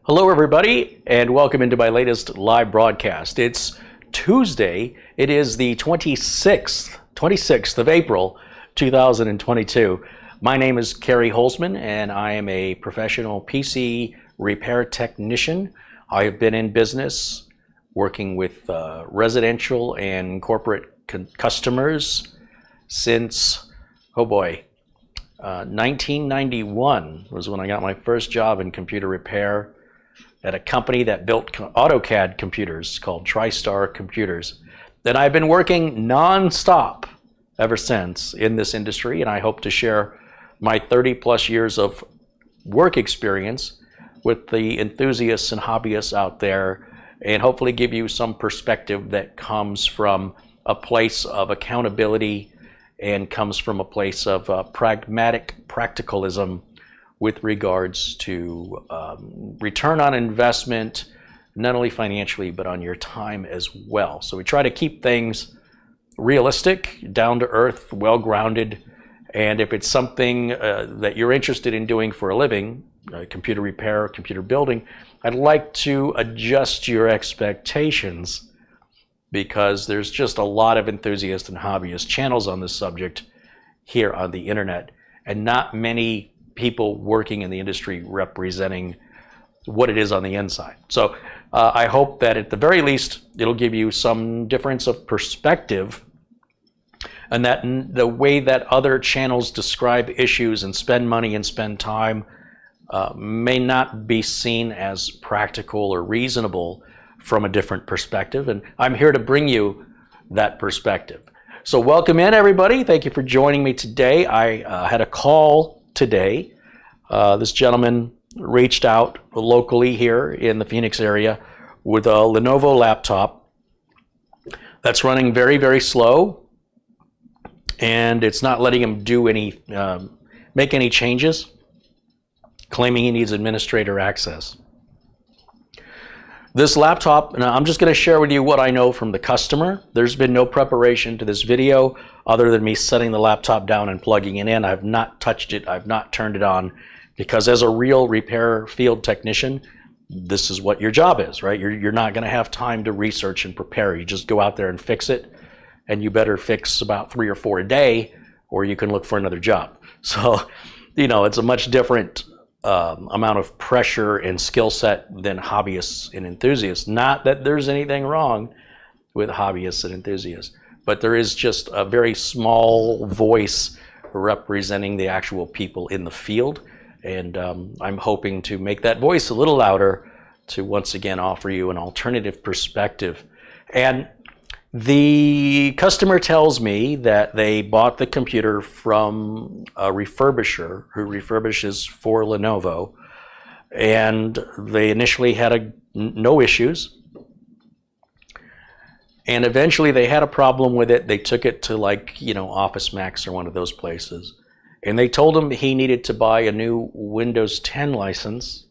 Hello everybody, and welcome into my latest live broadcast. It's Tuesday. It is the 26th of April, 2022. My name is CareyHolzman, and I am a professional PC repair technician. I have been in business working with residential and corporate customers since, 1991 was when I got my first job in computer repair at a company that built AutoCAD computers called TriStar Computers. And I've been working non-stop ever since in this industry, and I hope to share my 30 plus years of work experience with the enthusiasts and hobbyists out there, and hopefully give you some perspective that comes from a place of accountability and comes from a place of pragmatic practicalism with regards to return on investment, not only financially, but on your time as well. So we try to keep things realistic, down to earth, well-grounded, and if it's something that you're interested in doing for a living, computer repair, computer building, I'd like to adjust your expectations because there's just a lot of enthusiast and hobbyist channels on this subject here on the internet, and not many people working in the industry representing what it is on the inside. So I hope that at the very least it'll give you some difference of perspective, and that the way that other channels describe issues and spend money and spend time may not be seen as practical or reasonable from a different perspective, and I'm here to bring you that perspective. So welcome in everybody. Thank you for joining me today. I had a call today. This gentleman reached out locally here in the Phoenix area with a Lenovo laptop that's running very, very slow, and it's not letting him do any, make any changes, claiming he needs administrator access. This laptop, now I'm just going to share with you what I know from the customer. There's been no preparation to this video other than me setting the laptop down and plugging it in. I've not touched it. I've not turned it on, because as a real repair field technician, this is what your job is, right? You're not going to have time to research and prepare. You just go out there and fix it, and you better fix about 3 or 4 a day, or you can look for another job. So, you know, it's a much different amount of pressure and skill set than hobbyists and enthusiasts. Not that there's anything wrong with hobbyists and enthusiasts, but there is just a very small voice representing the actual people in the field, and I'm hoping to make that voice a little louder to once again offer you an alternative perspective. And the customer tells me that they bought the computer from a refurbisher who refurbishes for Lenovo, and they initially had no issues, and eventually they had a problem with it. They took it to, like, you know, Office Max or one of those places, and they told him he needed to buy a new Windows 10 license,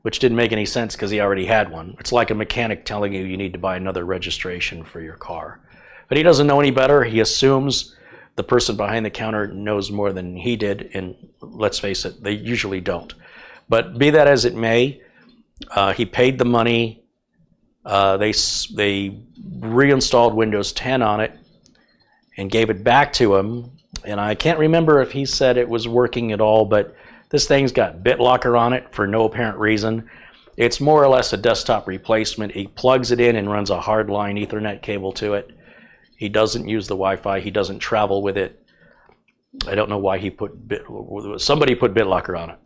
which didn't make any sense because he already had one. It's like a mechanic telling you need to buy another registration for your car. But he doesn't know any better. He assumes the person behind the counter knows more than he did, and let's face it, they usually don't. But be that as it may, he paid the money. They reinstalled Windows 10 on it and gave it back to him. And I can't remember if he said it was working at all, but this thing's got BitLocker on it for no apparent reason. It's more or less a desktop replacement. He plugs it in and runs a hardline Ethernet cable to it. He doesn't use the Wi-Fi. He doesn't travel with it. I don't know why he put somebody put BitLocker on it.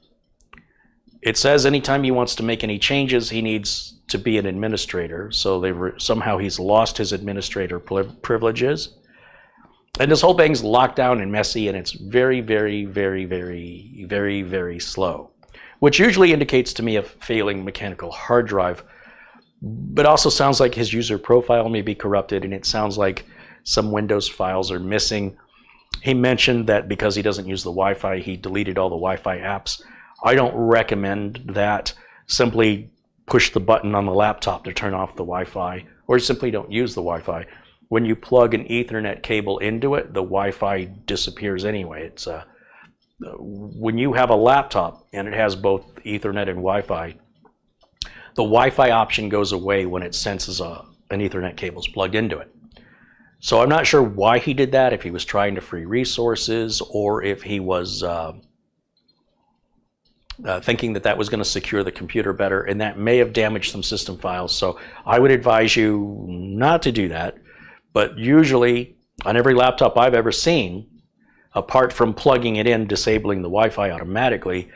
It says anytime he wants to make any changes, he needs to be an administrator. So somehow he's lost his administrator privileges. And this whole thing's locked down and messy, and it's very, very, very, very, very, very slow, which usually indicates to me a failing mechanical hard drive, but also sounds like his user profile may be corrupted, and it sounds like some Windows files are missing. He mentioned that because he doesn't use the Wi-Fi, he deleted all the Wi-Fi apps. I don't recommend that. Simply push the button on the laptop to turn off the Wi-Fi, or simply don't use the Wi-Fi. When you plug an Ethernet cable into it, the Wi-Fi disappears anyway. It's when you have a laptop and it has both Ethernet and Wi-Fi, The Wi-Fi option goes away when it senses an Ethernet cable is plugged into it. So I'm not sure why he did that, if he was trying to free resources or if he was thinking that that was going to secure the computer better, and that may have damaged some system files. So I would advise you not to do that. But usually on every laptop I've ever seen, apart from plugging it in, disabling the Wi-Fi automatically,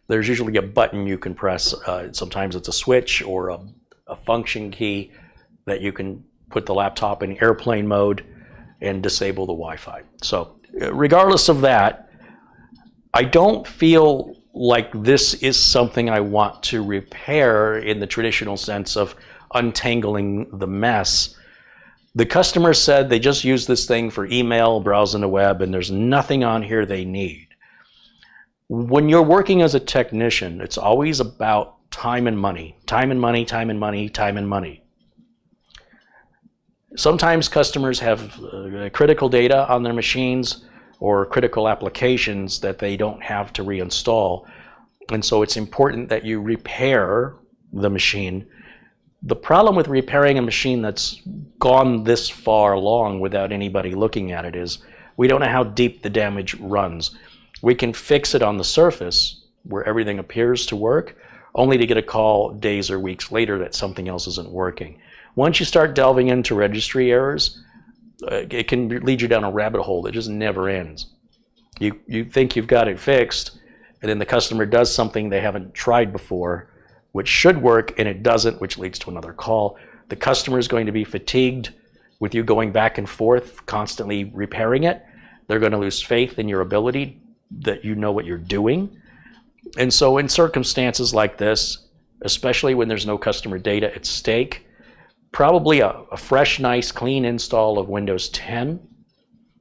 there's usually a button you can press. Sometimes it's a switch or a function key that you can put the laptop in airplane mode and disable the Wi-Fi. So regardless of that, I don't feel like this is something I want to repair in the traditional sense of untangling the mess. The customer said they just use this thing for email, browsing the web, and there's nothing on here they need. When you're working as a technician, it's always about time and money. Time and money, time and money, time and money. Sometimes customers have critical data on their machines or critical applications that they don't have to reinstall. And so it's important that you repair the machine. The problem with repairing a machine that's gone this far along without anybody looking at it is we don't know how deep the damage runs. We can fix it on the surface where everything appears to work, only to get a call days or weeks later that something else isn't working. Once you start delving into registry errors, it can lead you down a rabbit hole that just never ends. You think you've got it fixed, and then the customer does something they haven't tried before, which should work, and it doesn't, which leads to another call. The customer is going to be fatigued with you going back and forth, constantly repairing it. They're going to lose faith in your ability that you know what you're doing. And so in circumstances like this, especially when there's no customer data at stake, probably a fresh, nice, clean install of Windows 10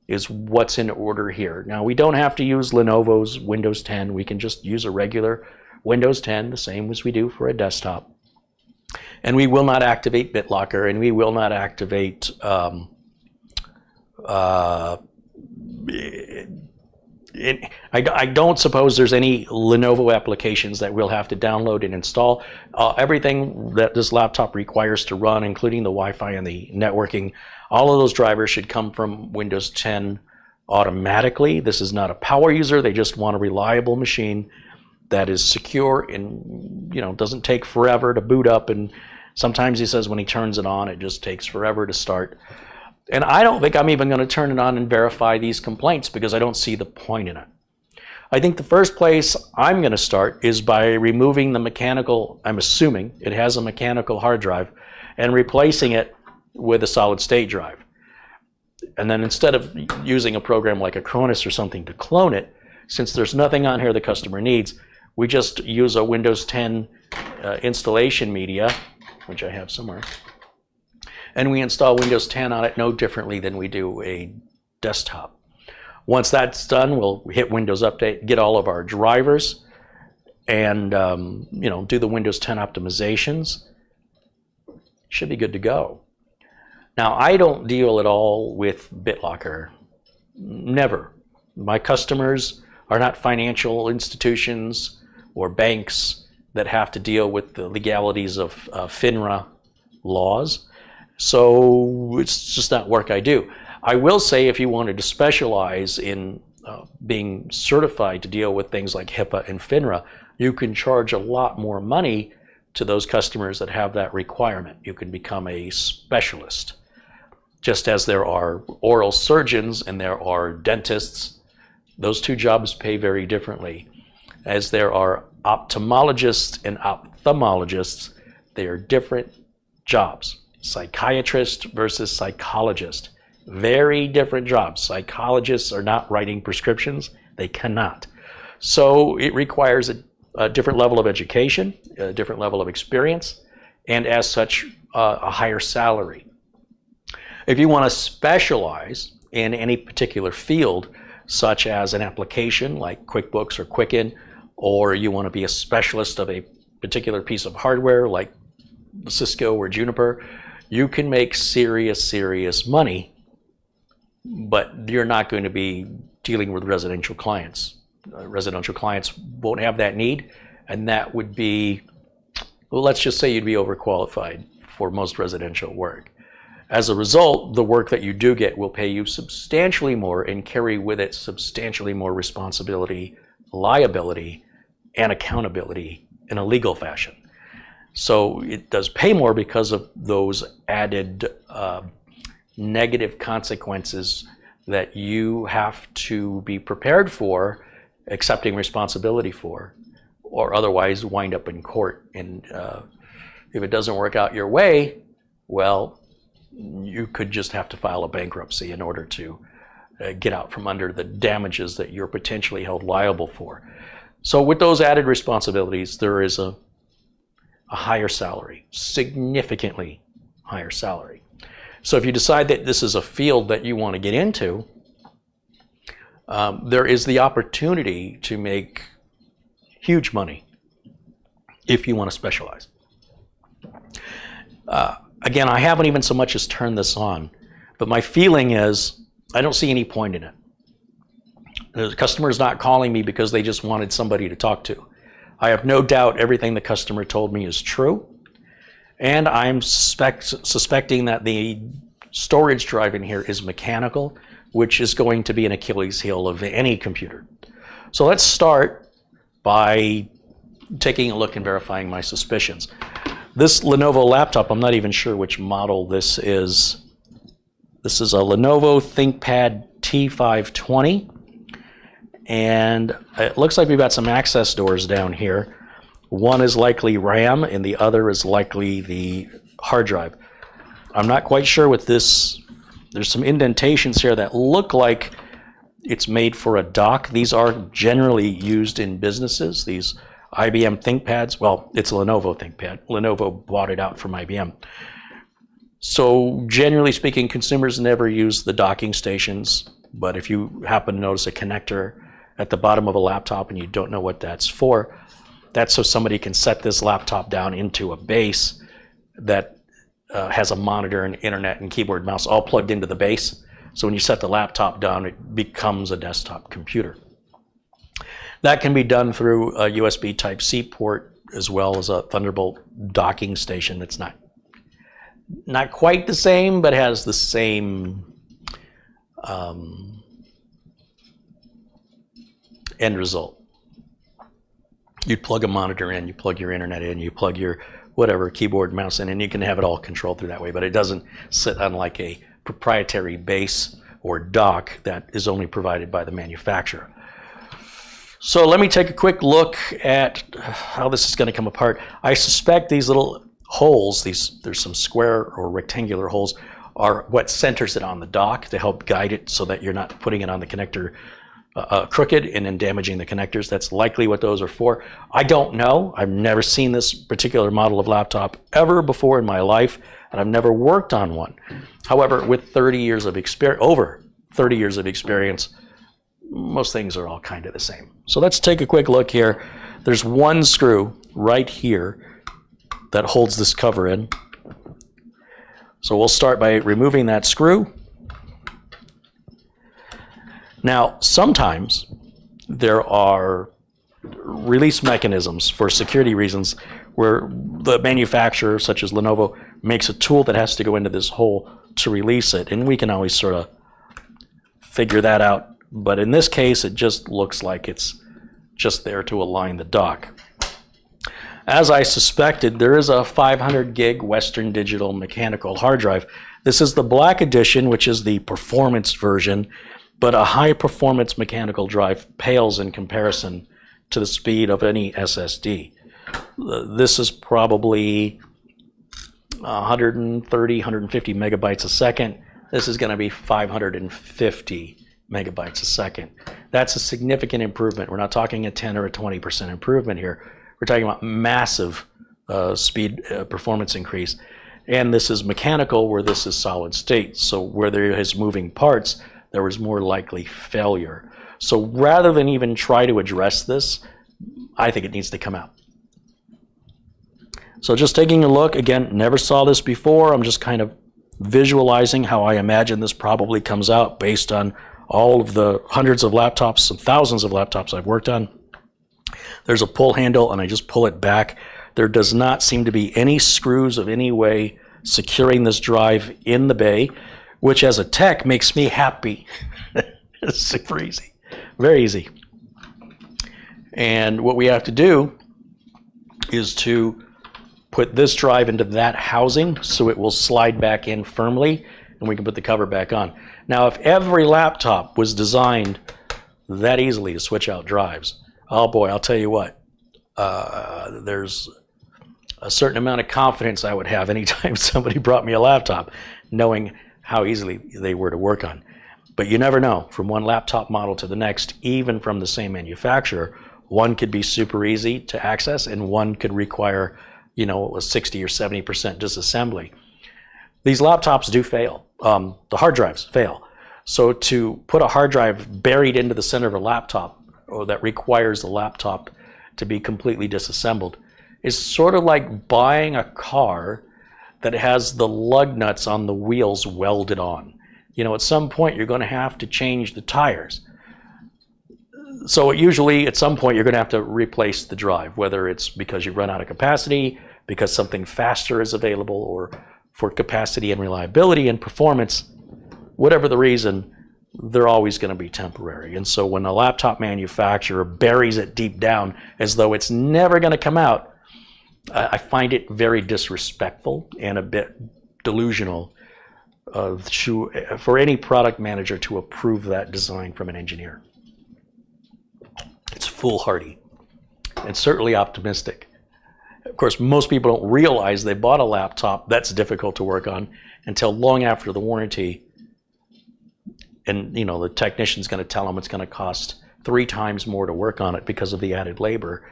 is what's in order here. Now, we don't have to use Lenovo's Windows 10. We can just use a regular Windows 10, the same as we do for a desktop. And we will not activate BitLocker, and we will not activate I don't suppose there's any Lenovo applications that we'll have to download and install. Everything that this laptop requires to run, including the Wi-Fi and the networking, all of those drivers should come from Windows 10 automatically. This is not a power user. They just want a reliable machine that is secure and doesn't take forever to boot up. And sometimes he says when he turns it on, it just takes forever to start. And I don't think I'm even going to turn it on and verify these complaints because I don't see the point in it. I think the first place I'm going to start is by removing the mechanical, I'm assuming it has a mechanical hard drive, and replacing it with a solid state drive. And then instead of using a program like Acronis or something to clone it, since there's nothing on here the customer needs, we just use a Windows 10 installation media, which I have somewhere, and we install Windows 10 on it no differently than we do a desktop. Once that's done, we'll hit Windows Update, get all of our drivers, and do the Windows 10 optimizations. Should be good to go. Now, I don't deal at all with BitLocker. Never. My customers are not financial institutions or banks that have to deal with the legalities of FINRA laws. So it's just not work I do. I will say if you wanted to specialize in being certified to deal with things like HIPAA and FINRA, you can charge a lot more money to those customers that have that requirement. You can become a specialist. Just as there are oral surgeons and there are dentists, those two jobs pay very differently. As there are ophthalmologists and ophthalmologists, they are different jobs. Psychiatrist versus psychologist. Very different jobs. Psychologists are not writing prescriptions. They cannot. So it requires a different level of education, a different level of experience, and as such, a higher salary. If you want to specialize in any particular field, such as an application like QuickBooks or Quicken, or you want to be a specialist of a particular piece of hardware like Cisco or Juniper, you can make serious money, but you're not going to be dealing with residential clients. Residential clients won't have that need, and that would be well, let's just say you'd be overqualified for most residential work. As a result, the work that you do get will pay you substantially more and carry with it substantially more responsibility, liability, and accountability in a legal fashion. So it does pay more because of those added negative consequences that you have to be prepared for, accepting responsibility for, or otherwise wind up in court. And if it doesn't work out your way, well, you could just have to file a bankruptcy in order to get out from under the damages that you're potentially held liable for. So with those added responsibilities, there is a higher salary, significantly higher salary. So if you decide that this is a field that you want to get into, there is the opportunity to make huge money if you want to specialize. Again, I haven't even so much as turned this on, but my feeling is I don't see any point in it. The customer is not calling me because they just wanted somebody to talk to. I have no doubt everything the customer told me is true, and I'm suspecting that the storage drive in here is mechanical, which is going to be an Achilles heel of any computer. So let's start by taking a look and verifying my suspicions. This Lenovo laptop, I'm not even sure which model this is. This is a Lenovo ThinkPad T520. And it looks like we've got some access doors down here. One is likely RAM and the other is likely the hard drive. I'm not quite sure with this. There's some indentations here that look like it's made for a dock. These are generally used in businesses, these IBM ThinkPads. Well, it's a Lenovo ThinkPad. Lenovo bought it out from IBM. So generally speaking, consumers never use the docking stations, but if you happen to notice a connector at the bottom of a laptop and you don't know what that's for, that's so somebody can set this laptop down into a base that has a monitor and internet and keyboard and mouse all plugged into the base. So when you set the laptop down, it becomes a desktop computer. That can be done through a USB Type-C port as well as a Thunderbolt docking station that's not quite the same, but has the same end result. You plug a monitor in, you plug your internet in, you plug your whatever keyboard, mouse in, and you can have it all controlled through that way, but it doesn't sit on like a proprietary base or dock that is only provided by the manufacturer. So let me take a quick look at how this is going to come apart. I suspect these little holes, there's some square or rectangular holes, are what centers it on the dock to help guide it so that you're not putting it on the connector crooked and then damaging the connectors. That's likely what those are for. I don't know. I've never seen this particular model of laptop ever before in my life, and I've never worked on one. However, with 30 years of experience, over 30 years of experience, most things are all kind of the same. So let's take a quick look here. There's one screw right here that holds this cover in. So we'll start by removing that screw. Now, sometimes there are release mechanisms for security reasons where the manufacturer, such as Lenovo, makes a tool that has to go into this hole to release it, and we can always sort of figure that out. But in this case, it just looks like it's just there to align the dock. As I suspected, there is a 500 gig Western Digital mechanical hard drive. This is the black edition, which is the performance version, but a high performance mechanical drive pales in comparison to the speed of any SSD. This is probably 130, 150 megabytes a second. This is going to be 550 megabytes a second. That's a significant improvement. We're not talking a 10 or a 20% improvement here. We're talking about massive speed performance increase. And this is mechanical, where this is solid state. So where there is moving parts, there was more likely failure. So rather than even try to address this, I think it needs to come out. So just taking a look, again, never saw this before. I'm just kind of visualizing how I imagine this probably comes out based on all of the hundreds of laptops and thousands of laptops I've worked on. There's a pull handle, and I just pull it back. There does not seem to be any screws of any way securing this drive in the bay, which as a tech makes me happy. It's super easy, very easy. And what we have to do is to put this drive into that housing so it will slide back in firmly and we can put the cover back on. Now, if every laptop was designed that easily to switch out drives, oh boy, I'll tell you what, there's a certain amount of confidence I would have anytime somebody brought me a laptop, knowing how easily they were to work on. But you never know, from one laptop model to the next, even from the same manufacturer, one could be super easy to access and one could require, you know, a 60 or 70% disassembly. These laptops do fail. The hard drives fail. So to put a hard drive buried into the center of a laptop, or that requires the laptop to be completely disassembled, is sort of like buying a car that has the lug nuts on the wheels welded on. You know, at some point you're going to have to change the tires. So usually at some point you're going to have to replace the drive, whether it's because you run out of capacity, because something faster is available, or for capacity and reliability and performance. Whatever the reason, they're always going to be temporary. And so when a laptop manufacturer buries it deep down as though it's never going to come out, I find it very disrespectful and a bit delusional for any product manager to approve that design from an engineer. It's foolhardy and certainly optimistic. Of course, most people don't realize they bought a laptop that's difficult to work on until long after the warranty. And you know, the technician's going to tell them it's going to cost 3 times more to work on it because of the added labor,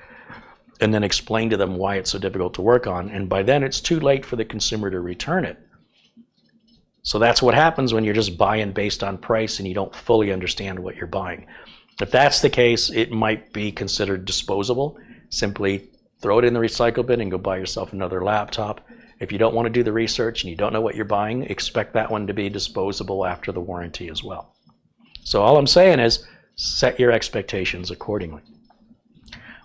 and then explain to them why it's so difficult to work on. And by then it's too late for the consumer to return it. So that's what happens when you're just buying based on price and you don't fully understand what you're buying. If that's the case, it might be considered disposable. Simply throw it in the recycle bin and go buy yourself another laptop. If you don't want to do the research and you don't know what you're buying, expect that one to be disposable after the warranty as well. So all I'm saying is set your expectations accordingly.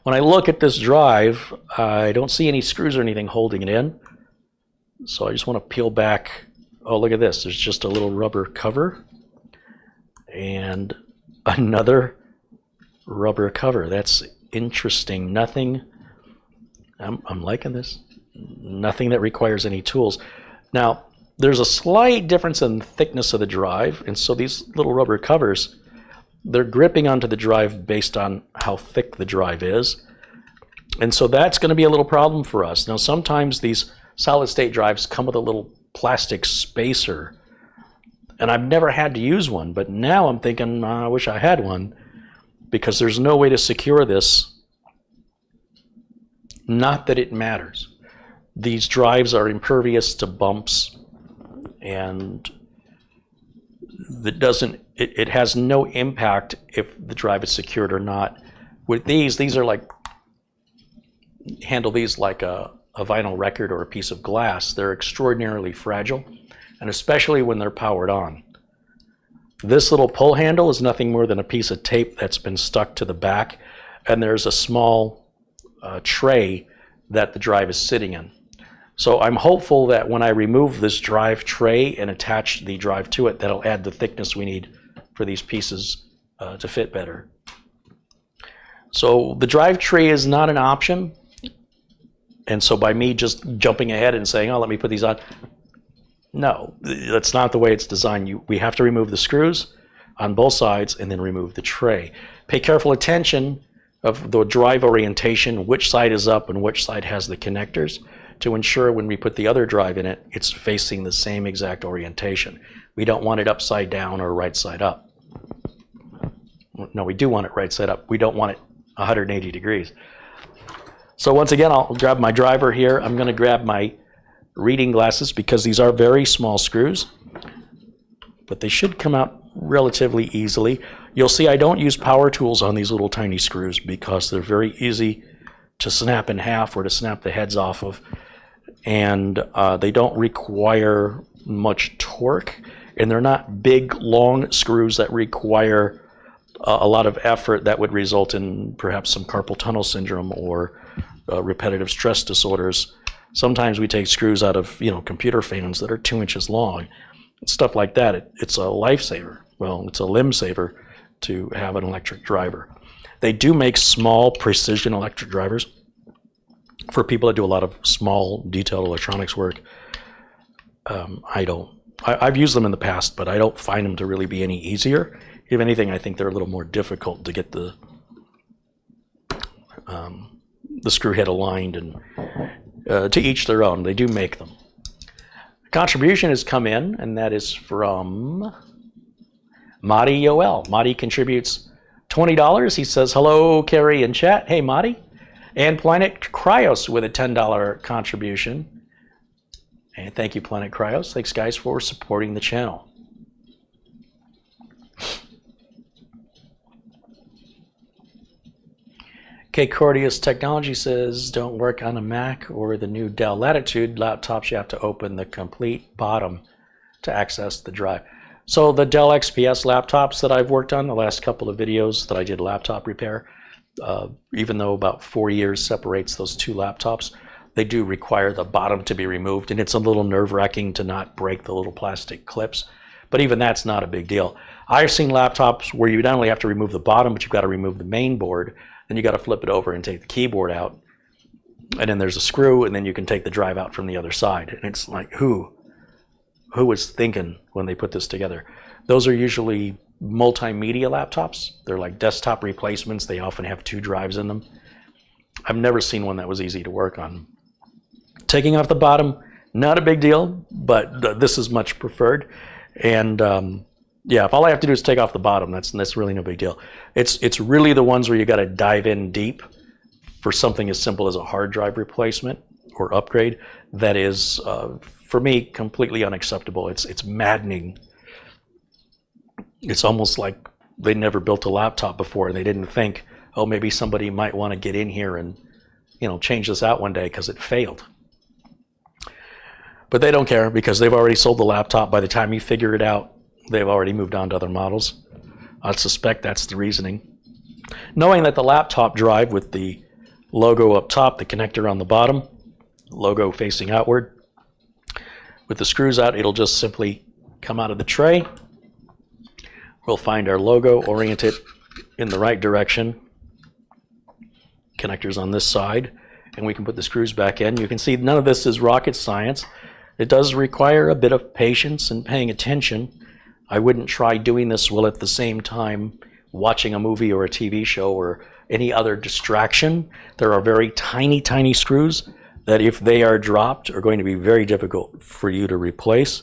When I look at this drive, I don't see any screws or anything holding it in. So I just want to peel back. Oh, look at this. There's just a little rubber cover and another rubber cover. That's interesting. Nothing, I'm liking this. Nothing that requires any tools. Now, there's a slight difference in the thickness of the drive, and so these little rubber covers, they're gripping onto the drive based on how thick the drive is. And so that's going to be a little problem for us. Now, sometimes these solid state drives come with a little plastic spacer, and I've never had to use one, but now I'm thinking, I wish I had one, because there's no way to secure this. Not that it matters. These drives are impervious to bumps, and it has no impact if the drive is secured or not. With these are like, handle these like a vinyl record or a piece of glass. They're extraordinarily fragile, and especially when they're powered on. This little pull handle is nothing more than a piece of tape that's been stuck to the back, and there's a small tray that the drive is sitting in. So I'm hopeful that when I remove this drive tray and attach the drive to it, that'll add the thickness we need for these pieces to fit better. So the drive tray is not an option. And so by me just jumping ahead and saying, oh, let me put these on, no, that's not the way it's designed. We have to remove the screws on both sides and then remove the tray. Pay careful attention of the drive orientation, which side is up and which side has the connectors, to ensure when we put the other drive in it, it's facing the same exact orientation. We don't want it upside down or right side up. No, we do want it right side up. We don't want it 180 degrees. So once again, I'll grab my driver here. I'm going to grab my reading glasses because these are very small screws, but they should come out relatively easily. You'll see I don't use power tools on these little tiny screws because they're very easy to snap in half or to snap the heads off of, and they don't require much torque, and they're not big long screws that require a lot of effort that would result in perhaps some carpal tunnel syndrome or repetitive stress disorders. Sometimes we take screws out of, computer fans that are 2 inches long, stuff like that. It's a lifesaver. Well, it's a limb saver to have an electric driver. They do make small precision electric drivers for people that do a lot of small detailed electronics work. I've used them in the past, but I don't find them to really be any easier. If anything, I think they're a little more difficult to get the screw head aligned, and to each their own. They do make them. A contribution has come in, and that is from Madi Yoel. Madi contributes $20. He says, hello, Carey and chat. Hey, Madi. And Planet Cryos with a $10 contribution. And thank you, Planet Cryos. Thanks, guys, for supporting the channel. Okay, Cordius Technology says, don't work on a Mac or the new Dell Latitude laptops. You have to open the complete bottom to access the drive. So the Dell XPS laptops that I've worked on, the last couple of videos that I did laptop repair, even though about 4 years separates those two laptops, they do require the bottom to be removed, and it's a little nerve-wracking to not break the little plastic clips, but even that's not a big deal. I've seen laptops where you not only have to remove the bottom, but you've got to remove the main board, then you got to flip it over and take the keyboard out, and then there's a screw, and then you can take the drive out from the other side. And it's like, who was thinking when they put this together? Those are usually multimedia laptops. They're like desktop replacements. They often have 2 drives in them. I've never seen one that was easy to work on. Taking off the bottom, not a big deal, but this is much preferred. And yeah, if all I have to do is take off the bottom, that's really no big deal. It's really the ones where you got to dive in deep for something as simple as a hard drive replacement or upgrade that is, for me, completely unacceptable. It's maddening. It's almost like they never built a laptop before and they didn't think, oh, maybe somebody might want to get in here and, change this out one day because it failed. But they don't care because they've already sold the laptop. By the time you figure it out, they've already moved on to other models. I suspect that's the reasoning. Knowing that the laptop drive with the logo up top, the connector on the bottom, logo facing outward, with the screws out, it'll just simply come out of the tray. We'll find our logo, orient it in the right direction. Connectors on this side, and we can put the screws back in. You can see none of this is rocket science. It does require a bit of patience and paying attention. I wouldn't try doing this while at the same time watching a movie or a TV show or any other distraction. There are very tiny, tiny screws that if they are dropped are going to be very difficult for you to replace.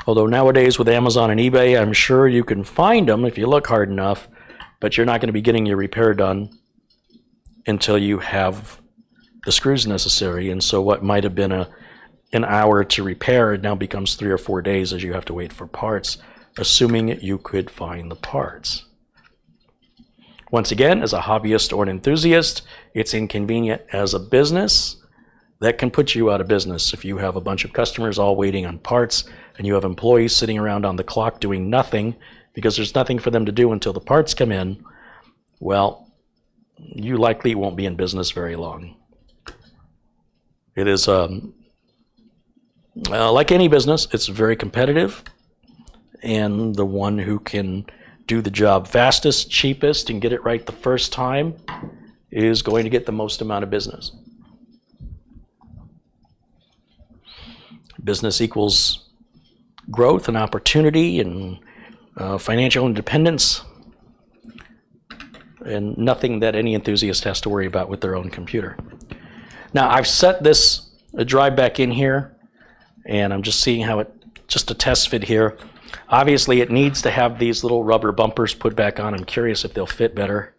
Although nowadays with Amazon and eBay, I'm sure you can find them if you look hard enough, but you're not going to be getting your repair done until you have the screws necessary. And so what might have been an hour to repair, it now becomes 3 or 4 days as you have to wait for parts, assuming you could find the parts. Once again, as a hobbyist or an enthusiast, it's inconvenient. As a business, that can put you out of business. If you have a bunch of customers all waiting on parts and you have employees sitting around on the clock doing nothing because there's nothing for them to do until the parts come in, well, you likely won't be in business very long. It is, like any business, it's very competitive, and the one who can do the job fastest, cheapest, and get it right the first time is going to get the most amount of business. Business equals growth and opportunity and financial independence, and nothing that any enthusiast has to worry about with their own computer. Now, I've set this drive back in here, and I'm just seeing how just a test fit here. Obviously, it needs to have these little rubber bumpers put back on. I'm curious if they'll fit better.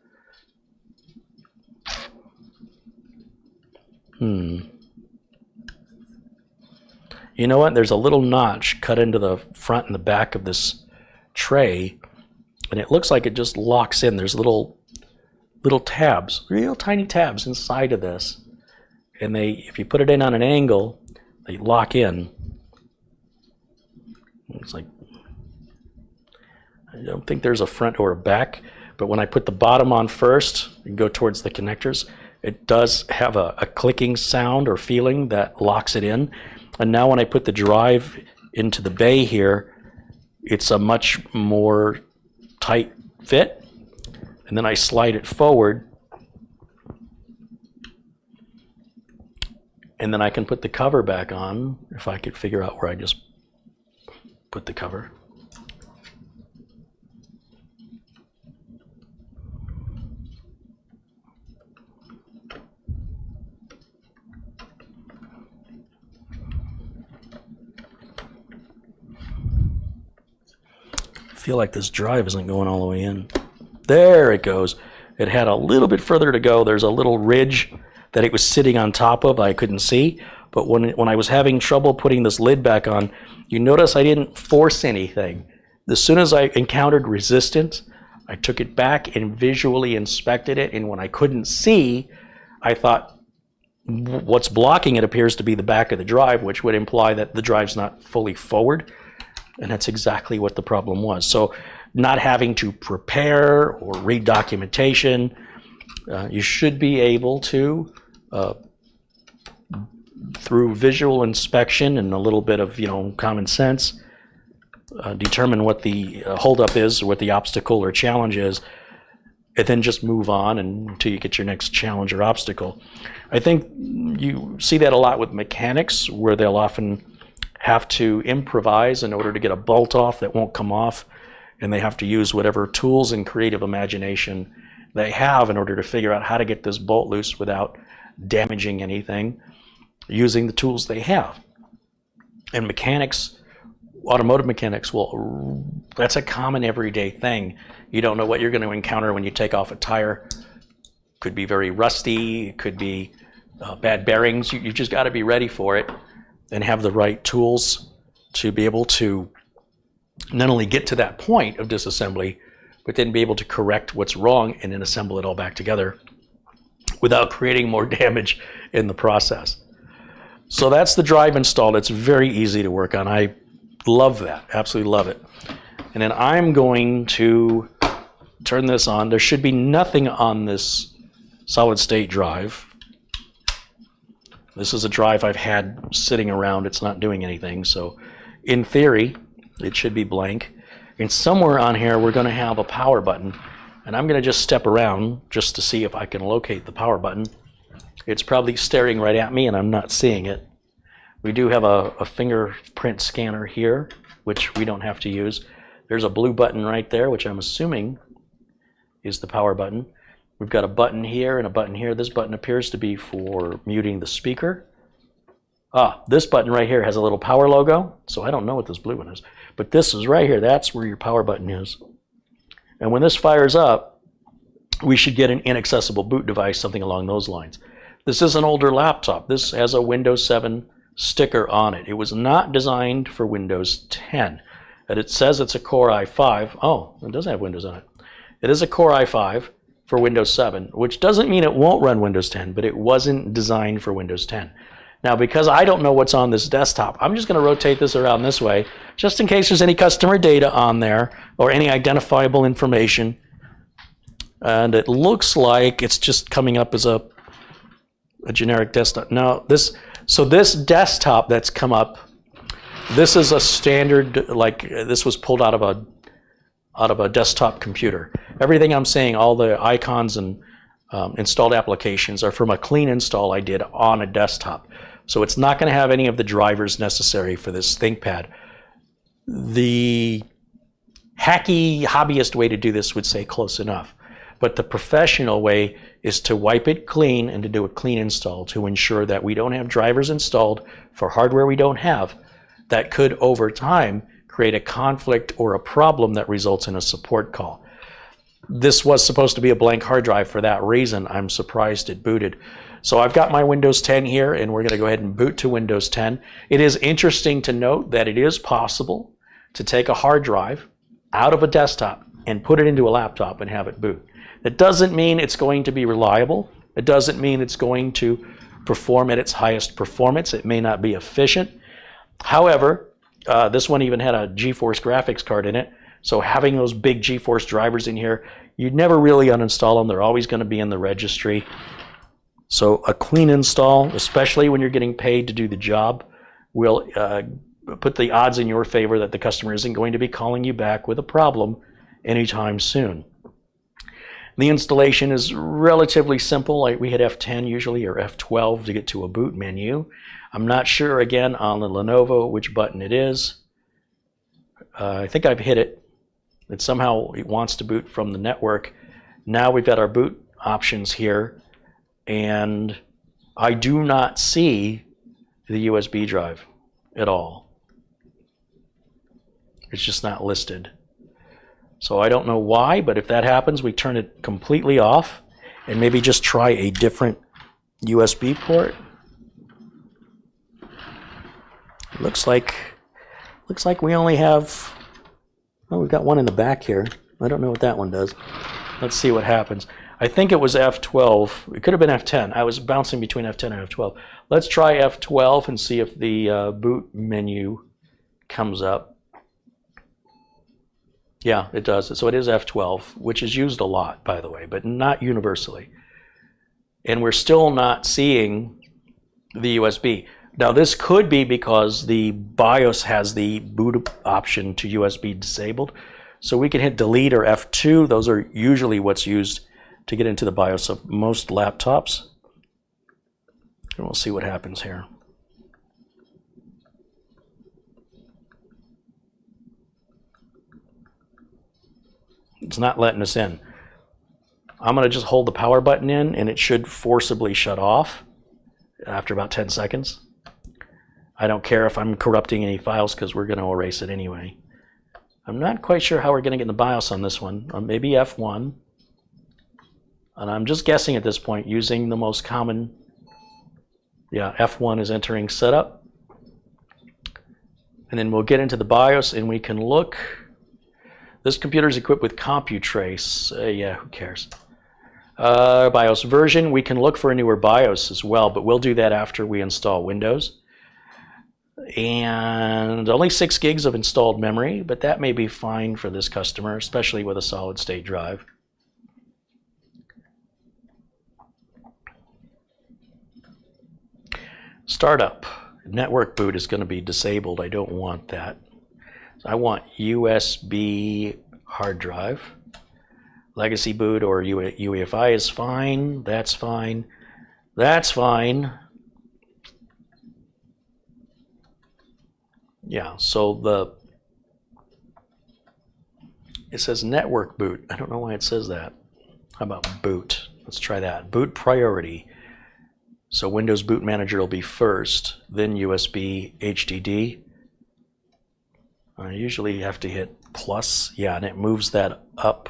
You know what? There's a little notch cut into the front and the back of this tray, and it looks like it just locks in. There's little tabs, real tiny tabs inside of this. And if you put it in on an angle, they lock in. It's like, I don't think there's a front or a back, But when I put the bottom on first and go towards the connectors, it does have a clicking sound or feeling that locks it in. And now when I put the drive into the bay here, it's a much more tight fit. And then I slide it forward. And then I can put the cover back on, if I could figure out where I just put the cover. I feel like this drive isn't going all the way in. There it goes. It had a little bit further to go. There's a little ridge that it was sitting on top of I couldn't see. But when I was having trouble putting this lid back on, you notice I didn't force anything. As soon as I encountered resistance, I took it back and visually inspected it. And when I couldn't see, I thought, what's blocking it appears to be the back of the drive, which would imply that the drive's not fully forward. And that's exactly what the problem was. So not having to prepare or read documentation, you should be able to, through visual inspection and a little bit of common sense, determine what the holdup is, or what the obstacle or challenge is, and then just move on until you get your next challenge or obstacle. I think you see that a lot with mechanics, where they'll often have to improvise in order to get a bolt off that won't come off, and they have to use whatever tools and creative imagination they have in order to figure out how to get this bolt loose without damaging anything, using the tools they have. And mechanics, automotive mechanics, well, that's a common everyday thing. You don't know what you're going to encounter when you take off a tire. Could be very rusty, it could be bad bearings. You've just got to be ready for it and have the right tools to be able to not only get to that point of disassembly, but then be able to correct what's wrong and then assemble it all back together without creating more damage in the process. So that's the drive installed. It's very easy to work on. I love that, absolutely love it. And then I'm going to turn this on. There should be nothing on this solid state drive. This is a drive I've had sitting around. It's not doing anything. So in theory, it should be blank. And somewhere on here, we're going to have a power button. And I'm going to just step around just to see if I can locate the power button. It's probably staring right at me and I'm not seeing it. We do have a fingerprint scanner here, which we don't have to use. There's a blue button right there, which I'm assuming is the power button. We've got a button here and a button here. This button appears to be for muting the speaker. This button right here has a little power logo, so I don't know what this blue one is. But this is right here. That's where your power button is. And when this fires up, we should get an inaccessible boot device, something along those lines. This is an older laptop. This has a Windows 7 sticker on it. It was not designed for Windows 10. And it says it's a Core i5. Oh, it doesn't have Windows on it. It is a Core i5 for Windows 7, which doesn't mean it won't run Windows 10, but it wasn't designed for Windows 10. Now, because I don't know what's on this desktop, I'm just going to rotate this around this way, just in case there's any customer data on there or any identifiable information. And it looks like it's just coming up as a generic desktop. Now, this desktop that's come up, this is a standard, like this was pulled out of a desktop computer. Everything I'm saying, all the icons and installed applications are from a clean install I did on a desktop. So it's not going to have any of the drivers necessary for this ThinkPad. The hacky hobbyist way to do this would say close enough. But the professional way is to wipe it clean and to do a clean install to ensure that we don't have drivers installed for hardware we don't have that could over time create a conflict or a problem that results in a support call. This was supposed to be a blank hard drive for that reason. I'm surprised it booted. So I've got my Windows 10 here, and we're going to go ahead and boot to Windows 10. It is interesting to note that it is possible to take a hard drive out of a desktop and put it into a laptop and have it boot. That doesn't mean it's going to be reliable. It doesn't mean it's going to perform at its highest performance. It may not be efficient. However, this one even had a GeForce graphics card in it, So having those big GeForce drivers in here, you never really uninstall them. They're always going to be in the registry. So a clean install, especially when you're getting paid to do the job, will put the odds in your favor that the customer isn't going to be calling you back with a problem anytime soon. The installation is relatively simple. Like we hit F10 usually, or F12 to get to a boot menu. I'm not sure, again, on the Lenovo which button it is. I think I've hit it. It somehow it wants to boot from the network. Now we've got our boot options here, and I do not see the USB drive at all. It's just not listed. So I don't know why, but if that happens, we turn it completely off and maybe just try a different USB port. Looks like we only have, oh, we've got one in the back here. I don't know what that one does. Let's see what happens. I think it was F12. It could have been F10. I was bouncing between F10 and F12. Let's try F12 and see if the boot menu comes up. Yeah, it does. So it is F12, which is used a lot, by the way, but not universally. And we're still not seeing the USB. Now, this could be because the BIOS has the boot option to USB disabled. So we can hit delete or F2. Those are usually what's used to get into the BIOS of most laptops. And we'll see what happens here. It's not letting us in. I'm going to just hold the power button in, and it should forcibly shut off after about 10 seconds. I don't care if I'm corrupting any files because we're going to erase it anyway. I'm not quite sure how we're going to get in the BIOS on this one. Maybe F1. And I'm just guessing at this point using the most common. Yeah, F1 is entering setup. And then we'll get into the BIOS and we can look. This computer is equipped with CompuTrace. Yeah, who cares? BIOS version, we can look for a newer BIOS as well, but we'll do that after we install Windows. And only 6 gigs of installed memory, but that may be fine for this customer, especially with a solid state drive. Startup. Network boot is going to be disabled. I don't want that. So I want USB hard drive. Legacy boot or UEFI is fine. That's fine. That's fine. Yeah, so it says network boot. I don't know why it says that. How about boot? Let's try that. Boot priority. So Windows Boot Manager will be first, then USB HDD. I usually have to hit plus, yeah, and it moves that up.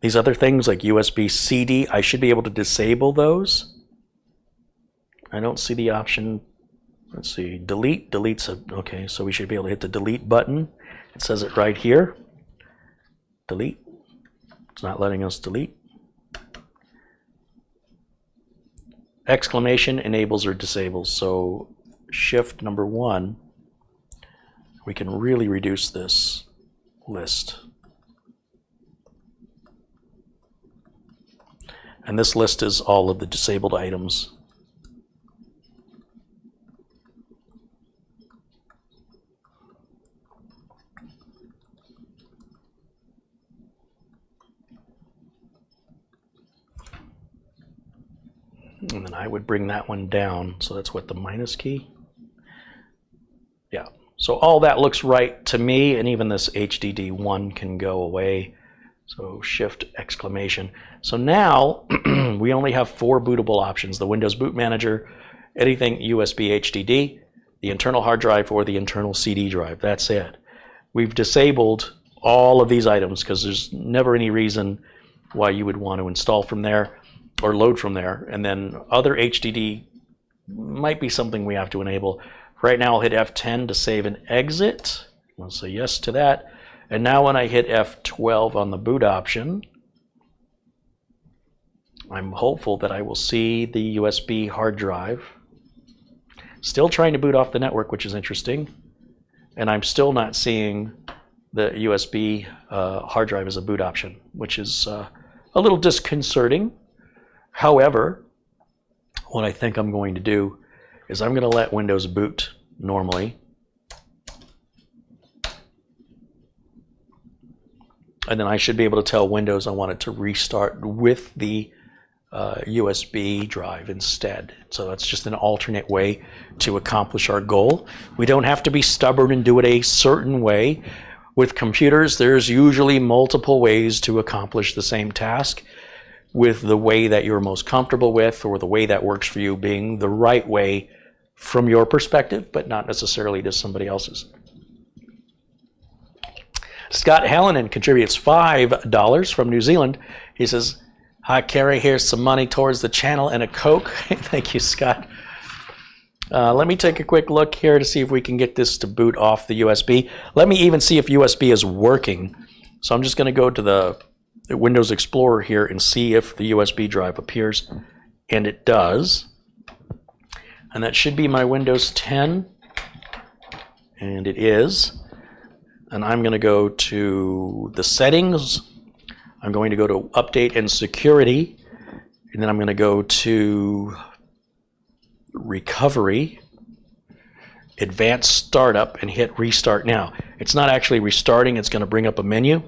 These other things like USB CD, I should be able to disable those. I don't see the option. Let's see, delete, deletes it. Okay, so we should be able to hit the delete button. It says it right here. Delete. It's not letting us delete. Exclamation enables or disables. So shift number 1, we can really reduce this list. And this list is all of the disabled items. And then I would bring that one down. So that's what, the minus key? Yeah. So all that looks right to me, and even this HDD1 can go away. So shift exclamation. So now we only have 4 bootable options: the Windows Boot Manager, anything USB HDD, the internal hard drive, or the internal CD drive. That's it. We've disabled all of these items because there's never any reason why you would want to install from there or load from there. And then other HDD might be something we have to enable. Right now I'll hit F10 to save and exit. I'll say yes to that. And now when I hit F12 on the boot option, I'm hopeful that I will see the USB hard drive. Still trying to boot off the network, which is interesting. and I'm still not seeing the USB hard drive as a boot option, which is a little disconcerting. However, what I think I'm going to do is I'm going to let Windows boot normally. And then I should be able to tell Windows I want it to restart with the USB drive instead. So that's just an alternate way to accomplish our goal. We don't have to be stubborn and do it a certain way. With computers, there's usually multiple ways to accomplish the same task, with the way that you're most comfortable with, or the way that works for you, being the right way from your perspective, but not necessarily to somebody else's. Scott Hallinan contributes $5 from New Zealand. He says, "Hi, Carey, here's some money towards the channel and a Coke." Thank you, Scott. Let me take a quick look here to see if we can get this to boot off the USB. Let me even see if USB is working. So I'm just going to go to the Windows Explorer here and see if the USB drive appears, and it does. And that should be my Windows 10, and it is. And I'm going to go to the settings. I'm going to go to update and security, and then I'm going to go to recovery, advanced startup, and hit restart now. It's not actually restarting, it's going to bring up a menu.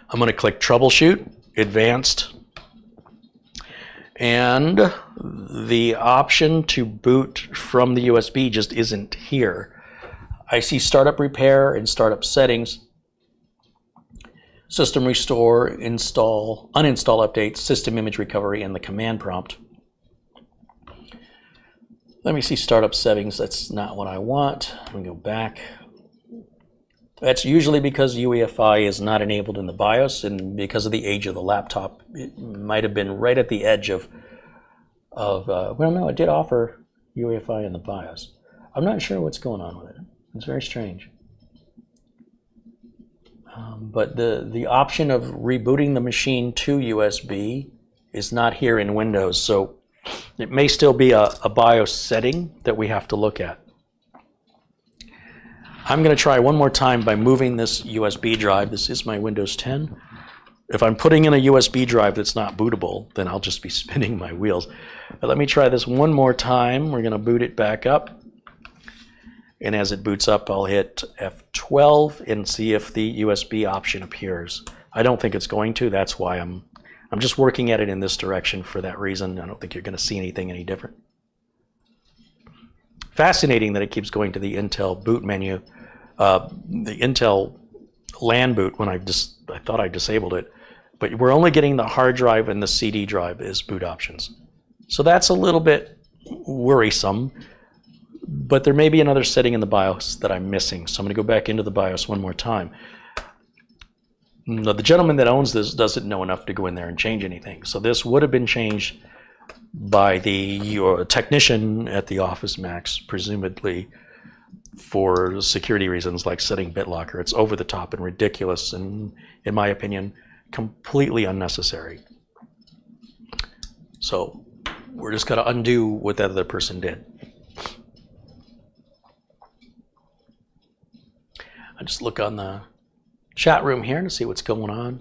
I'm going to click troubleshoot, advanced, and the option to boot from the USB just isn't here. I see startup repair and startup settings, system restore, install, uninstall updates, system image recovery, and the command prompt. Let me see startup settings. That's not what I want. Let me go back. That's usually because UEFI is not enabled in the BIOS, and because of the age of the laptop, it might have been right at the edge of well, no, it did offer UEFI in the BIOS. I'm not sure what's going on with it. It's very strange. But the option of rebooting the machine to USB is not here in Windows, so it may still be a BIOS setting that we have to look at. I'm going to try one more time by moving this USB drive. This is my Windows 10. If I'm putting in a USB drive that's not bootable, then I'll just be spinning my wheels. But let me try this one more time. We're going to boot it back up. And as it boots up, I'll hit F12 and see if the USB option appears. I don't think it's going to. That's why I'm just working at it in this direction for that reason. I don't think you're going to see anything any different. Fascinating that it keeps going to the Intel boot menu, the Intel LAN boot when I thought I disabled it, but we're only getting the hard drive and the CD drive as boot options. So that's a little bit worrisome, but there may be another setting in the BIOS that I'm missing. So I'm going to go back into the BIOS one more time. Now, the gentleman that owns this doesn't know enough to go in there and change anything. So this would have been changed by your technician at the Office Max, presumably for security reasons like setting BitLocker. It's over the top and ridiculous, and in my opinion, completely unnecessary. So we're just going to undo what that other person did. I just look on the chat room here to see what's going on.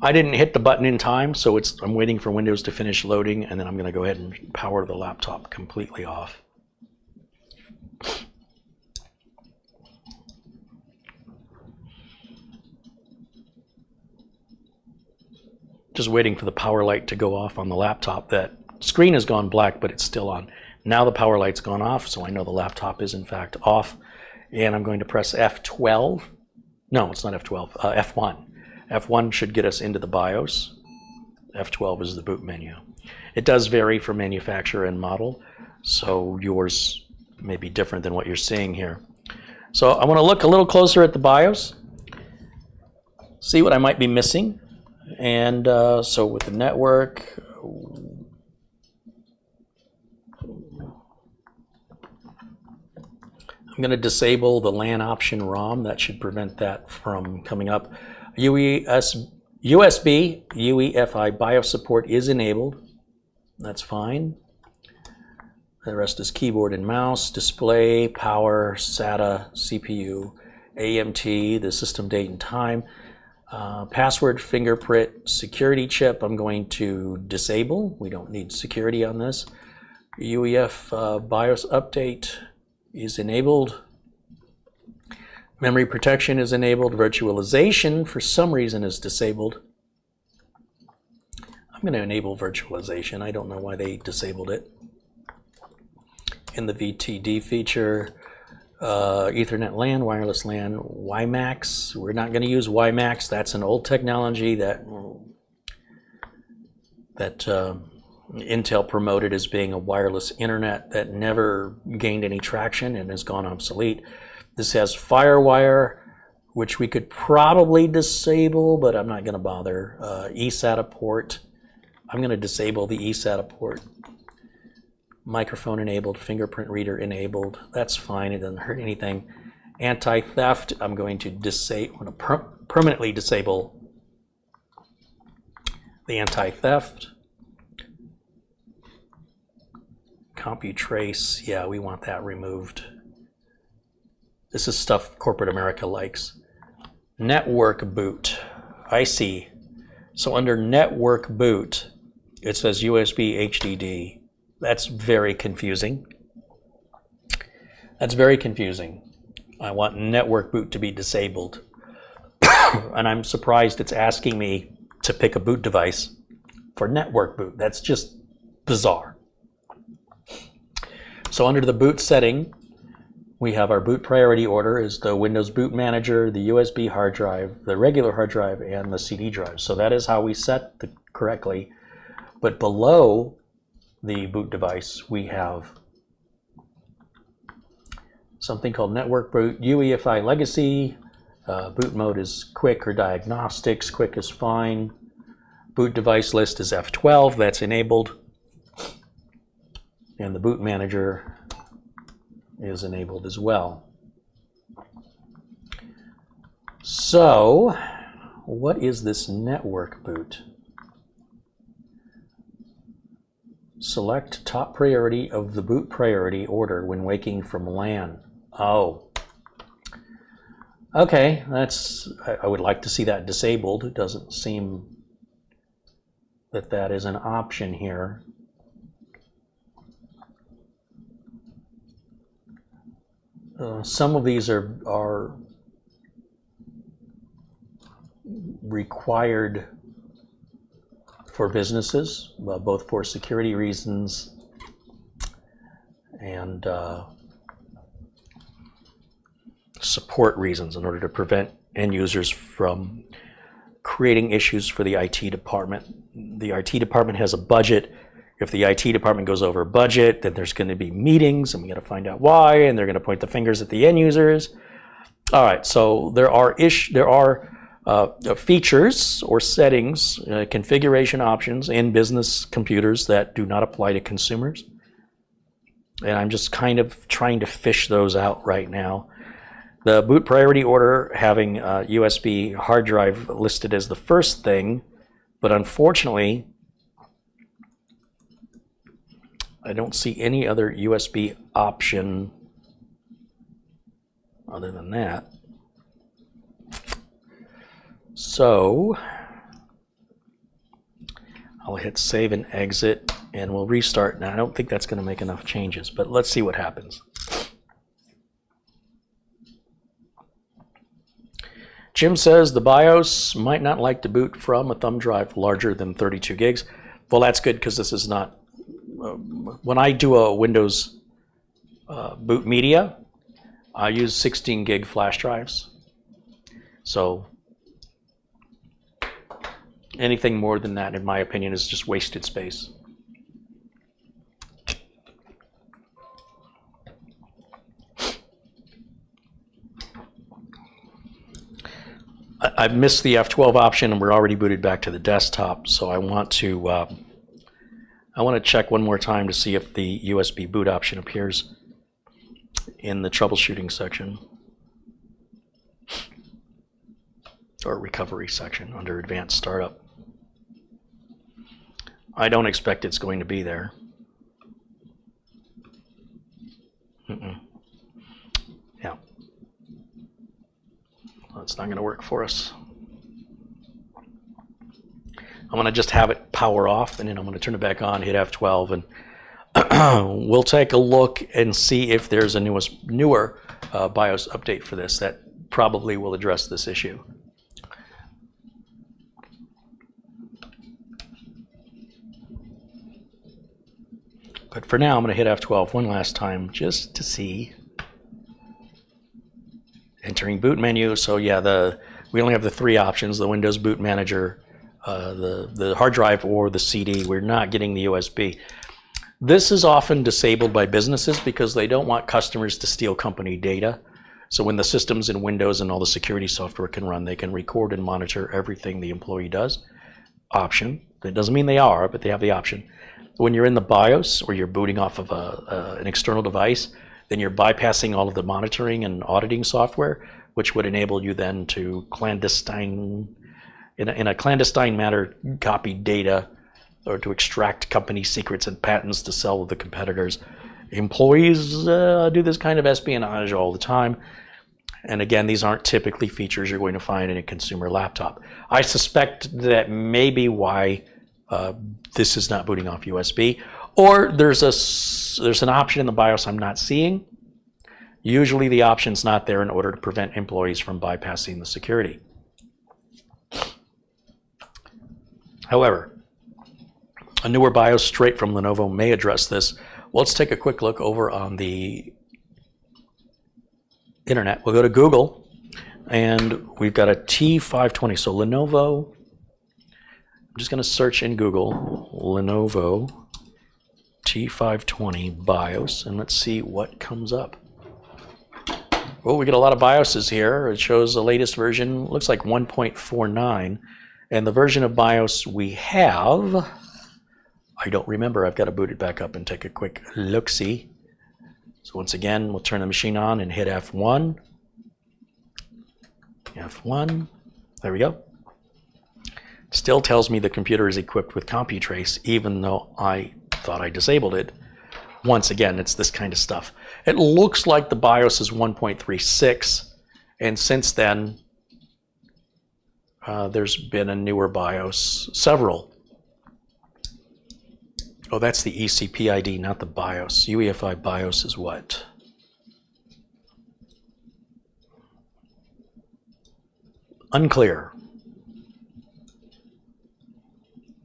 I didn't hit the button in time, so I'm waiting for Windows to finish loading, and then I'm going to go ahead and power the laptop completely off. Just waiting for the power light to go off on the laptop. That screen has gone black, but it's still on. Now the power light's gone off, so I know the laptop is in fact off. And I'm going to press F12. No, it's not F12, F1. F1 should get us into the BIOS. F12 is the boot menu. It does vary for manufacturer and model, so yours may be different than what you're seeing here. So I want to look a little closer at the BIOS, see what I might be missing. And so with the network, I'm going to disable the LAN option ROM. That should prevent that from coming up. USB UEFI BIOS support is enabled. That's fine. The rest is keyboard and mouse, display, power, SATA, CPU, AMT, the system date and time, password, fingerprint, security chip. I'm going to disable. We don't need security on this. UEF BIOS update is enabled. Memory protection is enabled. Virtualization, for some reason, is disabled. I'm going to enable virtualization. I don't know why they disabled it. In the VTD feature, Ethernet LAN, wireless LAN, WiMAX. We're not going to use WiMAX. That's an old technology that Intel promoted as being a wireless internet that never gained any traction and has gone obsolete. This has FireWire, which we could probably disable, but I'm not going to bother. eSATA port. I'm going to disable the eSATA port. Microphone enabled, fingerprint reader enabled. That's fine. It doesn't hurt anything. Anti-theft. I'm going to permanently disable the anti-theft. CompuTrace. Yeah, we want that removed. This is stuff corporate America likes. Network boot. I see. So under network boot, it says USB HDD. That's very confusing. That's very confusing. I want network boot to be disabled. And I'm surprised it's asking me to pick a boot device for network boot. That's just bizarre. So under the boot setting, we have our boot priority order is the Windows Boot Manager, the USB hard drive, the regular hard drive, and the CD drive. So that is how we set it correctly. But below the boot device, we have something called network boot, UEFI legacy. Boot mode is quick or diagnostics. Quick is fine. Boot device list is F12. That's enabled. And the boot manager is enabled as well. So, what is this network boot? Select top priority of the boot priority order when waking from LAN. Oh. Okay, I would like to see that disabled. It doesn't seem that that is an option here. Some of these are required for businesses, both for security reasons and support reasons, in order to prevent end users from creating issues for the IT department. The IT department has a budget. If the IT department goes over budget, then there's going to be meetings, and we got to find out why, and they're going to point the fingers at the end users. All right, so there are features or settings, configuration options in business computers that do not apply to consumers, and I'm just kind of trying to fish those out right now. The boot priority order having USB hard drive listed as the first thing, but unfortunately, I don't see any other USB option other than that. So I'll hit save and exit, and we'll restart. Now, I don't think that's going to make enough changes, but let's see what happens. Jim says the BIOS might not like to boot from a thumb drive larger than 32 gigs. Well, that's good, because this is not when I do a Windows boot media, I use 16 gig flash drives. So anything more than that, in my opinion, is just wasted space. I've missed the F12 option, and we're already booted back to the desktop. So I want to check one more time to see if the USB boot option appears in the troubleshooting section. Start recovery section under advanced startup. I don't expect it's going to be there. Yeah. Well, it's not going to work for us. I'm going to just have it power off, and then I'm going to turn it back on, hit F12, and we'll take a look and see if there's a newer BIOS update for this that probably will address this issue. But for now, I'm going to hit F12 one last time just to see. Entering boot menu. So yeah, we only have the three options: the Windows Boot Manager, the hard drive, or the CD. We're not getting the USB. This is often disabled by businesses because they don't want customers to steal company data. So when the systems in Windows and all the security software can run, they can record and monitor everything the employee does. Option. That doesn't mean they are, but they have the option. When you're in the BIOS or you're booting off of an external device, then you're bypassing all of the monitoring and auditing software, which would enable you then to in a clandestine manner, copy data or to extract company secrets and patents to sell to the competitors. Employees do this kind of espionage all the time. And again, these aren't typically features you're going to find in a consumer laptop. I suspect that may be why this is not booting off USB, or there's an option in the BIOS I'm not seeing. Usually the option's not there in order to prevent employees from bypassing the security. However, a newer BIOS straight from Lenovo may address this. Well, let's take a quick look over on the internet. We'll go to Google, and we've got a T520. So Lenovo, I'm just going to search in Google, Lenovo T520 BIOS, and let's see what comes up. Well, we get a lot of BIOSes here. It shows the latest version, looks like 1.49. And the version of BIOS we have, I don't remember. I've got to boot it back up and take a quick look-see. So once again, we'll turn the machine on and hit F1. F1. There we go. Still tells me the computer is equipped with CompuTrace, even though I thought I disabled it. Once again, it's this kind of stuff. It looks like the BIOS is 1.36, and since then, there's been a newer BIOS, several. Oh, that's the ECP ID, not the BIOS. UEFI BIOS is what? Unclear.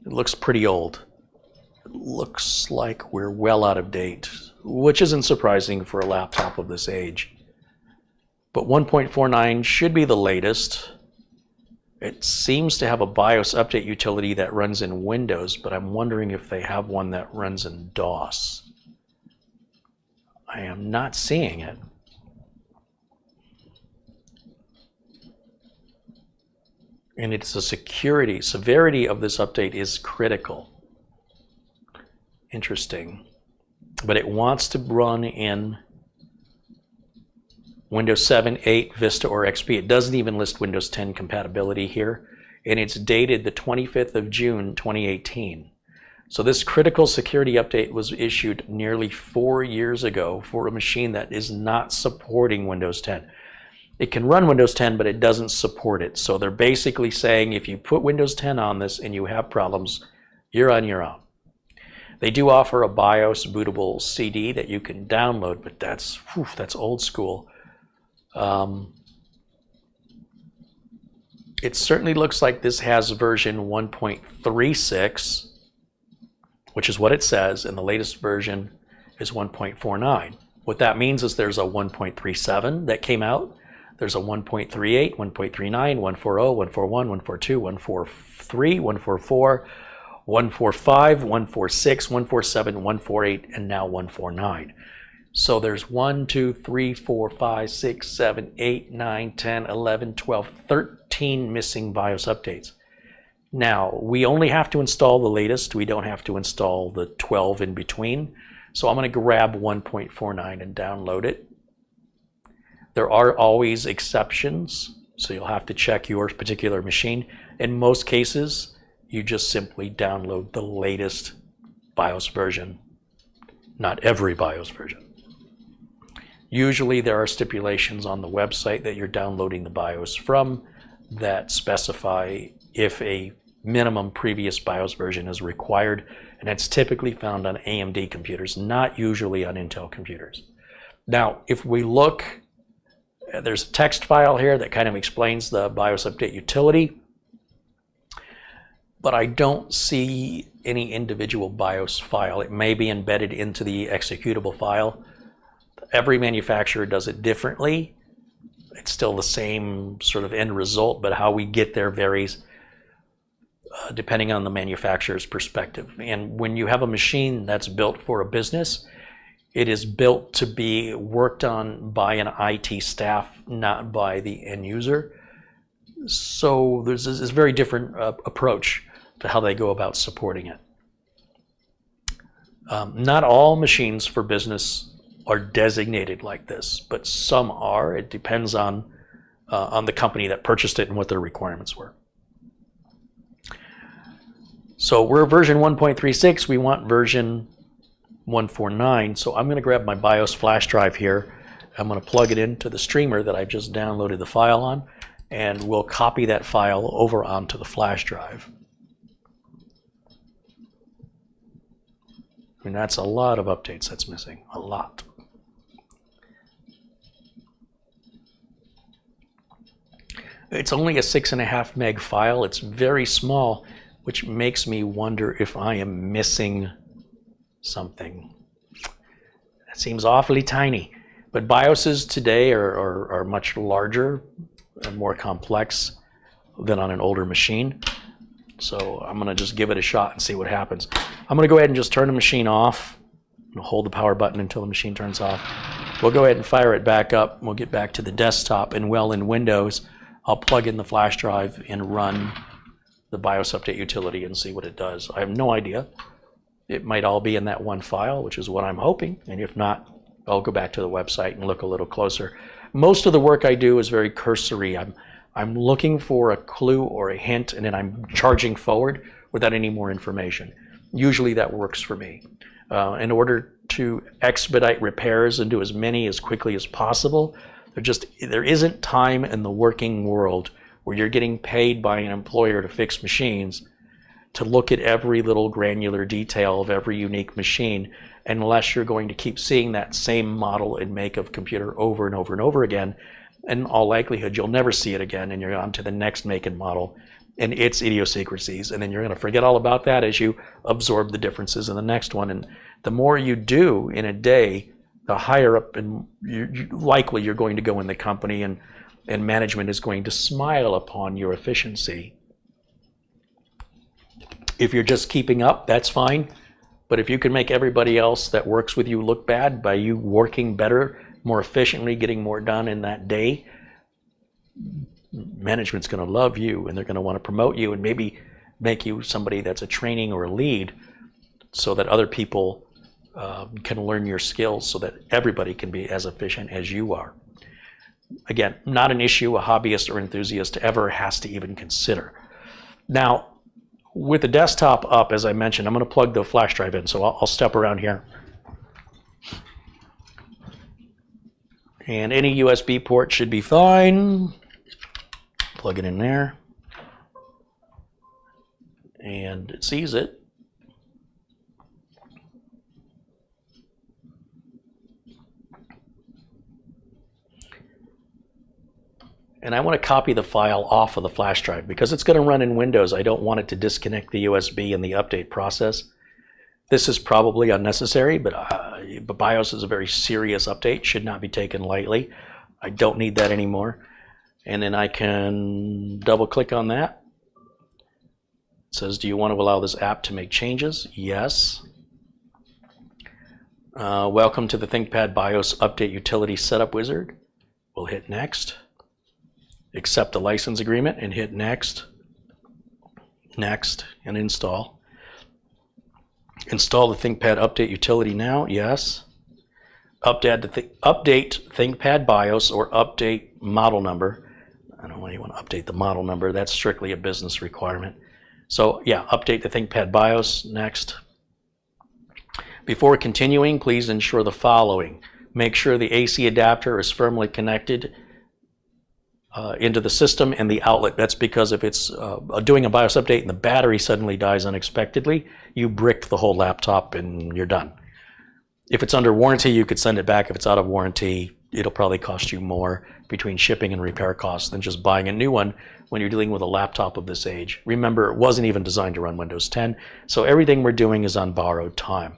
It looks pretty old. It looks like we're well out of date, which isn't surprising for a laptop of this age. But 1.49 should be the latest. It seems to have a BIOS update utility that runs in Windows, but I'm wondering if they have one that runs in DOS. I am not seeing it. And it's the severity of this update is critical. Interesting. But it wants to run in Windows 7, 8, Vista, or XP. It doesn't even list Windows 10 compatibility here. And it's dated the 25th of June, 2018. So this critical security update was issued nearly 4 years ago for a machine that is not supporting Windows 10. It can run Windows 10, but it doesn't support it. So they're basically saying if you put Windows 10 on this and you have problems, you're on your own. They do offer a BIOS bootable CD that you can download, but that's old school. It certainly looks like this has version 1.36, which is what it says, and the latest version is 1.49. What that means is there's a 1.37 that came out. There's a 1.38, 1.39, 1.40, 1.41, 1.42, 1.43, 1.44, 1.45, 1.46, 1.47, 1.48, and now 1.49. So there's 1, 2, 3, 4, 5, 6, 7, 8, 9, 10, 11, 12, 13 missing BIOS updates. Now, we only have to install the latest. We don't have to install the 12 in between. So I'm going to grab 1.49 and download it. There are always exceptions. So you'll have to check your particular machine. In most cases, you just simply download the latest BIOS version, not every BIOS version. Usually there are stipulations on the website that you're downloading the BIOS from that specify if a minimum previous BIOS version is required, and that's typically found on AMD computers, not usually on Intel computers. Now, if we look, there's a text file here that kind of explains the BIOS update utility, but I don't see any individual BIOS file. It may be embedded into the executable file. Every manufacturer does it differently. It's still the same sort of end result, but how we get there varies depending on the manufacturer's perspective. And when you have a machine that's built for a business, it is built to be worked on by an IT staff, not by the end user. So there's this very different approach to how they go about supporting it. Not all machines for business are designated like this, but some are. It depends on the company that purchased it and what their requirements were. So we're version 1.36. We want version 149. So I'm going to grab my BIOS flash drive here. I'm going to plug it into the streamer that I've just downloaded the file on, and we'll copy that file over onto the flash drive. And that's a lot of updates that's missing, a lot. It's only a 6.5 meg file. It's very small, which makes me wonder if I am missing something. That seems awfully tiny. But BIOSes today are much larger and more complex than on an older machine. So I'm going to just give it a shot and see what happens. I'm going to go ahead and just turn the machine off. Hold the power button until the machine turns off. We'll go ahead and fire it back up. We'll get back to the desktop, and well, in Windows, I'll plug in the flash drive and run the BIOS update utility and see what it does. I have no idea. It might all be in that one file, which is what I'm hoping, and if not, I'll go back to the website and look a little closer. Most of the work I do is very cursory. I'm looking for a clue or a hint, and then I'm charging forward without any more information. Usually that works for me. In order to expedite repairs and do as many as quickly as possible, there isn't time in the working world where you're getting paid by an employer to fix machines to look at every little granular detail of every unique machine, unless you're going to keep seeing that same model and make of computer over and over and over again. In all likelihood, you'll never see it again, and you're on to the next make and model and its idiosyncrasies, and then you're going to forget all about that as you absorb the differences in the next one. And the more you do in a day, the higher up and likely you're going to go in the company, and management is going to smile upon your efficiency. If you're just keeping up, that's fine. But if you can make everybody else that works with you look bad by you working better, more efficiently, getting more done in that day, management's going to love you, and they're going to want to promote you and maybe make you somebody that's a training or a lead, so that other people can learn your skills, so that everybody can be as efficient as you are. Again, not an issue a hobbyist or enthusiast ever has to even consider. Now, with the desktop up, as I mentioned, I'm going to plug the flash drive in, so I'll step around here. And any USB port should be fine. Plug it in there. And it sees it. And I want to copy the file off of the flash drive because it's going to run in Windows. I don't want it to disconnect the USB in the update process. This is probably unnecessary, but BIOS is a very serious update, should not be taken lightly. I don't need that anymore. And then I can double click on that. It says, do you want to allow this app to make changes? Yes. Welcome to the ThinkPad BIOS Update Utility Setup Wizard. We'll hit next. Accept the license agreement and hit next, next, and install. Install the ThinkPad Update Utility now, yes. Update ThinkPad BIOS or update model number. I don't really want to update the model number. That's strictly a business requirement. So yeah, update the ThinkPad BIOS next. Before continuing, please ensure the following. Make sure the AC adapter is firmly connected into the system and the outlet. That's because if it's doing a BIOS update and the battery suddenly dies unexpectedly, you brick the whole laptop and you're done. If it's under warranty, you could send it back. If it's out of warranty, it'll probably cost you more between shipping and repair costs than just buying a new one when you're dealing with a laptop of this age. Remember, it wasn't even designed to run Windows 10, so everything we're doing is on borrowed time.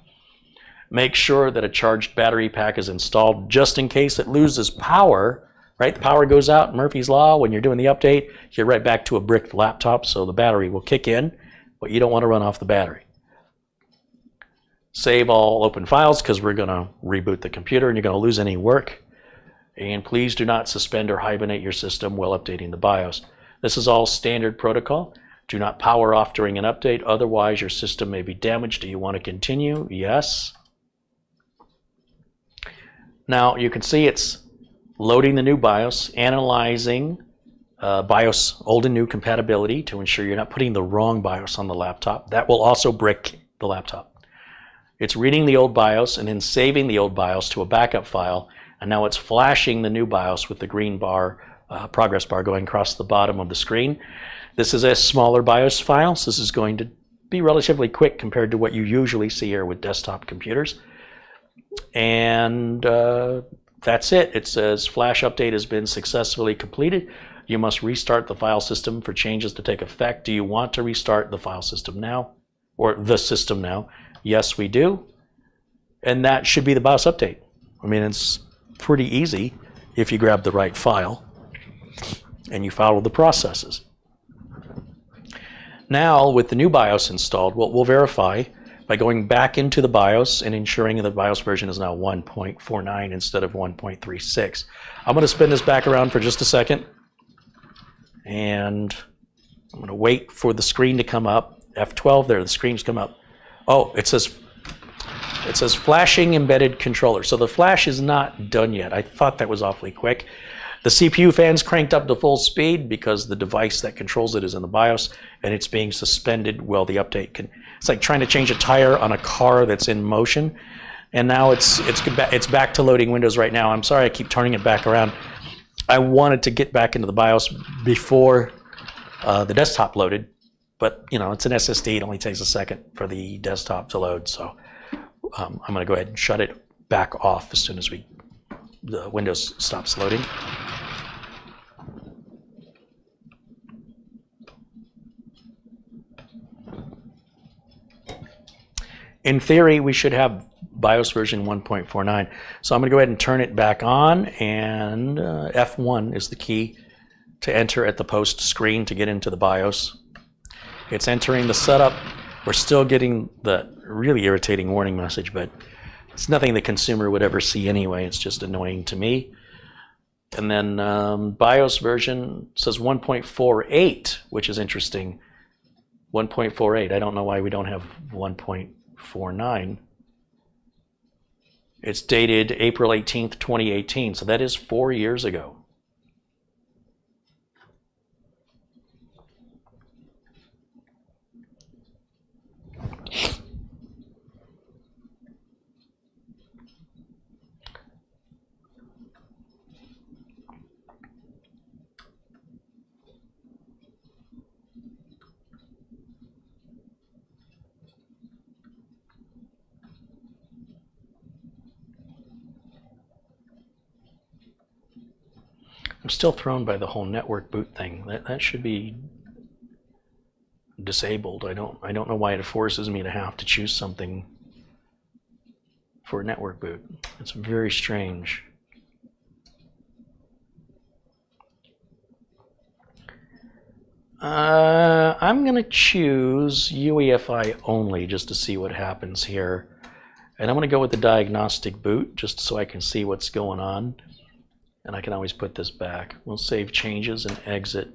Make sure that a charged battery pack is installed just in case it loses power. Right, the power goes out, Murphy's Law, when you're doing the update, you're right back to a bricked laptop, so the battery will kick in, but you don't want to run off the battery. Save all open files because we're going to reboot the computer and you're going to lose any work. And please do not suspend or hibernate your system while updating the BIOS. This is all standard protocol. Do not power off during an update, otherwise your system may be damaged. Do you want to continue? Yes. Now you can see it's loading the new BIOS, analyzing BIOS old and new compatibility to ensure you're not putting the wrong BIOS on the laptop. That will also brick the laptop. It's reading the old BIOS and then saving the old BIOS to a backup file, and now it's flashing the new BIOS with the green bar, progress bar going across the bottom of the screen. This is a smaller BIOS file, so this is going to be relatively quick compared to what you usually see here with desktop computers. And that's it. It says flash update has been successfully completed. You must restart the file system for changes to take effect. Do you want to restart the file system now? Or the system now? Yes, we do. And that should be the BIOS update. I mean, it's pretty easy if you grab the right file and you follow the processes. Now, with the new BIOS installed, we'll verify by going back into the BIOS and ensuring the BIOS version is now 1.49 instead of 1.36. I'm going to spin this back around for just a second, and I'm going to wait for the screen to come up. F12 there, the screen's come up. Oh, it says flashing embedded controller. So the flash is not done yet. I thought that was awfully quick. The CPU fan's cranked up to full speed because the device that controls it is in the BIOS, and it's being suspended while the update can. It's like trying to change a tire on a car that's in motion, and now it's back to loading Windows right now. I'm sorry I keep turning it back around. I wanted to get back into the BIOS before the desktop loaded, but you know, it's an SSD. It only takes a second for the desktop to load, so I'm going to go ahead and shut it back off as soon as the Windows stops loading. In theory, we should have BIOS version 1.49. So I'm going to go ahead and turn it back on, and F1 is the key to enter at the post screen to get into the BIOS. It's entering the setup. We're still getting the really irritating warning message, but it's nothing the consumer would ever see anyway. It's just annoying to me. And then BIOS version says 1.48, which is interesting. 1.48. I don't know why we don't have 1.49. It's dated April 18th, 2018, so that is 4 years ago. I'm still thrown by the whole network boot thing. That should be disabled. I don't know why it forces me to have to choose something for network boot. It's very strange. I'm going to choose UEFI only just to see what happens here. And I'm going to go with the diagnostic boot just so I can see what's going on. And I can always put this back. We'll save changes and exit.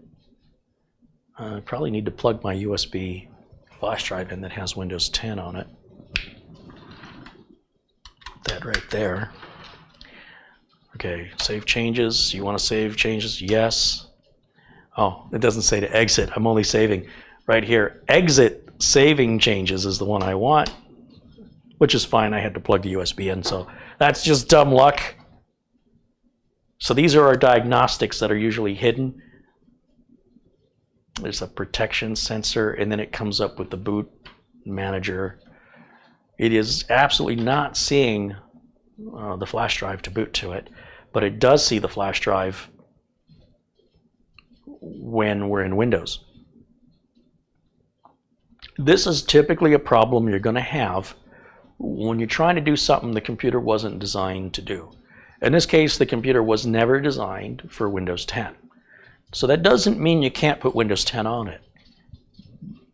I probably need to plug my USB flash drive in that has Windows 10 on it. Put that right there. Okay, save changes. You want to save changes? Yes. Oh, it doesn't say to exit. I'm only saving right here. Exit saving changes is the one I want, which is fine. I had to plug the USB in, so that's just dumb luck. So these are our diagnostics that are usually hidden. There's a protection sensor, and then it comes up with the boot manager. It is absolutely not seeing the flash drive to boot to it, but it does see the flash drive when we're in Windows. This is typically a problem you're going to have when you're trying to do something the computer wasn't designed to do. In this case, the computer was never designed for Windows 10. So that doesn't mean you can't put Windows 10 on it,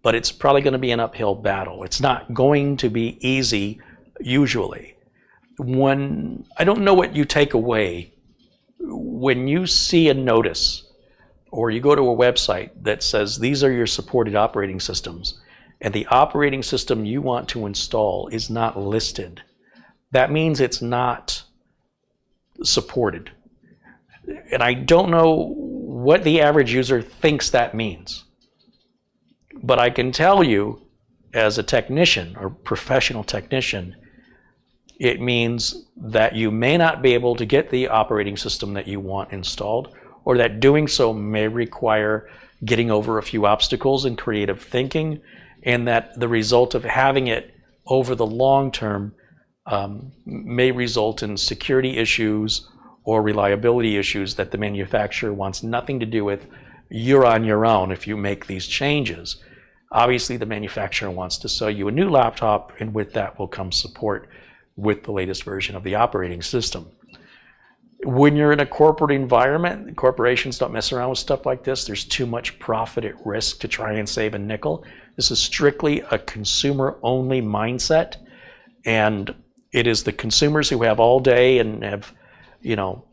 but it's probably going to be an uphill battle. It's not going to be easy usually. I don't know what you take away when you see a notice or you go to a website that says these are your supported operating systems and the operating system you want to install is not listed. That means it's not supported. And I don't know what the average user thinks that means. But I can tell you, as a technician or professional technician, it means that you may not be able to get the operating system that you want installed, or that doing so may require getting over a few obstacles in creative thinking, and that the result of having it over the long term may result in security issues or reliability issues that the manufacturer wants nothing to do with. You're on your own if you make these changes. Obviously, the manufacturer wants to sell you a new laptop, and with that will come support with the latest version of the operating system. When you're in a corporate environment, corporations don't mess around with stuff like this. There's too much profit at risk to try and save a nickel. This is strictly a consumer-only mindset, and it is the consumers who have all day and have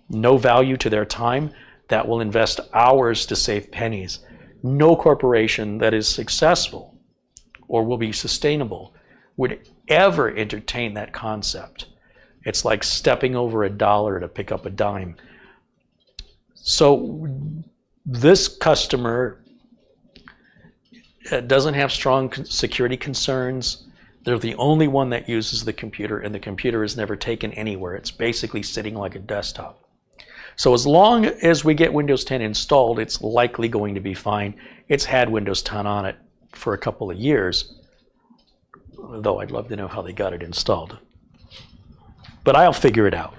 no value to their time that will invest hours to save pennies. No corporation that is successful or will be sustainable would ever entertain that concept. It's like stepping over $1 to pick up a dime. So this customer doesn't have strong security concerns. They're the only one that uses the computer, and the computer is never taken anywhere. It's basically sitting like a desktop. So as long as we get Windows 10 installed, it's likely going to be fine. It's had Windows 10 on it for a couple of years, though I'd love to know how they got it installed. But I'll figure it out.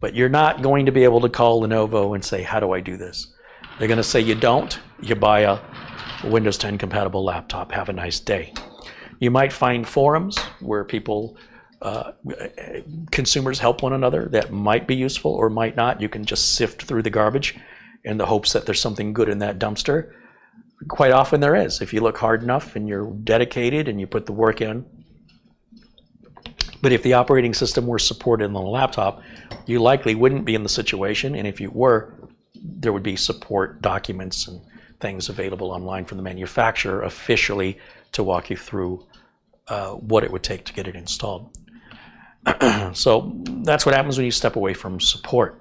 But you're not going to be able to call Lenovo and say, how do I do this? They're going to say you don't. You buy a Windows 10 compatible laptop. Have a nice day. You might find forums where people, consumers help one another. That might be useful or might not. You can just sift through the garbage in the hopes that there's something good in that dumpster. Quite often there is. If you look hard enough and you're dedicated and you put the work in. But if the operating system were supported on the laptop, you likely wouldn't be in the situation. And if you were, there would be support documents and things available online from the manufacturer officially to walk you through what it would take to get it installed. So that's what happens when you step away from support.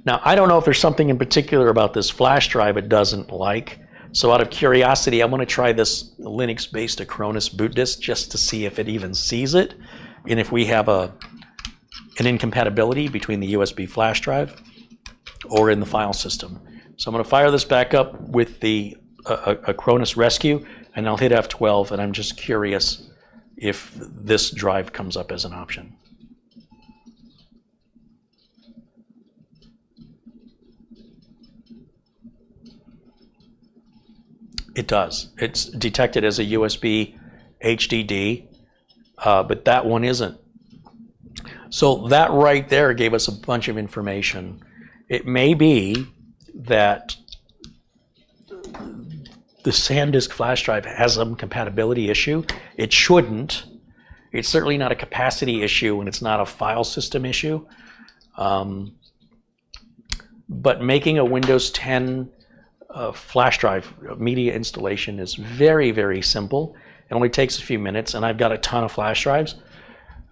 Now, I don't know if there's something in particular about this flash drive it doesn't like. So out of curiosity, I want to try this Linux-based Acronis boot disk just to see if it even sees it, and if we have an incompatibility between the USB flash drive or in the file system. So I'm going to fire this back up with the Acronis Rescue, and I'll hit F12, and I'm just curious if this drive comes up as an option. It does. It's detected as a USB HDD, but that one isn't. So that right there gave us a bunch of information. It may be that the SanDisk flash drive has some compatibility issue. It shouldn't. It's certainly not a capacity issue, and it's not a file system issue. But making a Windows 10 flash drive media installation is very, very simple. It only takes a few minutes, and I've got a ton of flash drives.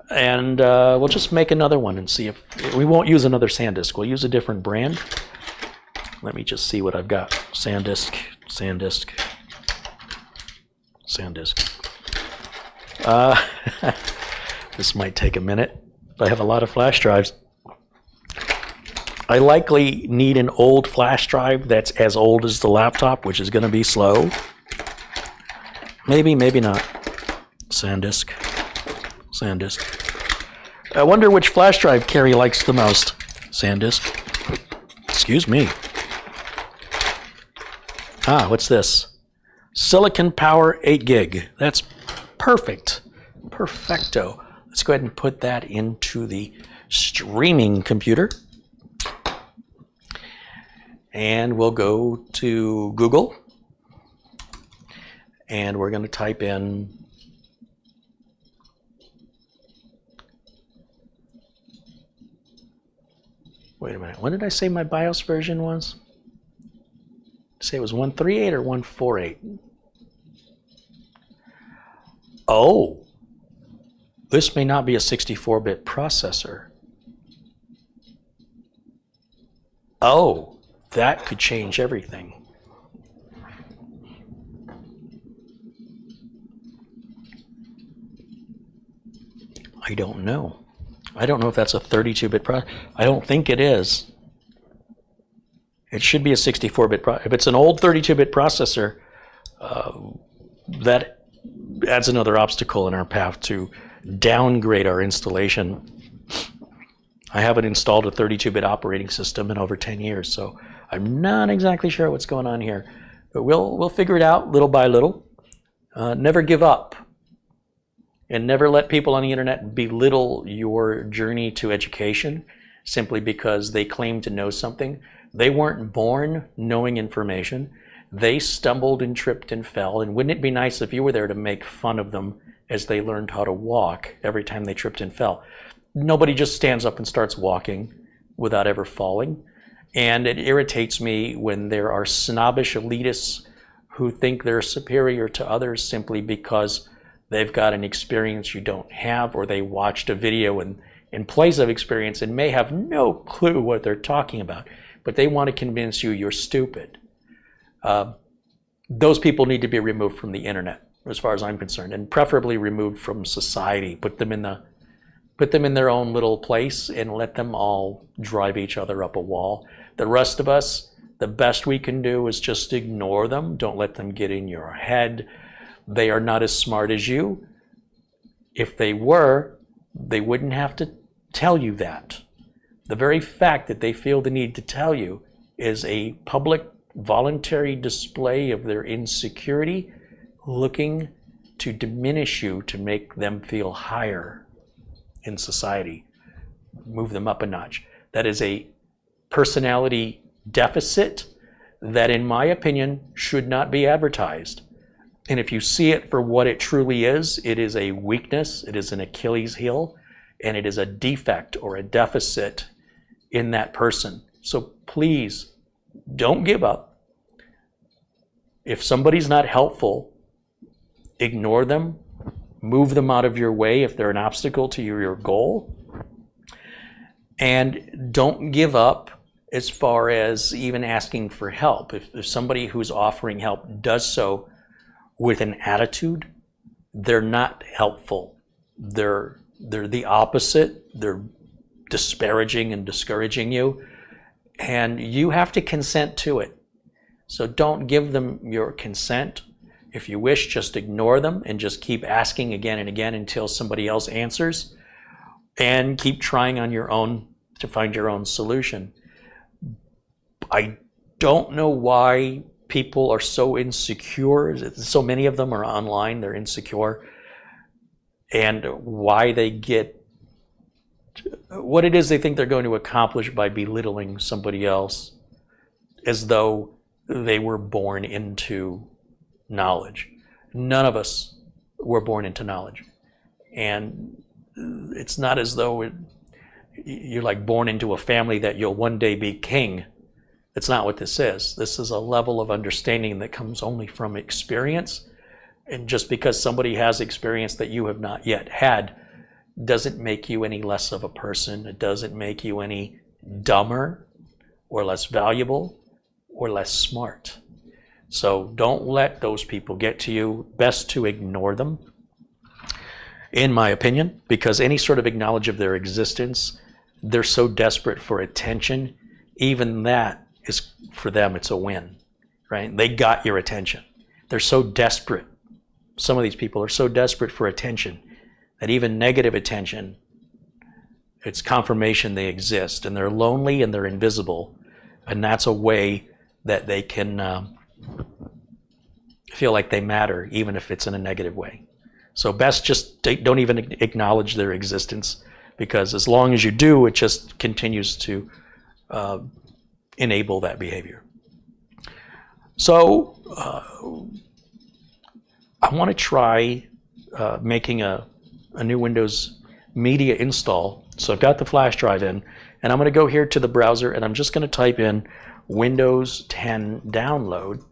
And we'll just make another one and see if we won't use another SanDisk. We'll use a different brand. Let me just see what I've got. SanDisk, SanDisk, SanDisk. This might take a minute. I have a lot of flash drives. I likely need an old flash drive that's as old as the laptop, which is going to be slow. Maybe, maybe not. SanDisk, SanDisk. I wonder which flash drive Carey likes the most. SanDisk. Excuse me. Ah, what's this? Silicon Power 8 gig. That's perfect. Perfecto. Let's go ahead and put that into the streaming computer. And we'll go to Google. And we're going to type in wait a minute. When did I say my BIOS version was? Say it was 138 or 148? Oh, this may not be a 64-bit processor. Oh, that could change everything. I don't know. I don't know if that's a 32-bit processor. I don't think it is. It should be a 64-bit processor. If it's an old 32-bit processor, that adds another obstacle in our path to downgrade our installation. I haven't installed a 32-bit operating system in over 10 years, so I'm not exactly sure what's going on here. But we'll figure it out little by little. Never give up. And never let people on the internet belittle your journey to education simply because they claim to know something. They weren't born knowing information. They stumbled and tripped and fell. And wouldn't it be nice if you were there to make fun of them as they learned how to walk every time they tripped and fell? Nobody just stands up and starts walking without ever falling. And it irritates me when there are snobbish elitists who think they're superior to others simply because they've got an experience you don't have, or they watched a video in place of experience and may have no clue what they're talking about, but they want to convince you you're stupid. Those people need to be removed from the internet, as far as I'm concerned, and preferably removed from society. Put them in their own little place and let them all drive each other up a wall. The rest of us, the best we can do is just ignore them. Don't let them get in your head. They are not as smart as you. If they were, they wouldn't have to tell you that. The very fact that they feel the need to tell you is a public, voluntary display of their insecurity, looking to diminish you to make them feel higher in society, move them up a notch. That is a personality deficit that, in my opinion, should not be advertised. And if you see it for what it truly is, it is a weakness, it is an Achilles heel, and it is a defect or a deficit in that person. So please, don't give up. If somebody's not helpful, ignore them, move them out of your way if they're an obstacle to your goal, and don't give up as far as even asking for help. If somebody who's offering help does so with an attitude, they're not helpful. They're the opposite. They're disparaging and discouraging you, and you have to consent to it. So don't give them your consent. If you wish, just ignore them and just keep asking again and again until somebody else answers, and keep trying on your own to find your own solution. I don't know why people are so insecure. So many of them are online, they're insecure, and why they get what it is they think they're going to accomplish by belittling somebody else as though they were born into knowledge. None of us were born into knowledge. And it's not as though you're like born into a family that you'll one day be king. It's not what this is. This is a level of understanding that comes only from experience. And just because somebody has experience that you have not yet had doesn't make you any less of a person. It doesn't make you any dumber or less valuable. or less smart. So don't let those people get to you. Best to ignore them, in my opinion, because any sort of acknowledge of their existence, they're so desperate for attention, even that is, for them, it's a win, right? They got your attention. They're so desperate. Some of these people are so desperate for attention that even negative attention, it's confirmation they exist, and they're lonely and they're invisible, and that's a way that they can feel like they matter, even if it's in a negative way. So best just don't even acknowledge their existence, because as long as you do, it just continues to enable that behavior. So I want to try making a new Windows media install. So I've got the flash drive in, and I'm going to go here to the browser, and I'm just going to type in Windows 10 download.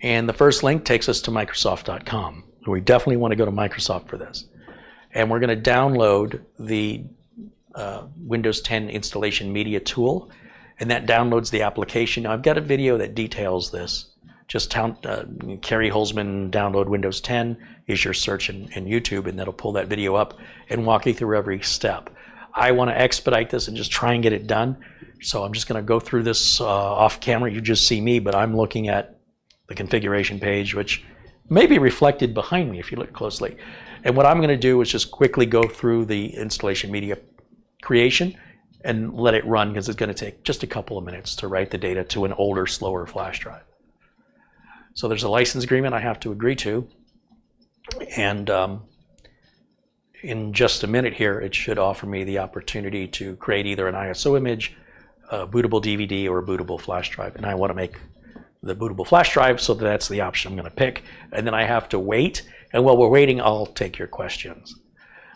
And the first link takes us to Microsoft.com. We definitely want to go to Microsoft for this. And we're going to download the Windows 10 installation media tool, and that downloads the application. Now, I've got a video that details this. Just CareyHolzman download Windows 10 is your search in YouTube, and that'll pull that video up and walk you through every step. I want to expedite this and just try and get it done. So I'm just going to go through this off camera. You just see me, but I'm looking at the configuration page, which may be reflected behind me if you look closely. And what I'm going to do is just quickly go through the installation media creation and let it run, because it's going to take just a couple of minutes to write the data to an older, slower flash drive. So there's a license agreement I have to agree to, and in just a minute here, it should offer me the opportunity to create either an ISO image, a bootable DVD, or a bootable flash drive. And I want to make the bootable flash drive, so that's the option I'm going to pick. And then I have to wait, and while we're waiting, I'll take your questions.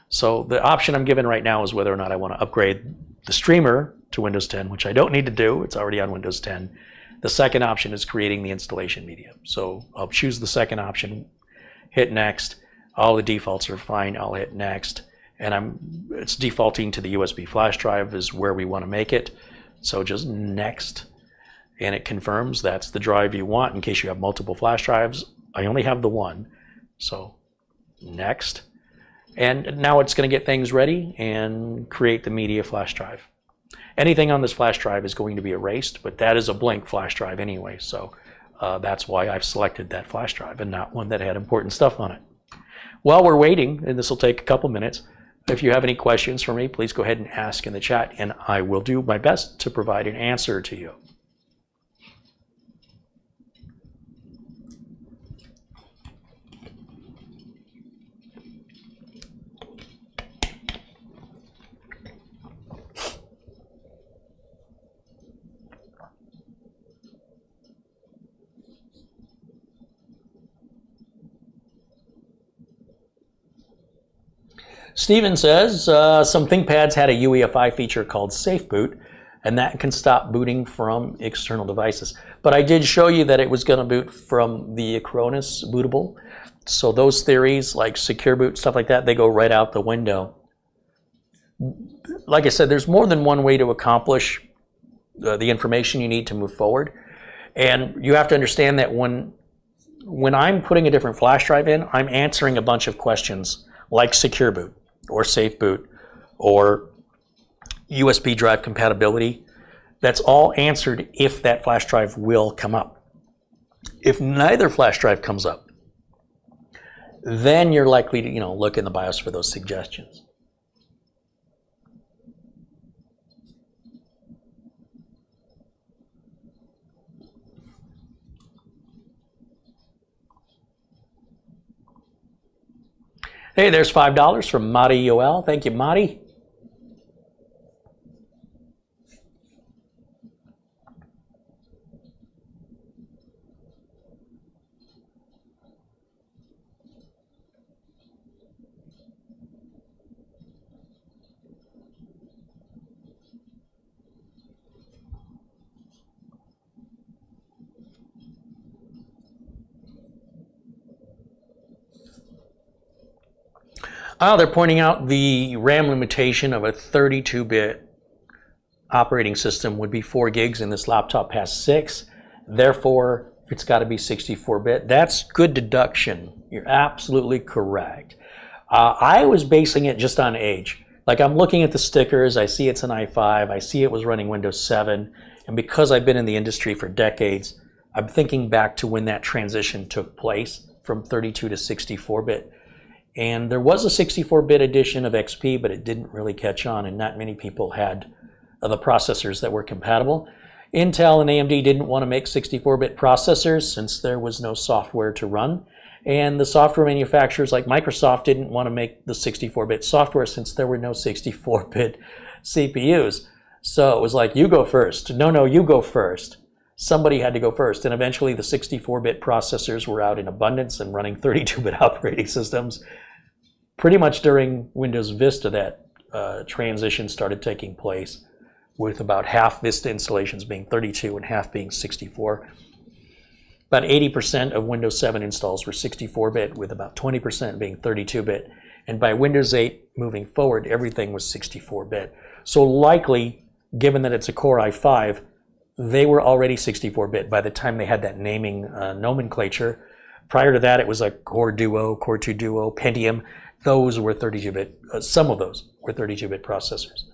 So the option I'm given right now is whether or not I want to upgrade the streamer to Windows 10, which I don't need to do. It's already on Windows 10. The second option is creating the installation media. So I'll choose the second option, hit next. All the defaults are fine. I'll hit next, and it's defaulting to the USB flash drive is where we want to make it. So just next, and it confirms that's the drive you want. In case you have multiple flash drives, I only have the one. So next, and now it's going to get things ready and create the media flash drive. Anything on this flash drive is going to be erased, but that is a blank flash drive anyway, so that's why I've selected that flash drive and not one that had important stuff on it. While we're waiting, and this will take a couple minutes, if you have any questions for me, please go ahead and ask in the chat, and I will do my best to provide an answer to you. Steven says, some ThinkPads had a UEFI feature called Safe Boot, and that can stop booting from external devices. But I did show you that it was going to boot from the Acronis bootable. So those theories, like secure boot, stuff like that, they go right out the window. Like I said, there's more than one way to accomplish the information you need to move forward. And you have to understand that when I'm putting a different flash drive in, I'm answering a bunch of questions like secure boot, or safe boot, or USB drive compatibility. That's all answered if that flash drive will come up. If neither flash drive comes up, then you're likely to look in the BIOS for those suggestions. Hey, there's $5 from Madi Yoel. Thank you, Madi. They're pointing out the RAM limitation of a 32-bit operating system would be 4 gigs and this laptop has 6. Therefore, it's got to be 64-bit. That's good deduction. You're absolutely correct. I was basing it just on age. Like, I'm looking at the stickers, I see it's an i5, I see it was running Windows 7, and because I've been in the industry for decades, I'm thinking back to when that transition took place from 32 to 64-bit. And there was a 64-bit edition of XP, but it didn't really catch on, and not many people had the processors that were compatible. Intel and AMD didn't want to make 64-bit processors since there was no software to run. And the software manufacturers like Microsoft didn't want to make the 64-bit software since there were no 64-bit CPUs. So it was like, you go first. No, you go first. Somebody had to go first. And eventually the 64-bit processors were out in abundance and running 32-bit operating systems. Pretty much during Windows Vista, that transition started taking place, with about half Vista installations being 32 and half being 64. About 80% of Windows 7 installs were 64-bit, with about 20% being 32-bit. And by Windows 8 moving forward, everything was 64-bit. So likely, given that it's a Core i5, they were already 64-bit by the time they had that naming nomenclature. Prior to that, it was like Core Duo, Core 2 Duo, Pentium. Those were 32-bit, some of those were 32-bit processors.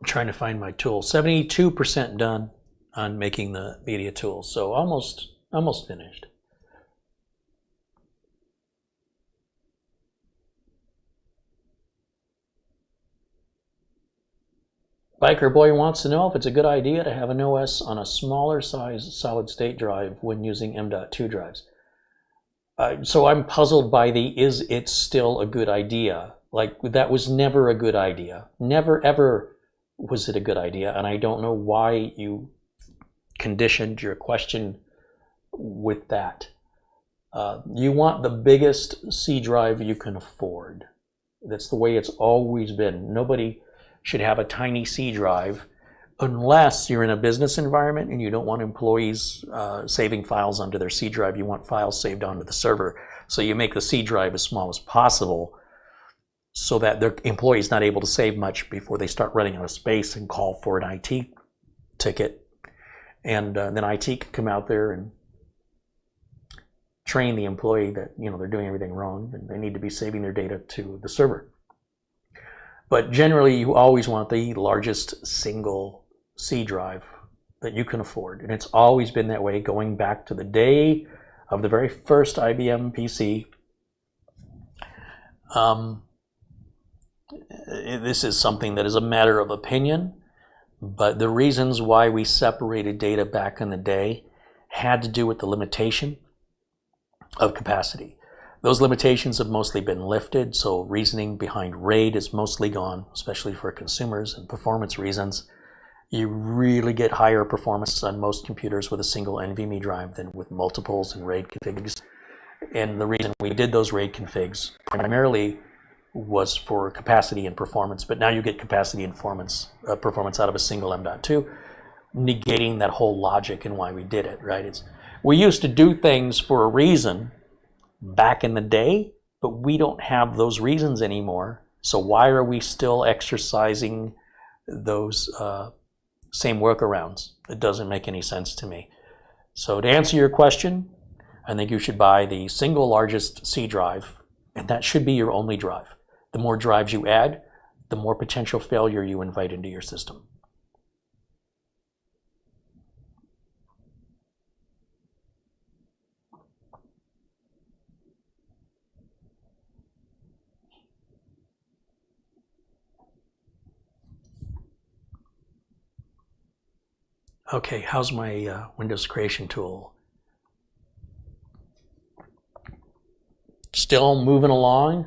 I'm trying to find my tool. 72% done on making the media tool, so almost finished. Biker Boy wants to know if it's a good idea to have an OS on a smaller size solid-state drive when using M.2 drives. So I'm puzzled by the, is it still a good idea? Like, that was never a good idea. Never, ever was it a good idea, and I don't know why you conditioned your question with that. You want the biggest C drive you can afford. That's the way it's always been. Nobody should have a tiny C drive unless you're in a business environment and you don't want employees saving files onto their C drive. You want files saved onto the server. So you make the C drive as small as possible so that their employee's not able to save much before they start running out of space and call for an IT ticket. And then IT can come out there and train the employee that, you know, they're doing everything wrong and they need to be saving their data to the server. But generally, you always want the largest single C drive that you can afford. And it's always been that way going back to the day of the very first IBM PC. This is something that is a matter of opinion, but the reasons why we separated data back in the day had to do with the limitation of capacity. Those limitations have mostly been lifted, so reasoning behind RAID is mostly gone, especially for consumers and performance reasons. You really get higher performance on most computers with a single NVMe drive than with multiples and RAID configs. And the reason we did those RAID configs primarily was for capacity and performance, but now you get capacity and performance out of a single M.2, negating that whole logic and why we did it, right? We used to do things for a reason back in the day, but we don't have those reasons anymore. So why are we still exercising those same workarounds? It doesn't make any sense to me. So to answer your question, I think you should buy the single largest C drive, and that should be your only drive. The more drives you add, the more potential failure you invite into your system. Okay, how's my Windows creation tool? Still moving along.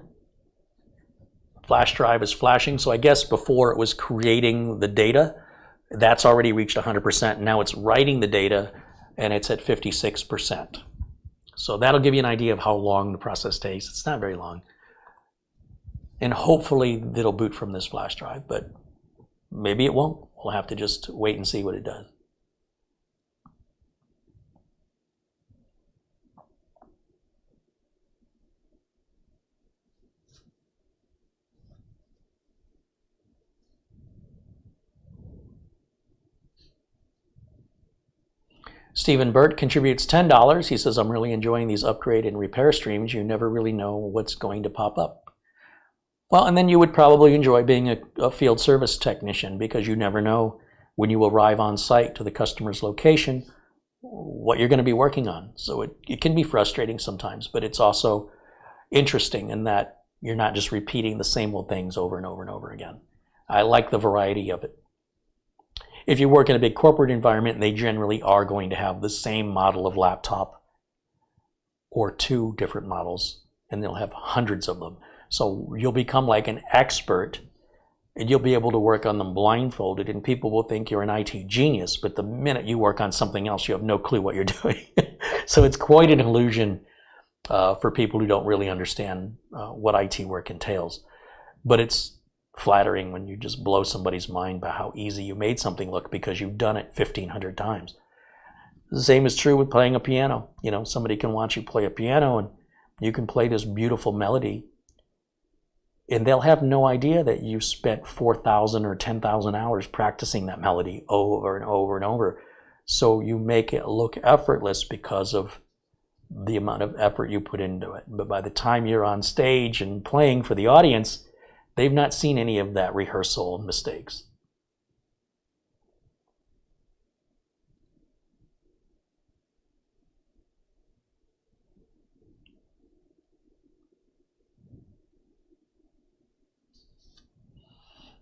Flash drive is flashing, so I guess before it was creating the data, That's already reached 100%. Now it's writing the data, and it's at 56%. So that'll give you an idea of how long the process takes. It's not very long. And hopefully it'll boot from this flash drive, but maybe it won't. We'll have to just wait and see what it does. Stephen Burt contributes $10. He says, I'm really enjoying these upgrade and repair streams. You never really know what's going to pop up. Well, and then you would probably enjoy being a field service technician, because you never know when you arrive on site to the customer's location what you're going to be working on. So it can be frustrating sometimes, but it's also interesting in that you're not just repeating the same old things over and over and over again. I like the variety of it. If you work in a big corporate environment, they generally are going to have the same model of laptop or 2 different models, and they'll have hundreds of them. So you'll become like an expert, and you'll be able to work on them blindfolded, and people will think you're an IT genius, but the minute you work on something else, you have no clue what you're doing. So it's quite an illusion for people who don't really understand what IT work entails. But it's flattering when you just blow somebody's mind by how easy you made something look because you've done it 1,500 times. The same is true with playing a piano. You know, somebody can watch you play a piano and you can play this beautiful melody, and they'll have no idea that you spent 4,000 or 10,000 hours practicing that melody over and over and over. So you make it look effortless because of the amount of effort you put into it. But by the time you're on stage and playing for the audience, they've not seen any of that rehearsal mistakes.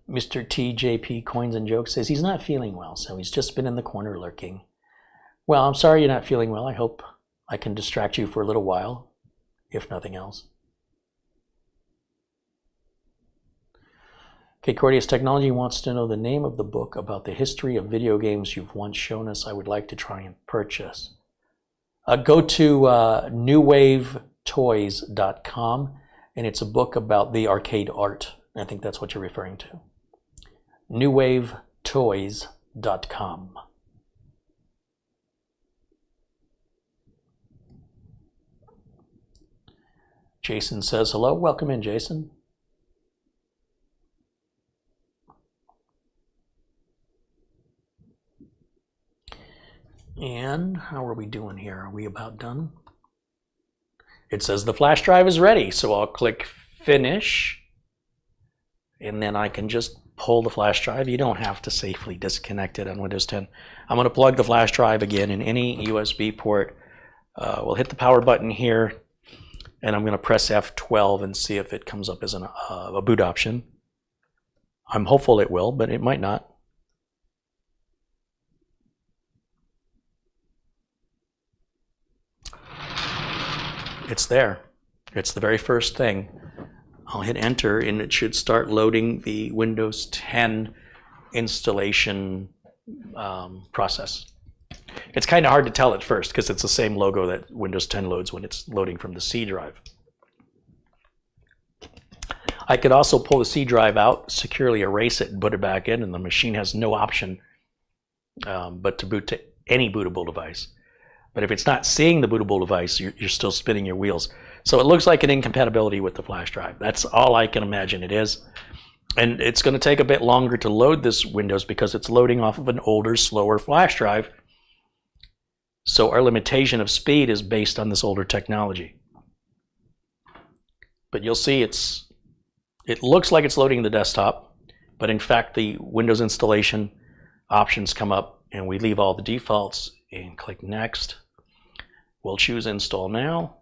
Mr. TJP Coins and Jokes says he's not feeling well, so he's just been in the corner lurking. Well, I'm sorry you're not feeling well. I hope I can distract you for a little while, if nothing else. Okay, Cordius Technology wants to know the name of the book about the history of video games you've once shown us. I would like to try and purchase. Go to newwavetoys.com, and it's a book about the arcade art. I think that's what you're referring to. newwavetoys.com. Jason says hello. Welcome in, Jason. And how are we doing here? Are we about done? It says the flash drive is ready, so I'll click Finish, and then I can just pull the flash drive. You don't have to safely disconnect it on Windows 10. I'm going to plug the flash drive again in any USB port. We'll hit the power button here, and I'm going to press F12 and see if it comes up as a boot option. I'm hopeful it will, but it might not. It's there. It's the very first thing. I'll hit enter and it should start loading the Windows 10 installation process. It's kind of hard to tell at first because it's the same logo that Windows 10 loads when it's loading from the C drive. I could also pull the C drive out, securely erase it, and put it back in, and the machine has no option but to boot to any bootable device. But if it's not seeing the bootable device, you're still spinning your wheels. So it looks like an incompatibility with the flash drive. That's all I can imagine it is. And it's going to take a bit longer to load this Windows because it's loading off of an older, slower flash drive. So our limitation of speed is based on this older technology. But you'll see it looks like it's loading the desktop, but in fact the Windows installation options come up and we leave all the defaults and click Next. We'll choose Install Now,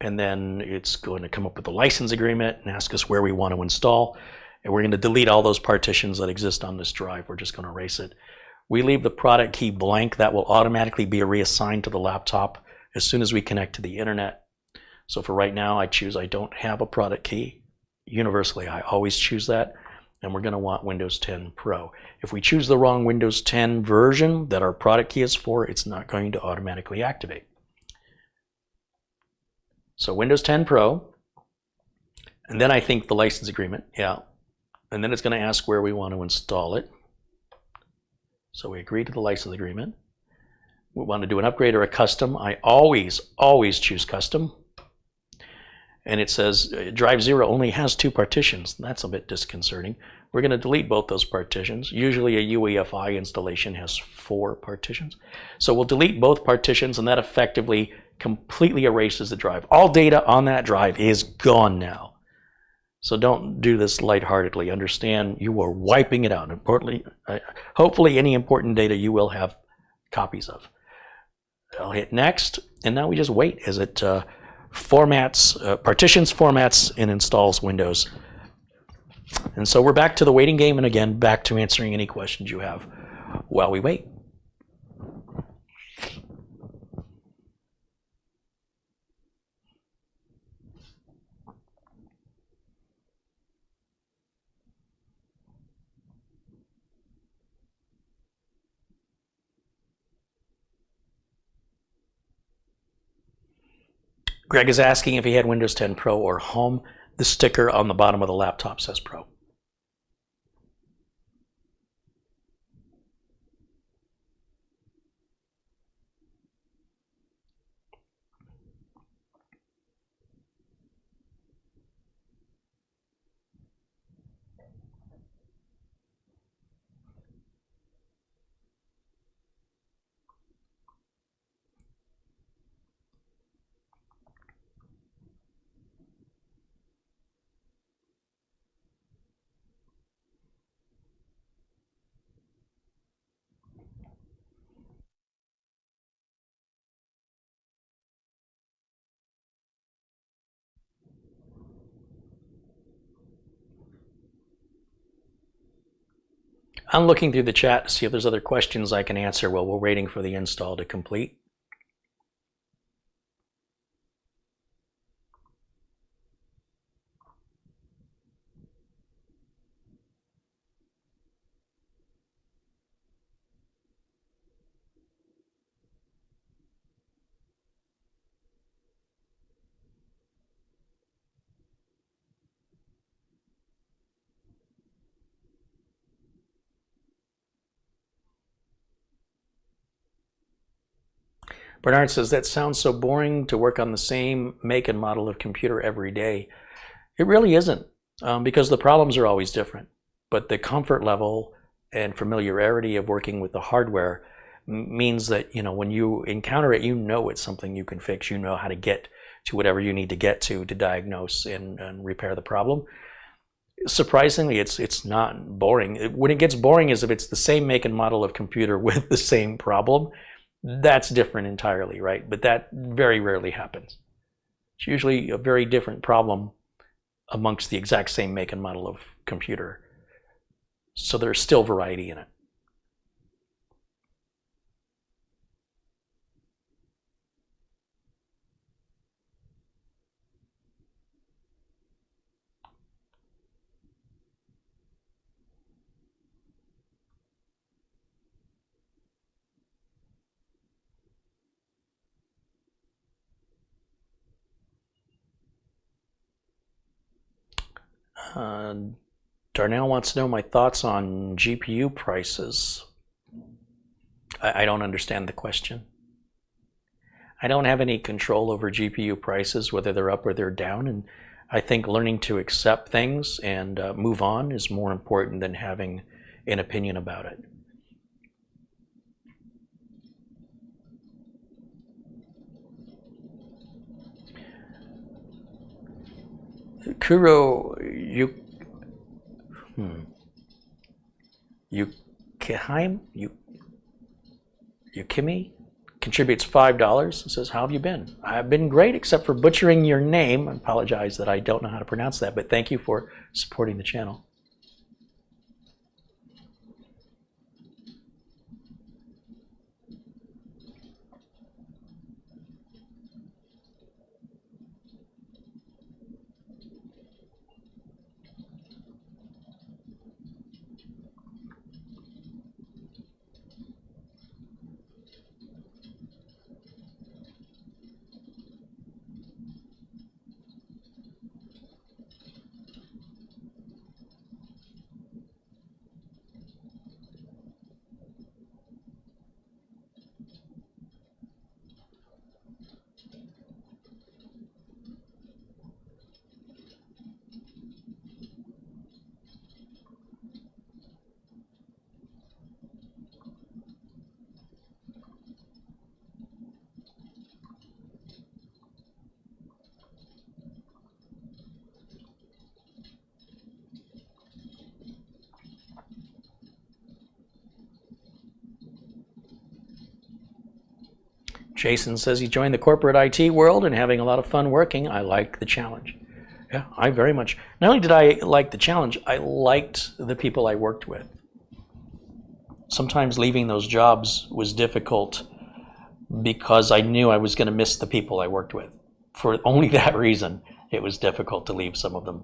and then it's going to come up with the license agreement and ask us where we want to install, and we're going to delete all those partitions that exist on this drive. We're just going to erase it. We leave the product key blank. That will automatically be reassigned to the laptop as soon as we connect to the internet. So for right now, I choose I don't have a product key. Universally, I always choose that. and we're going to want Windows 10 Pro. If we choose the wrong Windows 10 version that our product key is for, it's not going to automatically activate. So Windows 10 Pro, and then I think the license agreement, yeah. And then it's going to ask where we want to install it. So we agree to the license agreement. We want to do an upgrade or a custom. I always choose custom. And it says drive 0 only has 2 partitions. That's a bit disconcerting. We're going to delete both those partitions. Usually a UEFI installation has 4 partitions. So we'll delete both partitions, and that effectively completely erases the drive. All data on that drive is gone now. So don't do this lightheartedly. Understand you are wiping it out. Importantly, hopefully any important data you will have copies of. I'll hit next, and now we just wait as it partitions, formats, and installs Windows. And so we're back to the waiting game, and again, back to answering any questions you have while we wait. Greg is asking if he had Windows 10 Pro or Home. The sticker on the bottom of the laptop says Pro. I'm looking through the chat to see if there's other questions I can answer while we're waiting for the install to complete. Bernard says, that sounds so boring to work on the same make and model of computer every day. It really isn't, because the problems are always different. But the comfort level and familiarity of working with the hardware means that, you know, when you encounter it, you know it's something you can fix. You know how to get to whatever you need to get to diagnose and repair the problem. Surprisingly, it's not boring. When it gets boring is if it's the same make and model of computer with the same problem. That's different entirely, right? But that very rarely happens. It's usually a very different problem amongst the exact same make and model of computer. So there's still variety in it. Darnell wants to know my thoughts on GPU prices. I don't understand the question. I don't have any control over GPU prices, whether they're up or they're down, and I think learning to accept things and move on is more important than having an opinion about it. Kuro Yukimi contributes $5 and says, how have you been? I've been great, except for butchering your name. I apologize that I don't know how to pronounce that, but thank you for supporting the channel. Jason says he joined the corporate IT world and having a lot of fun working. I like the challenge. Yeah, I very much. Not only did I like the challenge, I liked the people I worked with. Sometimes leaving those jobs was difficult because I knew I was going to miss the people I worked with. For only that reason, it was difficult to leave some of them.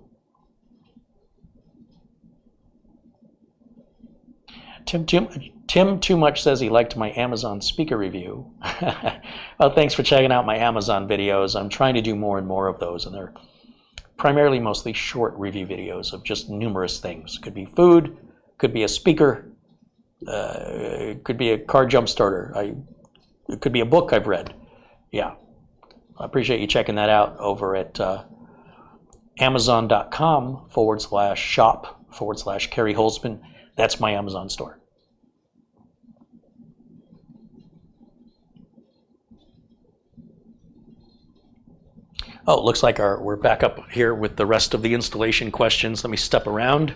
Tim Too Much says he liked my Amazon speaker review. Well, thanks for checking out my Amazon videos. I'm trying to do more and more of those, and they're primarily mostly short review videos of just numerous things. Could be food, could be a speaker, it could be a car jump starter. It could be a book I've read. Yeah, I appreciate you checking that out over at amazon.com/shop/CareyHolzman. That's my Amazon store. Oh, it looks like we're back up here with the rest of the installation questions. Let me step around.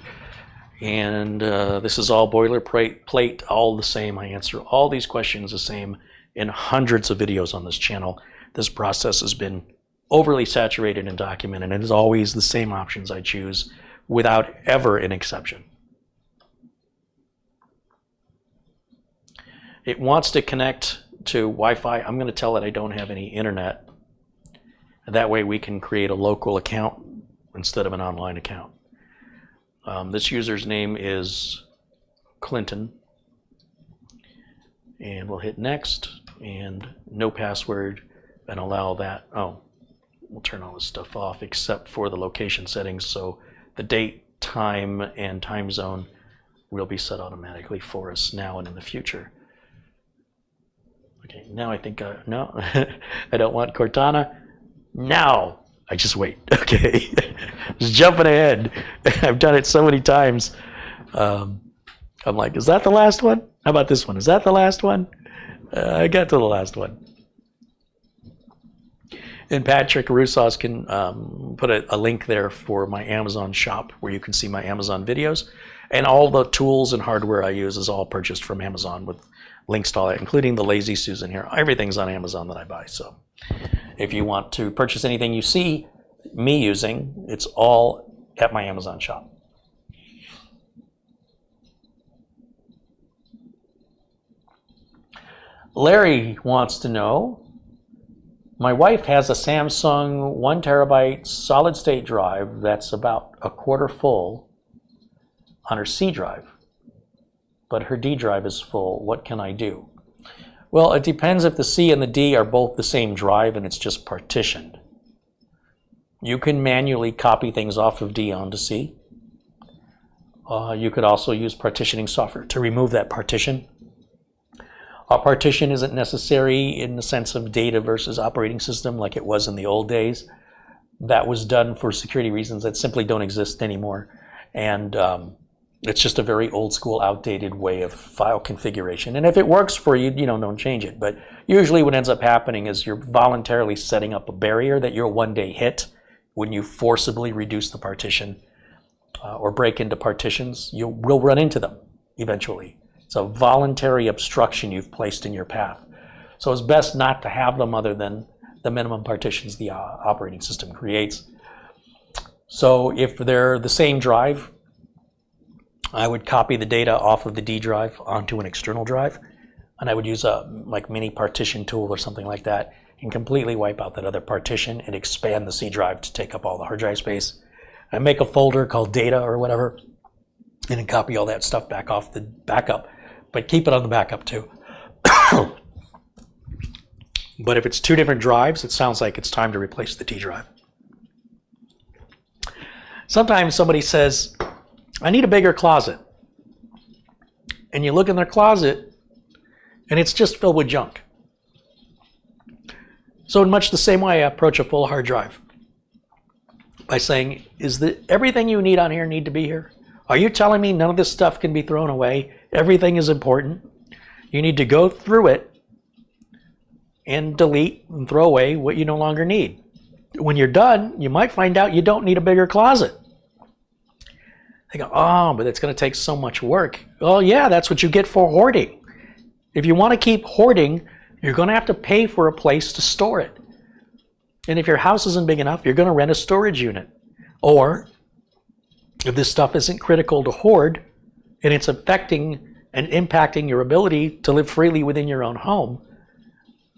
And this is all boilerplate, all the same. I answer all these questions the same in hundreds of videos on this channel. This process has been overly saturated and documented, and it's always the same options I choose without ever an exception. It wants to connect to Wi-Fi. I'm going to tell it I don't have any internet. That way we can create a local account instead of an online account. This user's name is Clinton. And we'll hit next and no password and allow that. Oh, we'll turn all this stuff off except for the location settings. So the date, time, and time zone will be set automatically for us now and in the future. Okay, now I think, no, I don't want Cortana. Now, I just wait, okay? Just jumping ahead. I've done it so many times. I'm like, is that the last one? How about this one? Is that the last one? I got to the last one. And Patrick Russos can put a link there for my Amazon shop where you can see my Amazon videos. And all the tools and hardware I use is all purchased from Amazon with links to all that, including the Lazy Susan here. Everything's on Amazon that I buy. So if you want to purchase anything you see me using, it's all at my Amazon shop. Larry wants to know, my wife has a Samsung 1 terabyte solid state drive that's about a quarter full on her C drive, but her D drive is full. What can I do? Well, it depends if the C and the D are both the same drive and it's just partitioned. You can manually copy things off of D onto C. You could also use partitioning software to remove that partition. A partition isn't necessary in the sense of data versus operating system like it was in the old days. That was done for security reasons that simply don't exist anymore. And it's just a very old school, outdated way of file configuration. And if it works for you, don't change it. But usually what ends up happening is you're voluntarily setting up a barrier that you'll one day hit when you forcibly reduce the partition or break into partitions. You will run into them eventually. It's a voluntary obstruction you've placed in your path. So it's best not to have them other than the minimum partitions the operating system creates. So if they're the same drive, I would copy the data off of the D drive onto an external drive, and I would use a mini partition tool or something like that and completely wipe out that other partition and expand the C drive to take up all the hard drive space. I make a folder called data or whatever, and then copy all that stuff back off the backup, but keep it on the backup too. But if it's two different drives, it sounds like it's time to replace the D drive. Sometimes somebody says, I need a bigger closet. And you look in their closet and it's just filled with junk. So in much the same way I approach a full hard drive by saying, everything you need on here need to be here? Are you telling me none of this stuff can be thrown away? Everything is important. You need to go through it and delete and throw away what you no longer need. When you're done, you might find out you don't need a bigger closet. They go, oh, but it's going to take so much work. Well, yeah, that's what you get for hoarding. If you want to keep hoarding, you're going to have to pay for a place to store it. And if your house isn't big enough, you're going to rent a storage unit. Or if this stuff isn't critical to hoard and it's affecting and impacting your ability to live freely within your own home,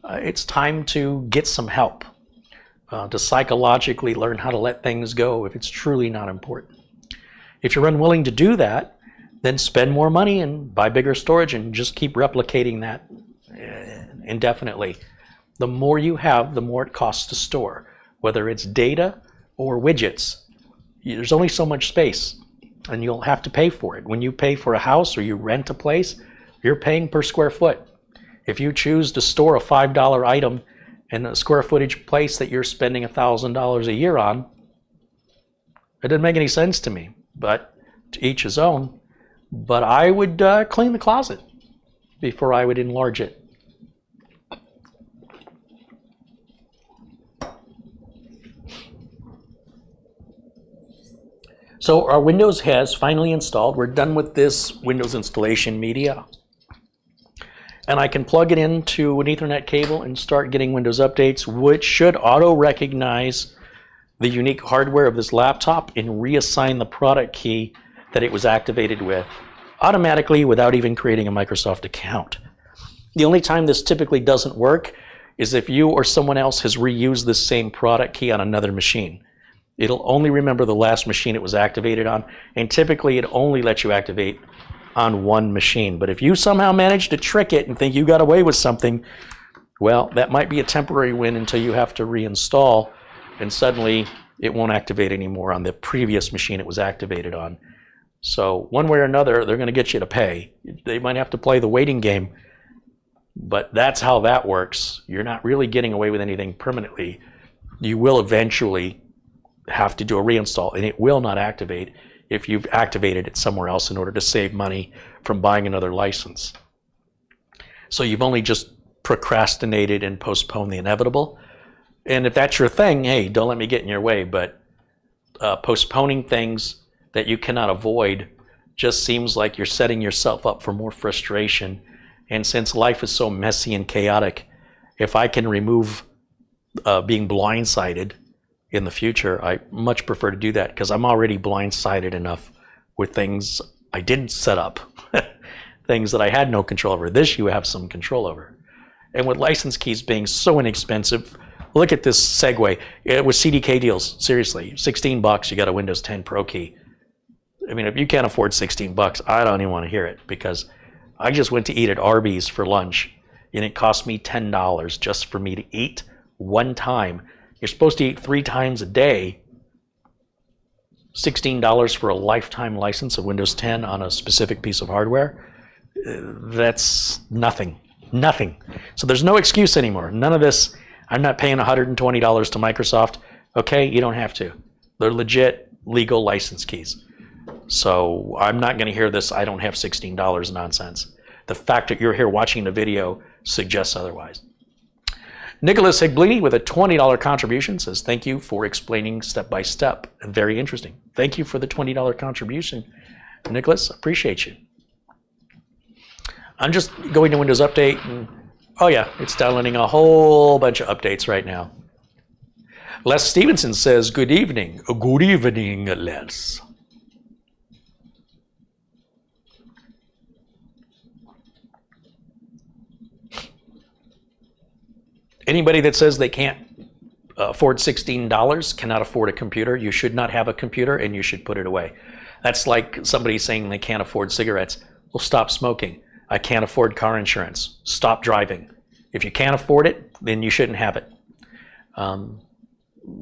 it's time to get some help, to psychologically learn how to let things go if it's truly not important. If you're unwilling to do that, then spend more money and buy bigger storage and just keep replicating that indefinitely. The more you have, the more it costs to store, whether it's data or widgets. There's only so much space, and you'll have to pay for it. When you pay for a house or you rent a place, you're paying per square foot. If you choose to store a $5 item in a square footage place that you're spending $1,000 a year on, it doesn't make any sense to me, but to each his own. But I would clean the closet before I would enlarge it. So our Windows has finally installed. We're done with this Windows installation media. And I can plug it into an Ethernet cable and start getting Windows updates, which should auto-recognize the unique hardware of this laptop and reassign the product key that it was activated with automatically without even creating a Microsoft account. The only time this typically doesn't work is if you or someone else has reused the same product key on another machine. It'll only remember the last machine it was activated on, and typically it only lets you activate on one machine. But if you somehow manage to trick it and think you got away with something, well, that might be a temporary win until you have to reinstall, and suddenly it won't activate anymore on the previous machine it was activated on. So one way or another, they're going to get you to pay. They might have to play the waiting game, but that's how that works. You're not really getting away with anything permanently. You will eventually have to do a reinstall, and it will not activate if you've activated it somewhere else in order to save money from buying another license. So you've only just procrastinated and postponed the inevitable. And if that's your thing, hey, don't let me get in your way, but postponing things that you cannot avoid just seems like you're setting yourself up for more frustration. And since life is so messy and chaotic, if I can remove being blindsided in the future, I much prefer to do that, because I'm already blindsided enough with things I didn't set up, things that I had no control over. This you have some control over. And with license keys being so inexpensive, look at this segue. With CDK deals, seriously, $16, you got a Windows 10 Pro key. I mean, if you can't afford $16, I don't even want to hear it, because I just went to eat at Arby's for lunch, and it cost me $10 just for me to eat one time. You're supposed to eat 3 times a day. $16 for a lifetime license of Windows 10 on a specific piece of hardware. That's nothing. Nothing. So there's no excuse anymore. None of this, I'm not paying $120 to Microsoft. Okay, you don't have to. They're legit legal license keys. So I'm not going to hear this I don't have $16 nonsense. The fact that you're here watching the video suggests otherwise. Nicholas Higlini with a $20 contribution says, thank you for explaining step by step. And very interesting. Thank you for the $20 contribution, Nicholas. Appreciate you. I'm just going to Windows Update, and oh yeah, it's downloading a whole bunch of updates right now. Les Stevenson says, good evening. Good evening, Les. Anybody that says they can't afford $16 cannot afford a computer. You should not have a computer, and you should put it away. That's like somebody saying they can't afford cigarettes. Well, stop smoking. I can't afford car insurance. Stop driving. If you can't afford it, then you shouldn't have it.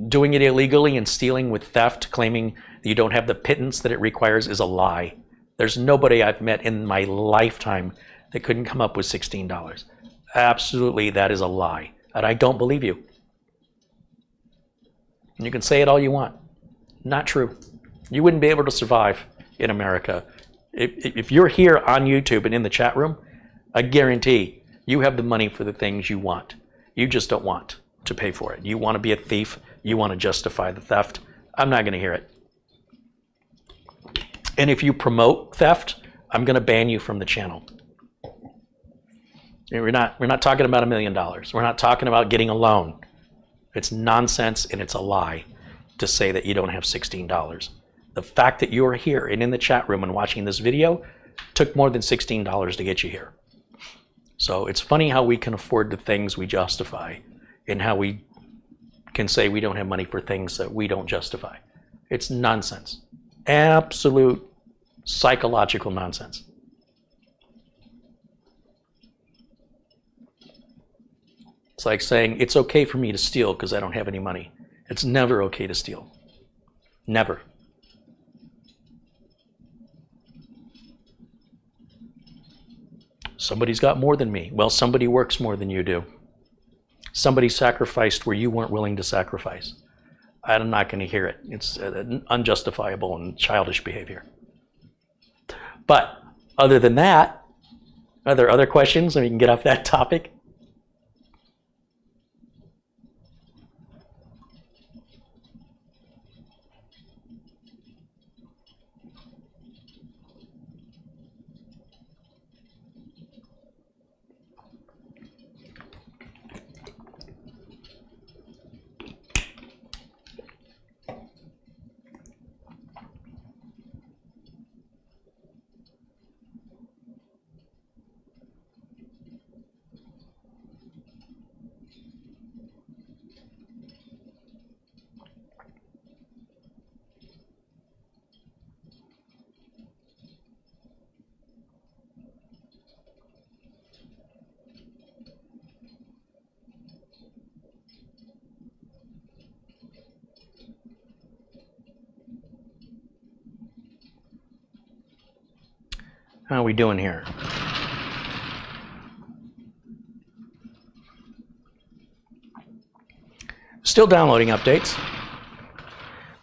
Doing it illegally and stealing with theft, claiming that you don't have the pittance that it requires, is a lie. There's nobody I've met in my lifetime that couldn't come up with $16. Absolutely, that is a lie. And I don't believe you. And you can say it all you want. Not true. You wouldn't be able to survive in America. If you're here on YouTube and in the chat room, I guarantee you have the money for the things you want. You just don't want to pay for it. You want to be a thief. You want to justify the theft. I'm not going to hear it. And if you promote theft, I'm going to ban you from the channel. We're not talking about $1 million. We're not talking about getting a loan. It's nonsense and it's a lie to say that you don't have $16. The fact that you're here and in the chat room and watching this video took more than $16 to get you here. So it's funny how we can afford the things we justify and how we can say we don't have money for things that we don't justify. It's nonsense. Absolute psychological nonsense. It's like saying it's okay for me to steal because I don't have any money. It's never okay to steal. Never. Somebody's got more than me. Well, somebody works more than you do. Somebody sacrificed where you weren't willing to sacrifice. I'm not going to hear it. It's unjustifiable and childish behavior. But other than that, are there other questions so we can get off that topic? How are we doing here? Still downloading updates.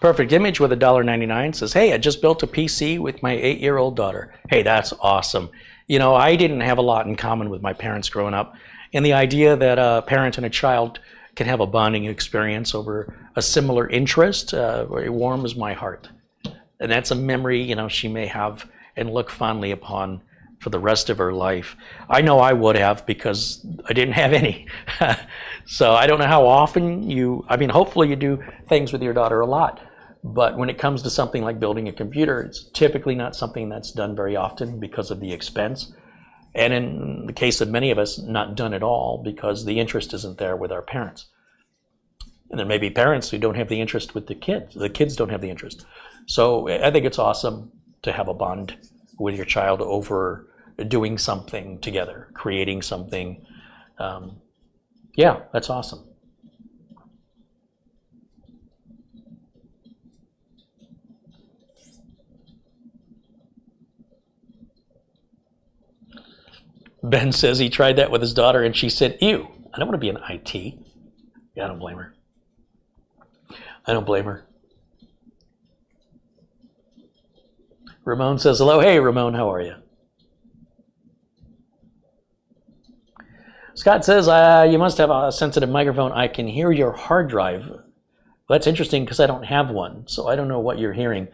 Perfect Image with $1.99 says, hey, I just built a PC with my 8-year-old daughter. Hey, that's awesome. You know, I didn't have a lot in common with my parents growing up. And the idea that a parent and a child can have a bonding experience over a similar interest, it warms my heart. And that's a memory, you know, she may have and look fondly upon for the rest of her life. I know I would have because I didn't have any. So I don't know how often hopefully you do things with your daughter a lot. But when it comes to something like building a computer, it's typically not something that's done very often because of the expense. And in the case of many of us, not done at all because the interest isn't there with our parents. And there may be parents who don't have the interest with the kids. The kids don't have the interest. So I think it's awesome to have a bond with your child over doing something together, creating something. Yeah, that's awesome. Ben says he tried that with his daughter and she said, ew, I don't want to be in IT. Yeah, I don't blame her. I don't blame her. Ramon says hello. Hey, Ramon, how are you? Scott says, you must have a sensitive microphone. I can hear your hard drive. Well, that's interesting because I don't have one, so I don't know what you're hearing.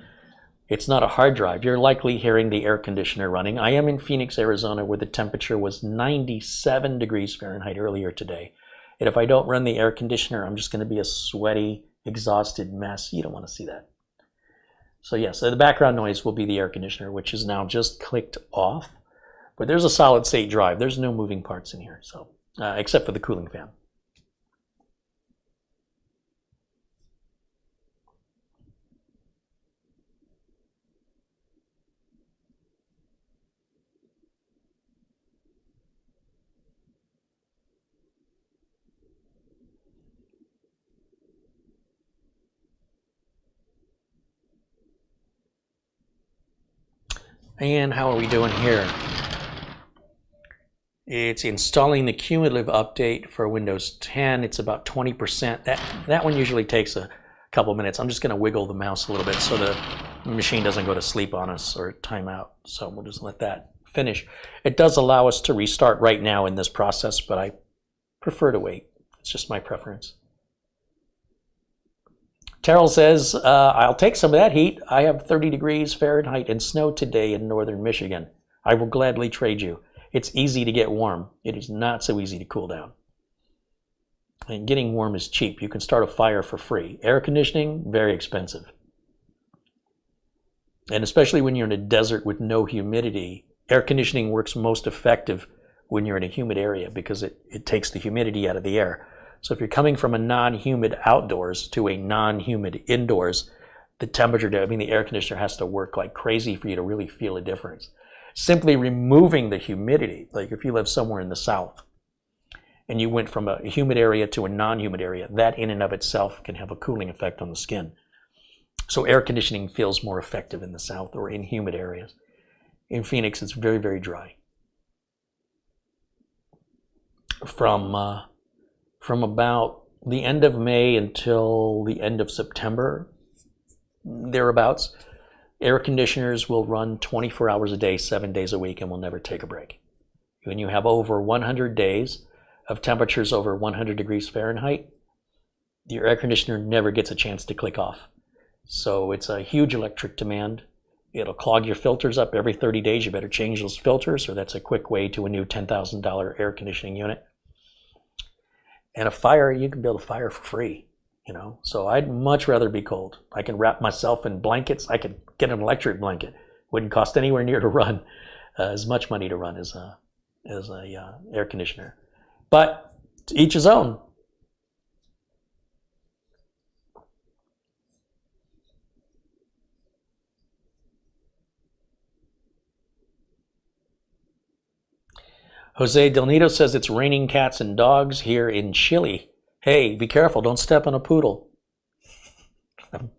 It's not a hard drive. You're likely hearing the air conditioner running. I am in Phoenix, Arizona, where the temperature was 97 degrees Fahrenheit earlier today. And if I don't run the air conditioner, I'm just going to be a sweaty, exhausted mess. You don't want to see that. So yes, the background noise will be the air conditioner, which is now just clicked off. But there's a solid state drive. There's no moving parts in here, so except for the cooling fan. And how are we doing here? It's installing the cumulative update for Windows 10. It's about 20%. That one usually takes a couple minutes. I'm just going to wiggle the mouse a little bit so the machine doesn't go to sleep on us or time out. So we'll just let that finish. It does allow us to restart right now in this process, but I prefer to wait. It's just my preference. Terrell says, I'll take some of that heat. I have 30 degrees Fahrenheit and snow today in northern Michigan. I will gladly trade you. It's easy to get warm. It is not so easy to cool down. And getting warm is cheap. You can start a fire for free. Air conditioning, very expensive. And especially when you're in a desert with no humidity, air conditioning works most effective when you're in a humid area because it takes the humidity out of the air. So if you're coming from a non-humid outdoors to a non-humid indoors, the temperature, the air conditioner has to work like crazy for you to really feel a difference. Simply removing the humidity, like if you live somewhere in the south and you went from a humid area to a non-humid area, that in and of itself can have a cooling effect on the skin. So air conditioning feels more effective in the south or in humid areas. In Phoenix, it's very, very dry. From about the end of May until the end of September, thereabouts, air conditioners will run 24 hours a day, 7 days a week, and will never take a break. When you have over 100 days of temperatures over 100 degrees Fahrenheit, your air conditioner never gets a chance to click off. So it's a huge electric demand. It'll clog your filters up every 30 days. You better change those filters, or that's a quick way to a new $10,000 air conditioning unit. And a fire, you can build a fire for free, So I'd much rather be cold. I can wrap myself in blankets. I could get an electric blanket. Wouldn't cost anywhere near to run as much money to run as a air conditioner. But to each his own. Jose Del Nido says it's raining cats and dogs here in Chile. Hey, be careful, don't step on a poodle. I'm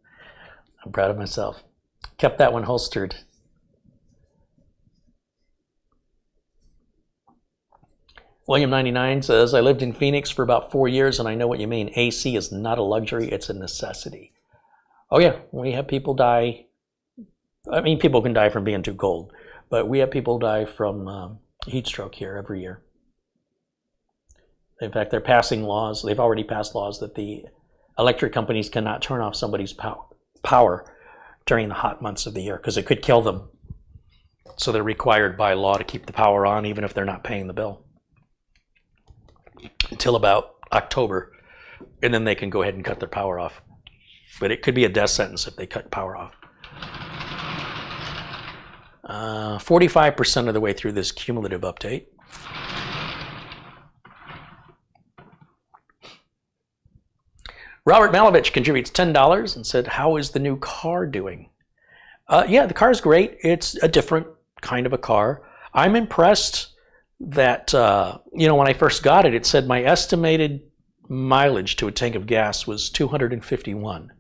proud of myself. Kept that one holstered. William99 says, I lived in Phoenix for about 4 years and I know what you mean. AC is not a luxury, it's a necessity. Oh yeah, we have people die. People can die from being too cold, but we have people die from heat stroke here every year. In fact, they're passing laws. They've already passed laws that the electric companies cannot turn off somebody's power during the hot months of the year because it could kill them. So they're required by law to keep the power on even if they're not paying the bill until about October, and then they can go ahead and cut their power off. But it could be a death sentence if they cut power off. 45% of the way through this cumulative update. Robert Malovich contributes $10 and said, how is the new car doing? Yeah, the car's great. It's a different kind of a car. I'm impressed that, when I first got it, it said my estimated mileage to a tank of gas was 251.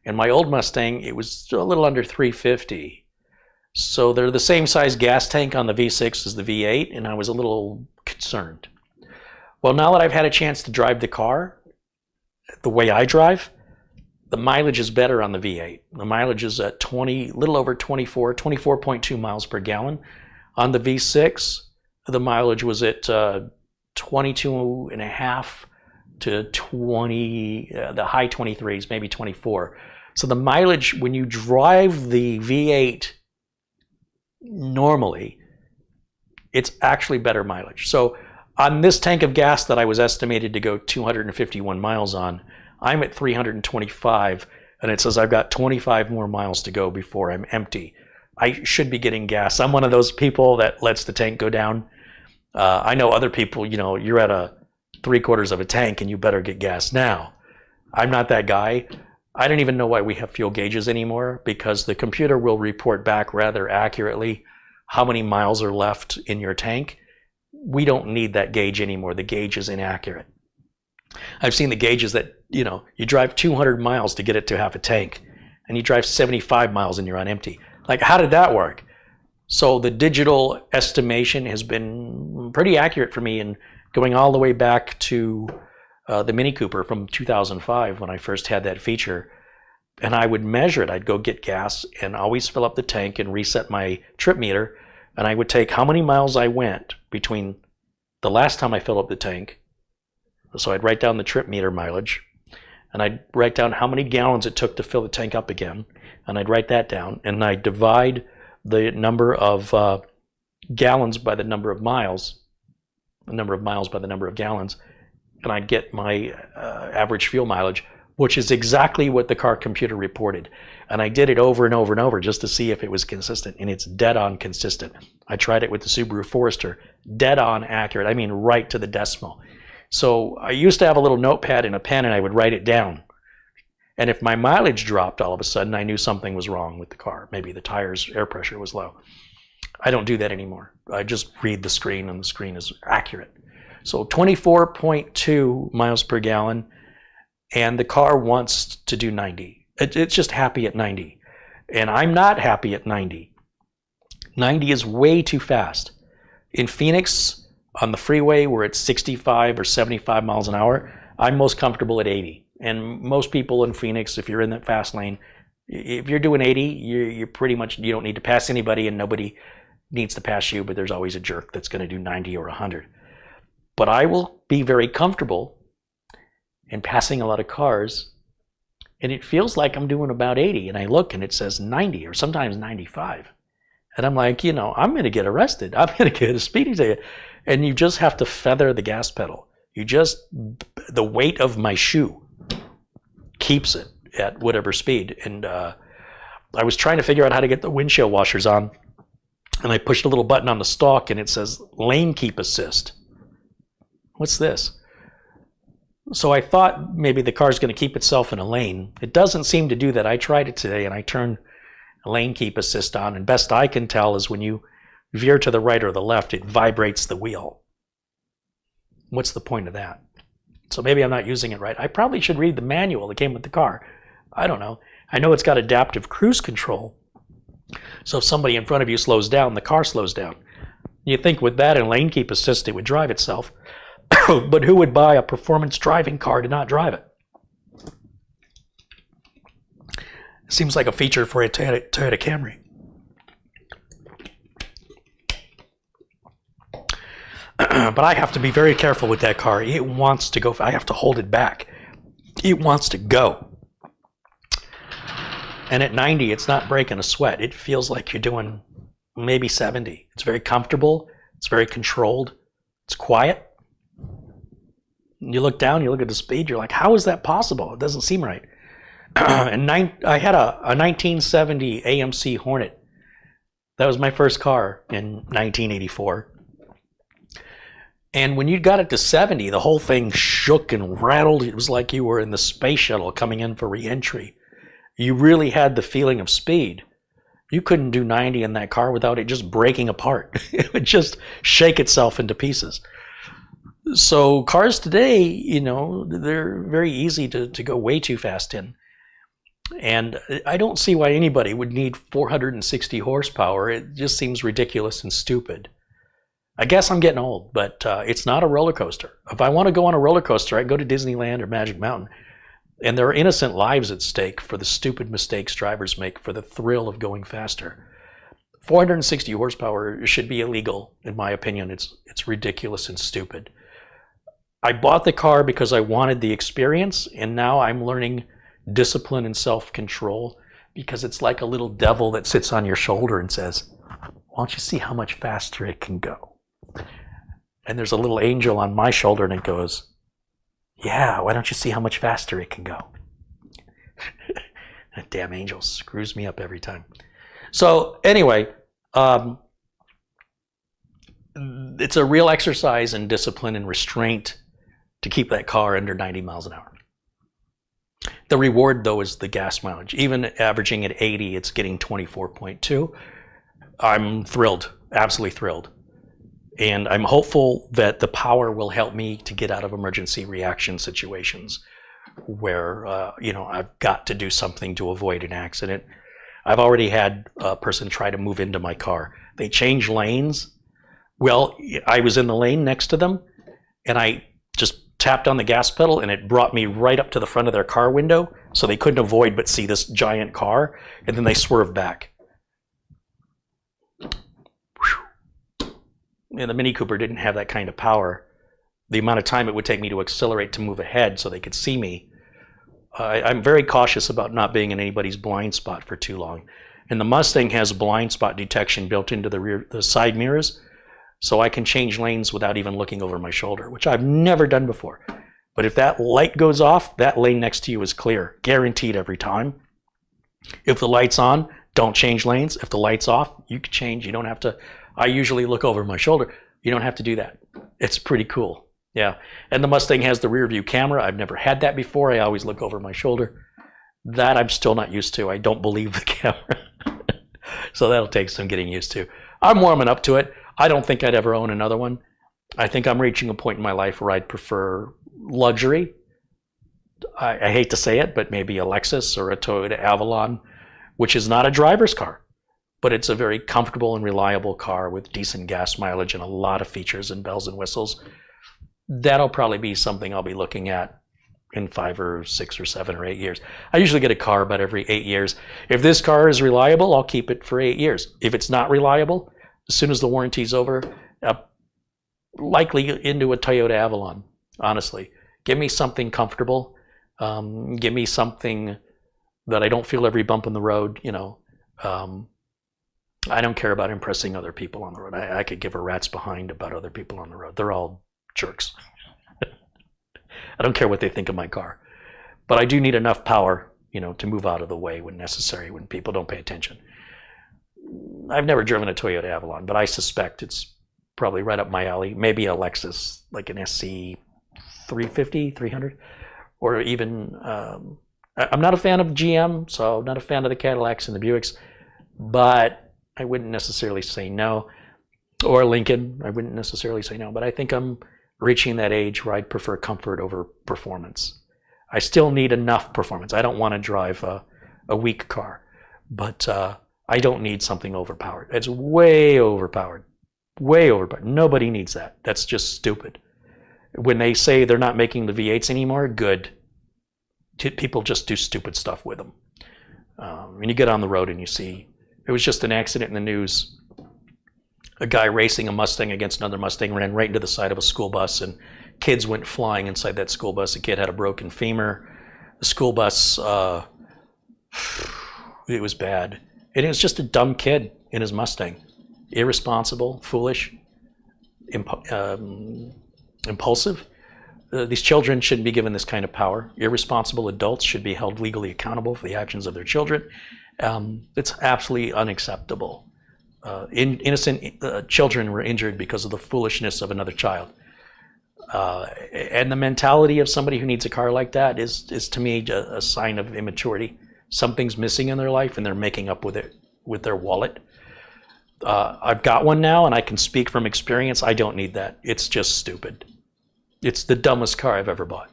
And my old Mustang, it was a little under 350. So they're the same size gas tank on the V6 as the V8, and I was a little concerned. Well, now that I've had a chance to drive the car, the way I drive, the mileage is better on the V8. The mileage is at little over 24.2 miles per gallon. On the V6, the mileage was at 22 and a half to 20, the high 23s, maybe 24. So the mileage, when you drive the V8 normally, it's actually better mileage. So on this tank of gas that I was estimated to go 251 miles on, I'm at 325, and it says I've got 25 more miles to go before I'm empty. I should be getting gas. I'm one of those people that lets the tank go down. I know other people, you're at a 3/4 of a tank and you better get gas now. I'm not that guy. I don't even know why we have fuel gauges anymore, because the computer will report back rather accurately how many miles are left in your tank. We don't need that gauge anymore. The gauge is inaccurate. I've seen the gauges that, you drive 200 miles to get it to half a tank, and you drive 75 miles and you're on empty. Like, how did that work? So the digital estimation has been pretty accurate for me, and going all the way back to the Mini Cooper from 2005 when I first had that feature. And I would measure it. I'd go get gas and always fill up the tank and reset my trip meter. And I would take how many miles I went between the last time I filled up the tank. So I'd write down the trip meter mileage, and I'd write down how many gallons it took to fill the tank up again. And I'd write that down, and I'd divide the number of gallons by the number of miles, the number of miles by the number of gallons, and I'd get my average fuel mileage, which is exactly what the car computer reported. And I did it over and over and over just to see if it was consistent, and it's dead on consistent. I tried it with the Subaru Forester, dead on accurate. I mean, right to the decimal. So I used to have a little notepad and a pen, and I would write it down. And if my mileage dropped all of a sudden, I knew something was wrong with the car. Maybe the tires' air pressure was low. I don't do that anymore. I just read the screen, and the screen is accurate. So 24.2 miles per gallon, and the car wants to do 90. It's just happy at 90. And I'm not happy at 90. 90 is way too fast. In Phoenix, on the freeway where it's 65 or 75 miles an hour, I'm most comfortable at 80. And most people in Phoenix, if you're in that fast lane, if you're doing 80, you're pretty much, you don't need to pass anybody, and nobody needs to pass you, but there's always a jerk that's going to do 90 or 100. But I will be very comfortable in passing a lot of cars, and it feels like I'm doing about 80, and I look and it says 90 or sometimes 95. And I'm like, you know, I'm going to get arrested. I'm going to get a speeding ticket. And you just have to feather the gas pedal. The weight of my shoe keeps it at whatever speed. And I was trying to figure out how to get the windshield washers on, and I pushed a little button on the stalk, and it says lane keep assist. What's this? So I thought maybe the car's going to keep itself in a lane. It doesn't seem to do that. I tried it today, and I turned lane keep assist on, and best I can tell is when you veer to the right or the left, it vibrates the wheel. What's the point of that? So maybe I'm not using it right. I probably should read the manual that came with the car. I don't know. I know it's got adaptive cruise control. So if somebody in front of you slows down, the car slows down. You think with that and lane keep assist, it would drive itself. But who would buy a performance driving car to not drive it? Seems like a feature for a Toyota Camry. But I have to be very careful with that car. It wants to go. I have to hold it back. It wants to go. And at 90, it's not breaking a sweat. It feels like you're doing maybe 70. It's very comfortable. It's very controlled. It's quiet. You look down, you look at the speed, you're like, how is that possible? It doesn't seem right. And I had a 1970 AMC Hornet. That was my first car in 1984. And when you got it to 70, the whole thing shook and rattled. It was like you were in the space shuttle coming in for re-entry. You really had the feeling of speed. You couldn't do 90 in that car without it just breaking apart. It would just shake itself into pieces. So cars today, you know, they're very easy to go way too fast in. And I don't see why anybody would need 460 horsepower. It just seems ridiculous and stupid. I guess I'm getting old, but it's not a roller coaster. If I want to go on a roller coaster, I go to Disneyland or Magic Mountain. And there are innocent lives at stake for the stupid mistakes drivers make for the thrill of going faster. 460 horsepower should be illegal, in my opinion. It's ridiculous and stupid. I bought the car because I wanted the experience, and now I'm learning discipline and self-control because it's like a little devil that sits on your shoulder and says, why don't you see how much faster it can go? And there's a little angel on my shoulder, and it goes, yeah, why don't you see how much faster it can go? That damn angel screws me up every time. So anyway, it's a real exercise in discipline and restraint to keep that car under 90 miles an hour. The reward, though, is the gas mileage. Even averaging at 80, it's getting 24.2. I'm thrilled, absolutely thrilled. And I'm hopeful that the power will help me to get out of emergency reaction situations where, you know, I've got to do something to avoid an accident. I've already had a person try to move into my car. They changed lanes. Well, I was in the lane next to them, and I just tapped on the gas pedal, and it brought me right up to the front of their car window, so they couldn't avoid but see this giant car, and then they swerved back. And the Mini Cooper didn't have that kind of power. The amount of time it would take me to accelerate to move ahead so they could see me. I'm very cautious about not being in anybody's blind spot for too long. And the Mustang has blind spot detection built into the side mirrors, so I can change lanes without even looking over my shoulder, which I've never done before. But if that light goes off, that lane next to you is clear, guaranteed every time. If the light's on, don't change lanes. If the light's off, you can change. You don't have to. I usually look over my shoulder. You don't have to do that. It's pretty cool. Yeah. And the Mustang has the rear view camera. I've never had that before. I always look over my shoulder. That I'm still not used to. I don't believe the camera. So that'll take some getting used to. I'm warming up to it. I don't think I'd ever own another one. I think I'm reaching a point in my life where I'd prefer luxury. I hate to say it, but maybe a Lexus or a Toyota Avalon, which is not a driver's car, but it's a very comfortable and reliable car with decent gas mileage and a lot of features and bells and whistles. That'll probably be something I'll be looking at in 5 or 6 or 7 or 8 years. I usually get a car about every 8 years. If this car is reliable, I'll keep it for 8 years. If it's not reliable, as soon as the warranty's over, likely into a Toyota Avalon, honestly. Give me something comfortable. Give me something that I don't feel every bump in the road, you know. I don't care about impressing other people on the road. I could give a rat's behind about other people on the road. They're all jerks. I don't care what they think of my car. But I do need enough power, you know, to move out of the way when necessary, when people don't pay attention. I've never driven a Toyota Avalon, but I suspect it's probably right up my alley. Maybe a Lexus, like an SC 350, 300, or even, I'm not a fan of GM, so I'm not a fan of the Cadillacs and the Buicks, but I wouldn't necessarily say no. Or Lincoln, I wouldn't necessarily say no, but I think I'm reaching that age where I'd prefer comfort over performance. I still need enough performance. I don't want to drive a weak car, but I don't need something overpowered. It's way overpowered. Way overpowered. Nobody needs that. That's just stupid. When they say they're not making the V8s anymore, good. People just do stupid stuff with them. When you get on the road and you see, it was just an accident in the news. A guy racing a Mustang against another Mustang ran right into the side of a school bus, and kids went flying inside that school bus. A kid had a broken femur. The school bus, it was bad. And it was just a dumb kid in his Mustang. Irresponsible, foolish, impulsive. These children shouldn't be given this kind of power. Irresponsible adults should be held legally accountable for the actions of their children. It's absolutely unacceptable. Innocent children were injured because of the foolishness of another child. And the mentality of somebody who needs a car like that is to me a sign of immaturity. Something's missing in their life and they're making up with it with their wallet. I've got one now and I can speak from experience. I don't need that. It's just stupid. It's the dumbest car I've ever bought.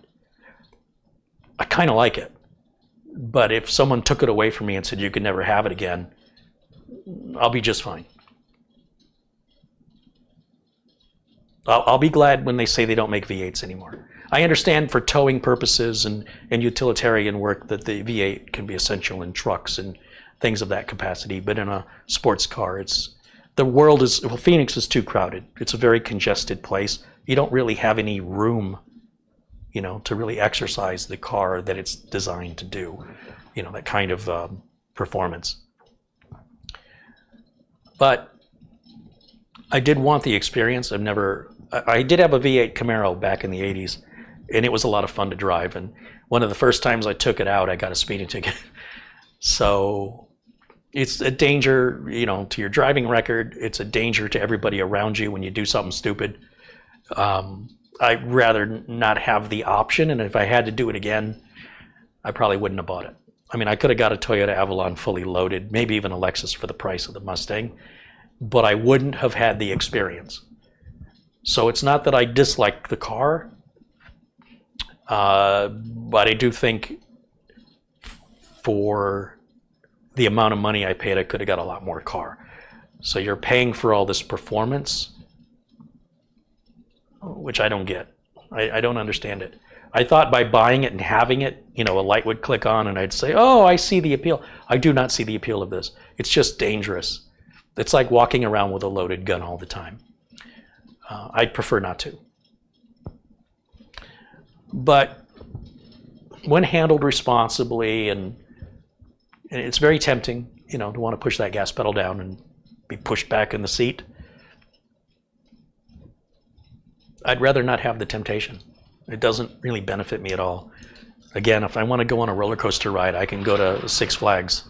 I kind of like it. But if someone took it away from me and said you could never have it again, I'll be just fine. I'll be glad when they say they don't make V8s anymore. I understand for towing purposes and utilitarian work that the V8 can be essential in trucks and things of that capacity, but in a sports car, Phoenix is too crowded. It's a very congested place. You don't really have any room, you know, to really exercise the car that it's designed to do, you know, that kind of performance. But I did want the experience. I did have a V8 Camaro back in the 80s, and it was a lot of fun to drive. And one of the first times I took it out, I got a speeding ticket. So it's a danger, you know, to your driving record. It's a danger to everybody around you when you do something stupid. I'd rather not have the option, and if I had to do it again, I probably wouldn't have bought it. I mean, I could have got a Toyota Avalon fully loaded, maybe even a Lexus for the price of the Mustang, but I wouldn't have had the experience. So it's not that I dislike the car, but I do think for the amount of money I paid, I could have got a lot more car. So you're paying for all this performance, which I don't get. I don't understand it. I thought by buying it and having it, you know, a light would click on and I'd say, oh, I see the appeal. I do not see the appeal of this. It's just dangerous. It's like walking around with a loaded gun all the time. I'd prefer not to. But when handled responsibly, and it's very tempting, you know, to want to push that gas pedal down and be pushed back in the seat. I'd rather not have the temptation. It doesn't really benefit me at all. Again, if I want to go on a roller coaster ride, I can go to Six Flags.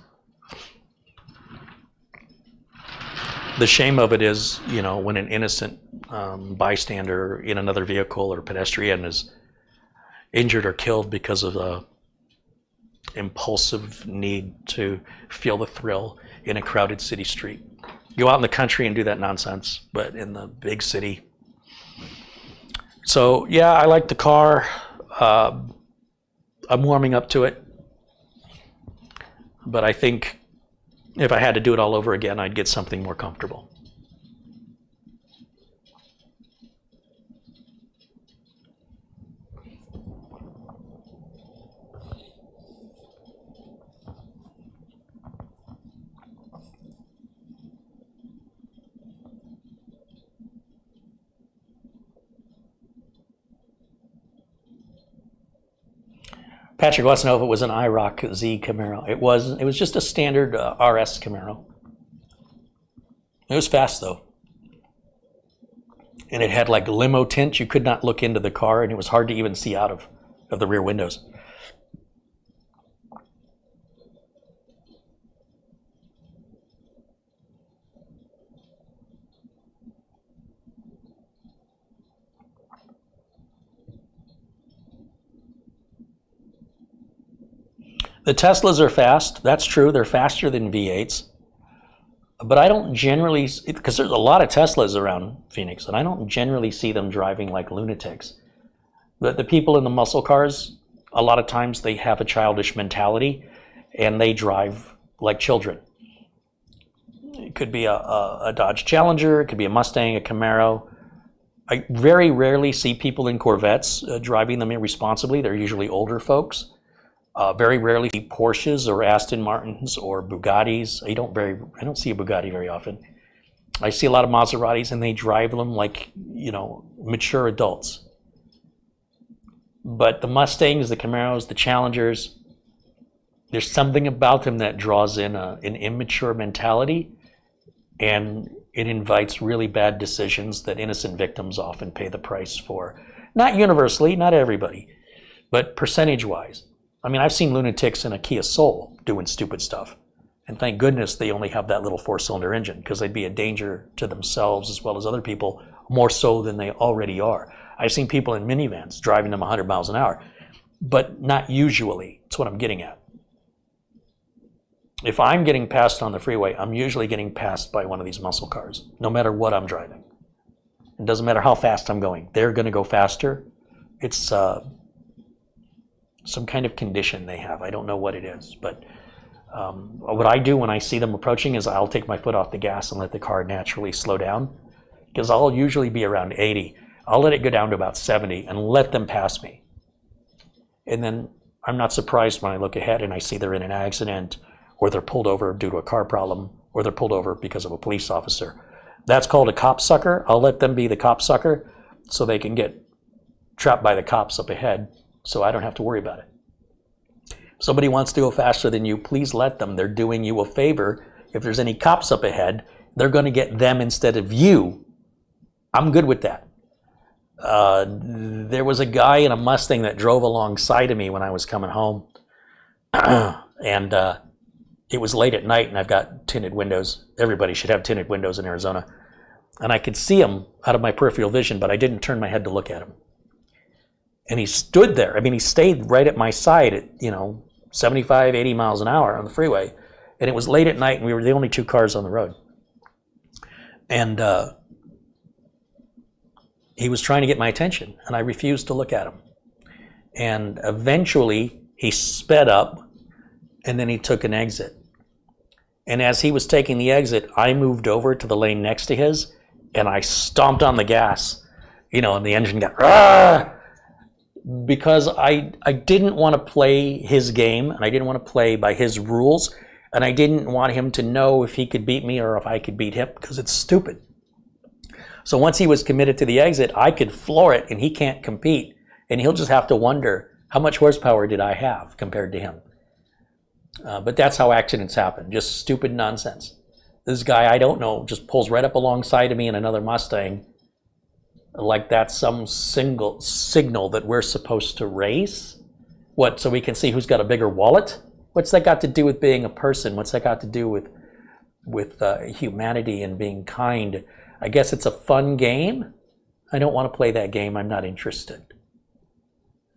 The shame of it is, you know, when an innocent bystander in another vehicle or pedestrian is injured or killed because of a impulsive need to feel the thrill in a crowded city street. Go out in the country and do that nonsense, but in the big city. So yeah, I like the car. I'm warming up to it, but I think if I had to do it all over again, I'd get something more comfortable. Patrick wants to know if it was an IROC Z Camaro. It wasn't. It was just a standard RS Camaro. It was fast though, and it had like limo tint. You could not look into the car, and it was hard to even see out of the rear windows. The Teslas are fast. That's true. They're faster than V8s. But I don't generally, because there's a lot of Teslas around Phoenix, and I don't generally see them driving like lunatics. The people in the muscle cars, a lot of times they have a childish mentality, and they drive like children. It could be a Dodge Challenger, it could be a Mustang, a Camaro. I very rarely see people in Corvettes driving them irresponsibly. They're usually older folks. Very rarely see Porsches or Aston Martins or Bugattis. I don't see a Bugatti very often. I see a lot of Maseratis, and they drive them like, you know, mature adults. But the Mustangs, the Camaros, the Challengers, there's something about them that draws in an immature mentality, and it invites really bad decisions that innocent victims often pay the price for. Not universally, not everybody, but percentage-wise. I mean, I've seen lunatics in a Kia Soul doing stupid stuff. And thank goodness they only have that little 4-cylinder engine, because they'd be a danger to themselves as well as other people, more so than they already are. I've seen people in minivans driving them 100 miles an hour, but not usually. That's what I'm getting at. If I'm getting passed on the freeway, I'm usually getting passed by one of these muscle cars, no matter what I'm driving. It doesn't matter how fast I'm going. They're going to go faster. It's some kind of condition they have. I don't know what it is, but what I do when I see them approaching is I'll take my foot off the gas and let the car naturally slow down, because I'll usually be around 80. I'll let it go down to about 70 and let them pass me. And then I'm not surprised when I look ahead and I see they're in an accident, or they're pulled over due to a car problem, or they're pulled over because of a police officer. That's called a cop sucker. I'll let them be the cop sucker so they can get trapped by the cops up ahead, so I don't have to worry about it. If somebody wants to go faster than you, please let them. They're doing you a favor. If there's any cops up ahead, they're going to get them instead of you. I'm good with that. There was a guy in a Mustang that drove alongside of me when I was coming home. And it was late at night, and I've got tinted windows. Everybody should have tinted windows in Arizona. And I could see him out of my peripheral vision, but I didn't turn my head to look at him. And he stood there. I mean, he stayed right at my side at, 75, 80 miles an hour on the freeway. And it was late at night, and we were the only two cars on the road. And he was trying to get my attention, and I refused to look at him. And eventually, he sped up, and then he took an exit. And as he was taking the exit, I moved over to the lane next to his, and I stomped on the gas, and the engine got, "Rah!" Because I didn't want to play his game, and I didn't want to play by his rules, and I didn't want him to know if he could beat me or if I could beat him, because it's stupid. So once he was committed to the exit, I could floor it, and he can't compete, and he'll just have to wonder, how much horsepower did I have compared to him? But that's how accidents happen, just stupid nonsense. This guy I don't know just pulls right up alongside of me in another Mustang, like that's some single signal that we're supposed to race. What, so we can see who's got a bigger wallet? What's that got to do with being a person? What's that got to do with humanity and being kind? I guess it's a fun game. I don't want to play that game. I'm not interested.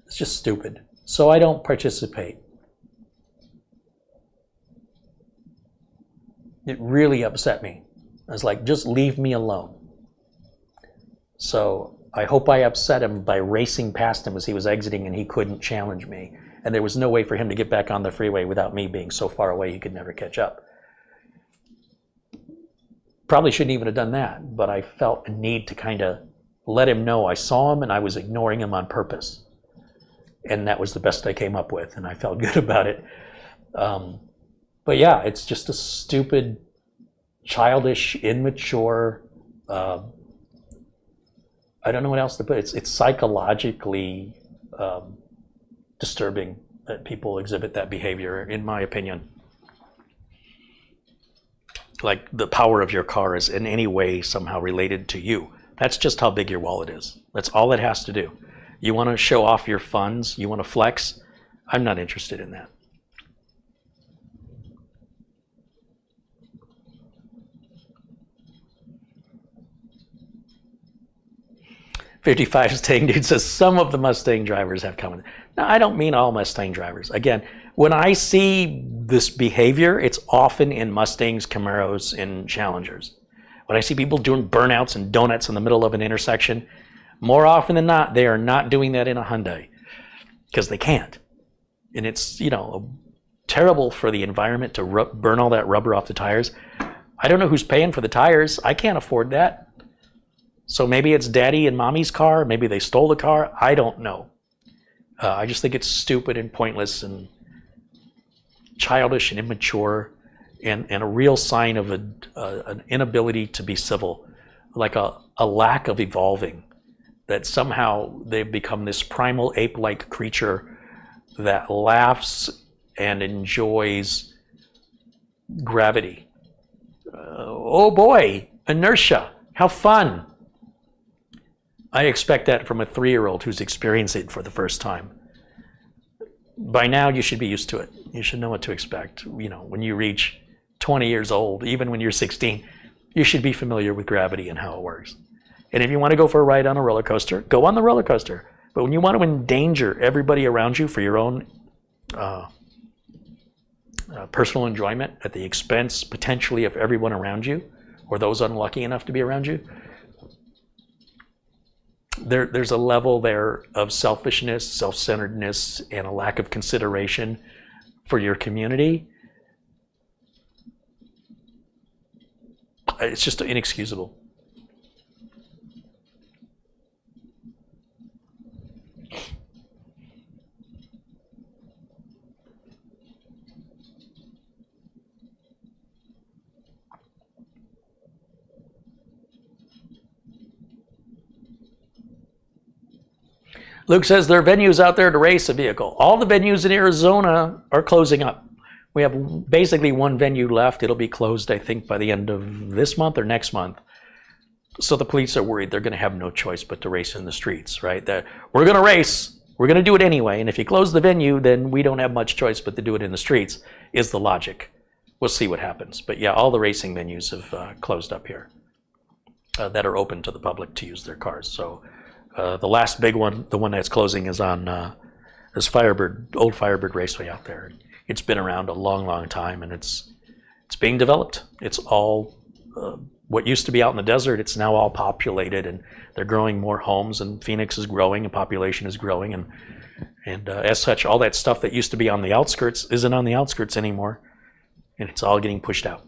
It's just stupid. So I don't participate. It really upset me. I was like, just leave me alone. So I hope I upset him by racing past him as he was exiting and he couldn't challenge me. And there was no way for him to get back on the freeway without me being so far away he could never catch up. Probably shouldn't even have done that, but I felt a need to kind of let him know I saw him and I was ignoring him on purpose. And that was the best I came up with, and I felt good about it. But yeah, it's just a stupid, childish, immature, I don't know what else to put. It's psychologically disturbing that people exhibit that behavior, in my opinion. Like the power of your car is in any way somehow related to you. That's just how big your wallet is. That's all it has to do. You want to show off your funds, you want to flex, I'm not interested in that. 55 Mustang dude says some of the Mustang drivers have common. Now, I don't mean all Mustang drivers. Again, when I see this behavior, it's often in Mustangs, Camaros, and Challengers. When I see people doing burnouts and donuts in the middle of an intersection, more often than not, they are not doing that in a Hyundai because they can't. And it's, you know, terrible for the environment to burn all that rubber off the tires. I don't know who's paying for the tires. I can't afford that. So maybe it's daddy and mommy's car. Maybe they stole the car. I don't know. I just think it's stupid and pointless and childish and immature and a real sign of an inability to be civil, like a lack of evolving, that somehow they've become this primal ape-like creature that laughs and enjoys gravity. Oh boy, inertia, how fun. I expect that from a 3-year-old who's experiencing it for the first time. By now, you should be used to it. You should know what to expect. You know, when you reach 20 years old, even when you're 16, you should be familiar with gravity and how it works. And if you want to go for a ride on a roller coaster, go on the roller coaster. But when you want to endanger everybody around you for your own personal enjoyment at the expense potentially of everyone around you or those unlucky enough to be around you, there's a level there of selfishness, self-centeredness, and a lack of consideration for your community. It's just inexcusable. Luke says there are venues out there to race a vehicle. All the venues in Arizona are closing up. We have basically one venue left. It'll be closed, I think, by the end of this month or next month. So the police are worried they're going to have no choice but to race in the streets, right? That we're going to race. We're going to do it anyway. And if you close the venue, then we don't have much choice but to do it in the streets, is the logic. We'll see what happens. But yeah, all the racing venues have closed up here that are open to the public to use their cars. So the last big one, the one that's closing, is on this old Firebird Raceway out there. It's been around a long, long time, and it's being developed. It's all what used to be out in the desert. It's now all populated, and they're growing more homes. And Phoenix is growing, and population is growing, and as such, all that stuff that used to be on the outskirts isn't on the outskirts anymore, and it's all getting pushed out.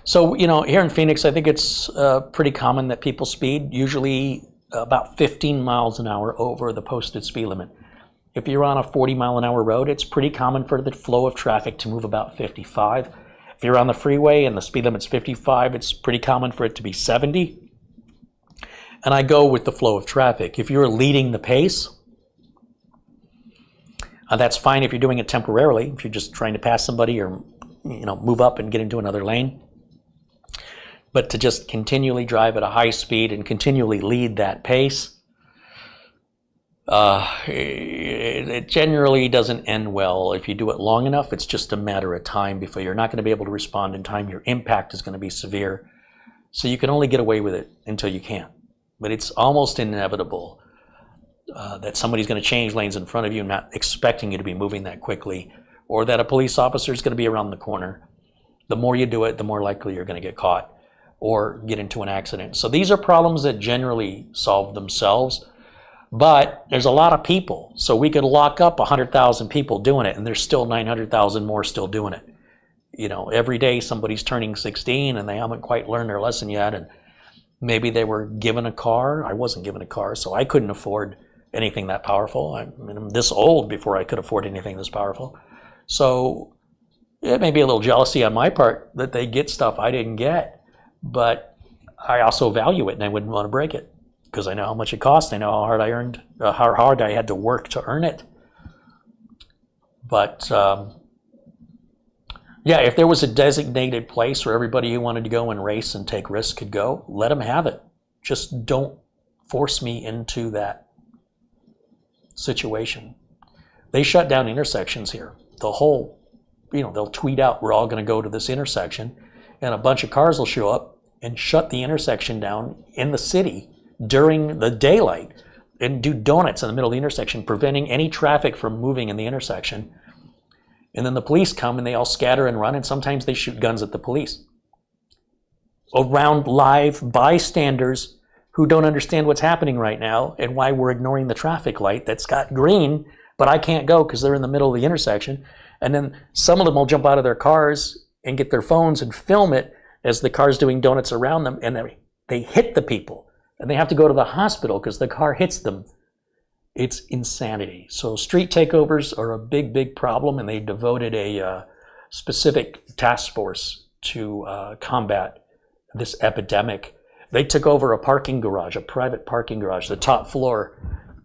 So, you know, here in Phoenix, I think it's pretty common that people speed, usually about 15 miles an hour over the posted speed limit. If you're on a 40-mile-an-hour road, it's pretty common for the flow of traffic to move about 55. If you're on the freeway and the speed limit's 55, it's pretty common for it to be 70. And I go with the flow of traffic. If you're leading the pace, that's fine if you're doing it temporarily, if you're just trying to pass somebody or move up and get into another lane. But to just continually drive at a high speed and continually lead that pace, it generally doesn't end well. If you do it long enough, it's just a matter of time before you're not going to be able to respond in time. Your impact is going to be severe. So you can only get away with it until you can't. But it's almost inevitable that somebody's going to change lanes in front of you, not expecting you to be moving that quickly, or that a police officer is going to be around the corner. The more you do it, the more likely you're going to get caught or get into an accident. So these are problems that generally solve themselves, but there's a lot of people. So we could lock up 100,000 people doing it, and there's still 900,000 more still doing it. Every day somebody's turning 16 and they haven't quite learned their lesson yet, and maybe they were given a car. I wasn't given a car, so I couldn't afford anything that powerful. I'm this old before I could afford anything this powerful. So it may be a little jealousy on my part that they get stuff I didn't get, but I also value it and I wouldn't want to break it because I know how much it cost. I know how hard I had to work to earn it. But yeah, if there was a designated place where everybody who wanted to go and race and take risks could go, let them have it. Just don't force me into that situation. They shut down intersections here. They'll tweet out, we're all going to go to this intersection, and a bunch of cars will show up and shut the intersection down in the city during the daylight and do donuts in the middle of the intersection, preventing any traffic from moving in the intersection. And then the police come and they all scatter and run, and sometimes they shoot guns at the police around live bystanders who don't understand what's happening right now and why we're ignoring the traffic light that's got green, but I can't go because they're in the middle of the intersection. And then some of them will jump out of their cars and get their phones and film it as the car's doing donuts around them, and they hit the people and they have to go to the hospital because the car hits them. It's insanity. So street takeovers are a big, big problem, and they devoted a specific task force to combat this epidemic. They took over a parking garage, a private parking garage, the top floor,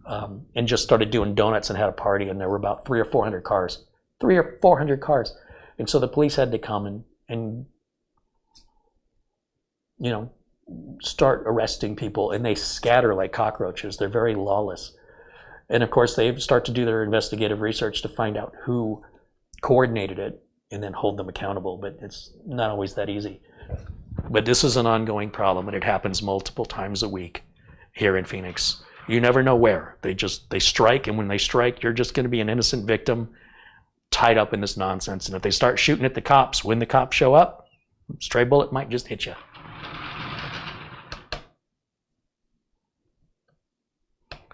and just started doing donuts and had a party, and there were about 300 or 400 cars. 300 or 400 cars. And so the police had to come and start arresting people, and they scatter like cockroaches. They're very lawless. And of course, they start to do their investigative research to find out who coordinated it and then hold them accountable. But it's not always that easy. But this is an ongoing problem, and it happens multiple times a week here in Phoenix. You never know where. They strike, and when they strike, you're just going to be an innocent victim tied up in this nonsense. And if they start shooting at the cops, when the cops show up, a stray bullet might just hit you.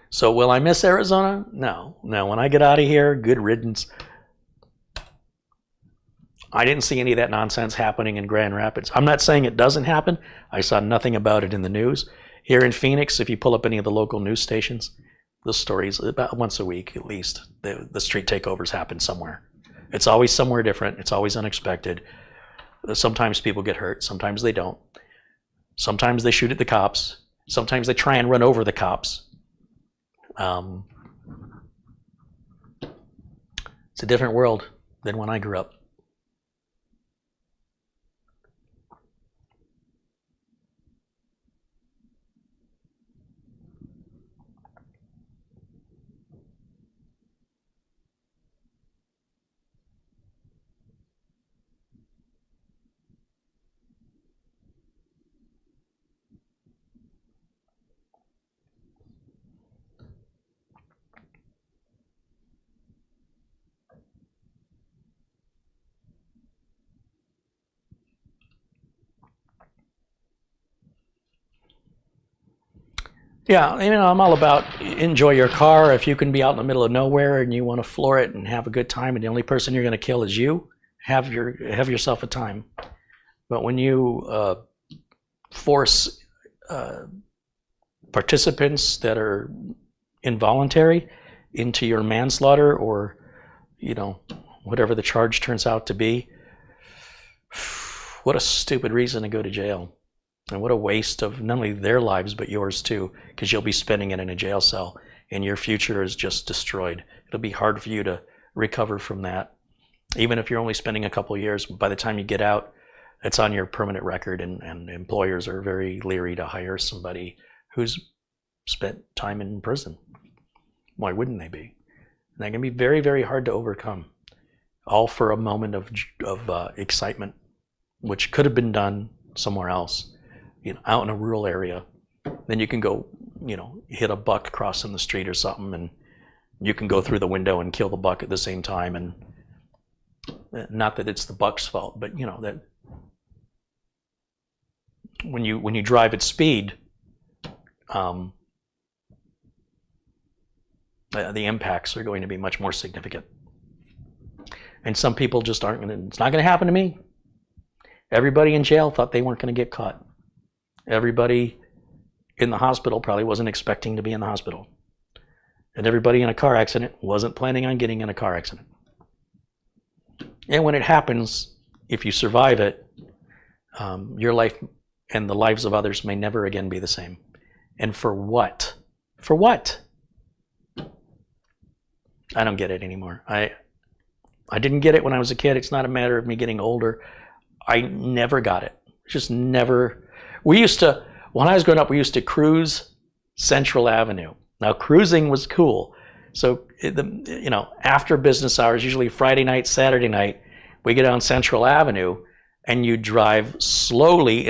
So will I miss Arizona? No. Now, when I get out of here, good riddance. I didn't see any of that nonsense happening in Grand Rapids. I'm not saying it doesn't happen. I saw nothing about it in the news. Here in Phoenix, if you pull up any of the local news stations, the stories about once a week at least, the street takeovers happen somewhere. It's always somewhere different. It's always unexpected. Sometimes people get hurt. Sometimes they don't. Sometimes they shoot at the cops. Sometimes they try and run over the cops. It's a different world than when I grew up. Yeah, I'm all about enjoy your car. If you can be out in the middle of nowhere and you want to floor it and have a good time, and the only person you're going to kill is you, have yourself a time. But when you force participants that are involuntary into your manslaughter or, you know, whatever the charge turns out to be, what a stupid reason to go to jail. And what a waste of not only their lives, but yours too, because you'll be spending it in a jail cell and your future is just destroyed. It'll be hard for you to recover from that. Even if you're only spending a couple of years, by the time you get out, it's on your permanent record, and employers are very leery to hire somebody who's spent time in prison. Why wouldn't they be? And that can be very, very hard to overcome, all for a moment of excitement, which could have been done somewhere else, you know, out in a rural area. Then you can go, you know, hit a buck crossing the street or something, and you can go through the window and kill the buck at the same time. And not that it's the buck's fault, but you know that when you drive at speed, the impacts are going to be much more significant. And some people just aren't going to, it's not going to happen to me. Everybody in jail thought they weren't going to get caught. Everybody in the hospital probably wasn't expecting to be in the hospital. And everybody in a car accident wasn't planning on getting in a car accident. And when it happens, if you survive it, your life and the lives of others may never again be the same. And for what? For what? I don't get it anymore. I didn't get it when I was a kid. It's not a matter of me getting older. I never got it. Just never. We used to, when I was growing up, we used to cruise Central Avenue. Now, cruising was cool. So, you know, after business hours, usually Friday night, Saturday night, we get on Central Avenue and you drive slowly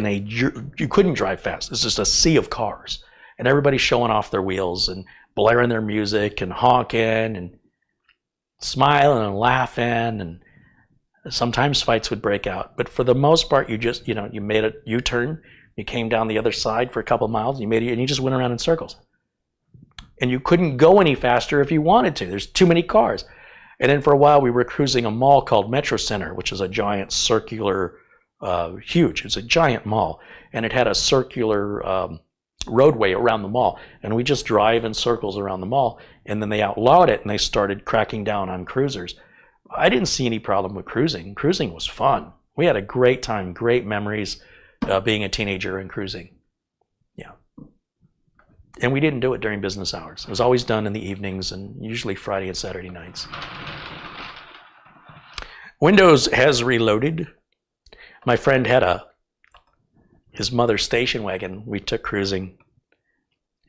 you couldn't drive fast. It's just a sea of cars. And everybody's showing off their wheels and blaring their music and honking and smiling and laughing, and sometimes fights would break out. But for the most part, you just, you know, you made a U-turn, you came down the other side for a couple of miles, and you just went around in circles. And you couldn't go any faster if you wanted to. There's too many cars. And then for a while, we were cruising a mall called Metro Center, which is a giant circular, huge. It's a giant mall. And it had a circular roadway around the mall. And we just drive in circles around the mall. And then they outlawed it, and they started cracking down on cruisers. I didn't see any problem with cruising. Cruising was fun. We had a great time, great memories being a teenager and cruising. Yeah. And we didn't do it during business hours. It was always done in the evenings and usually Friday and Saturday nights. Windows has reloaded. My friend had his mother's station wagon. We took cruising,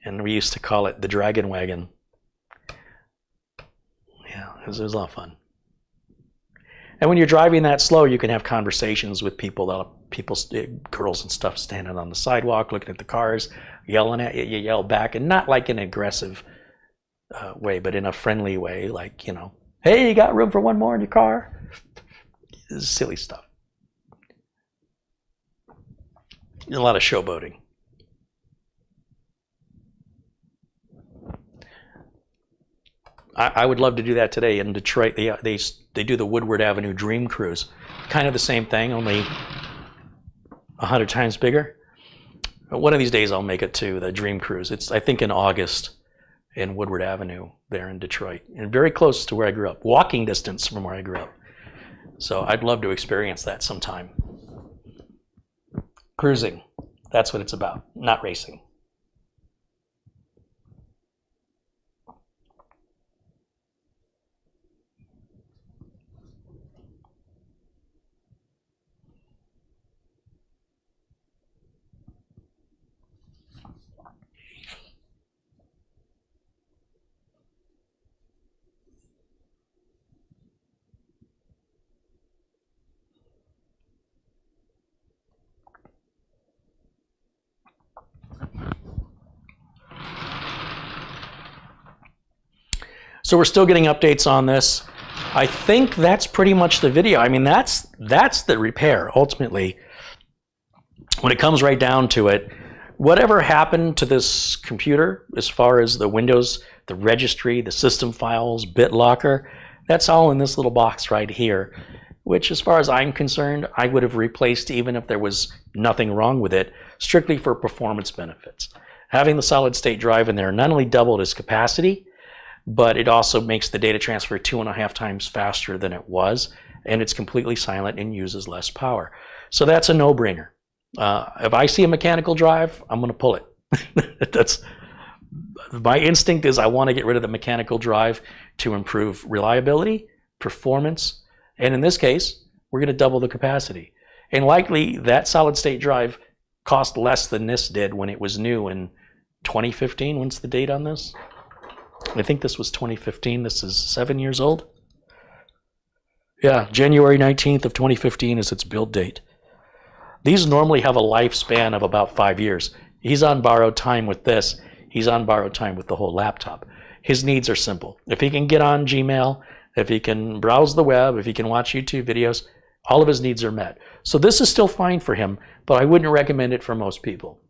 and we used to call it the Dragon Wagon. Yeah, it was a lot of fun. And when you're driving that slow, you can have conversations with people, girls and stuff, standing on the sidewalk, looking at the cars, yelling at you. You yell back, and not like in an aggressive way, but in a friendly way, like, you know, hey, you got room for one more in your car? Silly stuff. A lot of showboating. I would love to do that today in Detroit. They do the Woodward Avenue Dream Cruise. Kind of the same thing, only 100 times bigger. But one of these days I'll make it to the Dream Cruise. It's, I think, in August in Woodward Avenue there in Detroit. And very close to where I grew up. Walking distance from where I grew up. So I'd love to experience that sometime. Cruising. That's what it's about, not racing. So we're still getting updates on this. I think that's pretty much the video. I mean, that's the repair, ultimately. When it comes right down to it, whatever happened to this computer, as far as the Windows, the registry, the system files, BitLocker, that's all in this little box right here, which, as far as I'm concerned, I would have replaced even if there was nothing wrong with it, strictly for performance benefits. Having the solid-state drive in there not only doubled its capacity, but it also makes the data transfer 2.5 times faster than it was, and it's completely silent and uses less power. So that's a no-brainer. If I see a mechanical drive, I'm going to pull it. That's my instinct is I want to get rid of the mechanical drive to improve reliability, performance, and in this case, we're going to double the capacity. And likely that solid-state drive cost less than this did when it was new in 2015. When's the date on this? I think this was 2015. This is 7 years old. Yeah, January 19th of 2015 is its build date. These normally have a lifespan of about 5 years. He's on borrowed time with this. He's on borrowed time with the whole laptop. His needs are simple. If he can get on Gmail, if he can browse the web, if he can watch YouTube videos, all of his needs are met. So this is still fine for him, but I wouldn't recommend it for most people.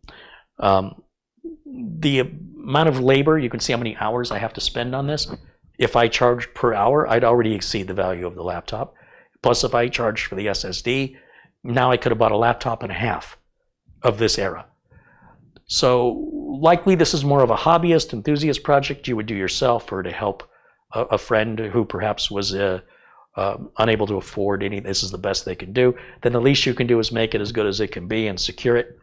The amount of labor, you can see how many hours I have to spend on this. If I charged per hour, I'd already exceed the value of the laptop. Plus, if I charged for the SSD, now I could have bought a laptop and a half of this era. So likely this is more of a hobbyist, enthusiast project you would do yourself or to help a friend who perhaps was unable to afford any. This is the best they can do. Then the least you can do is make it as good as it can be and secure it.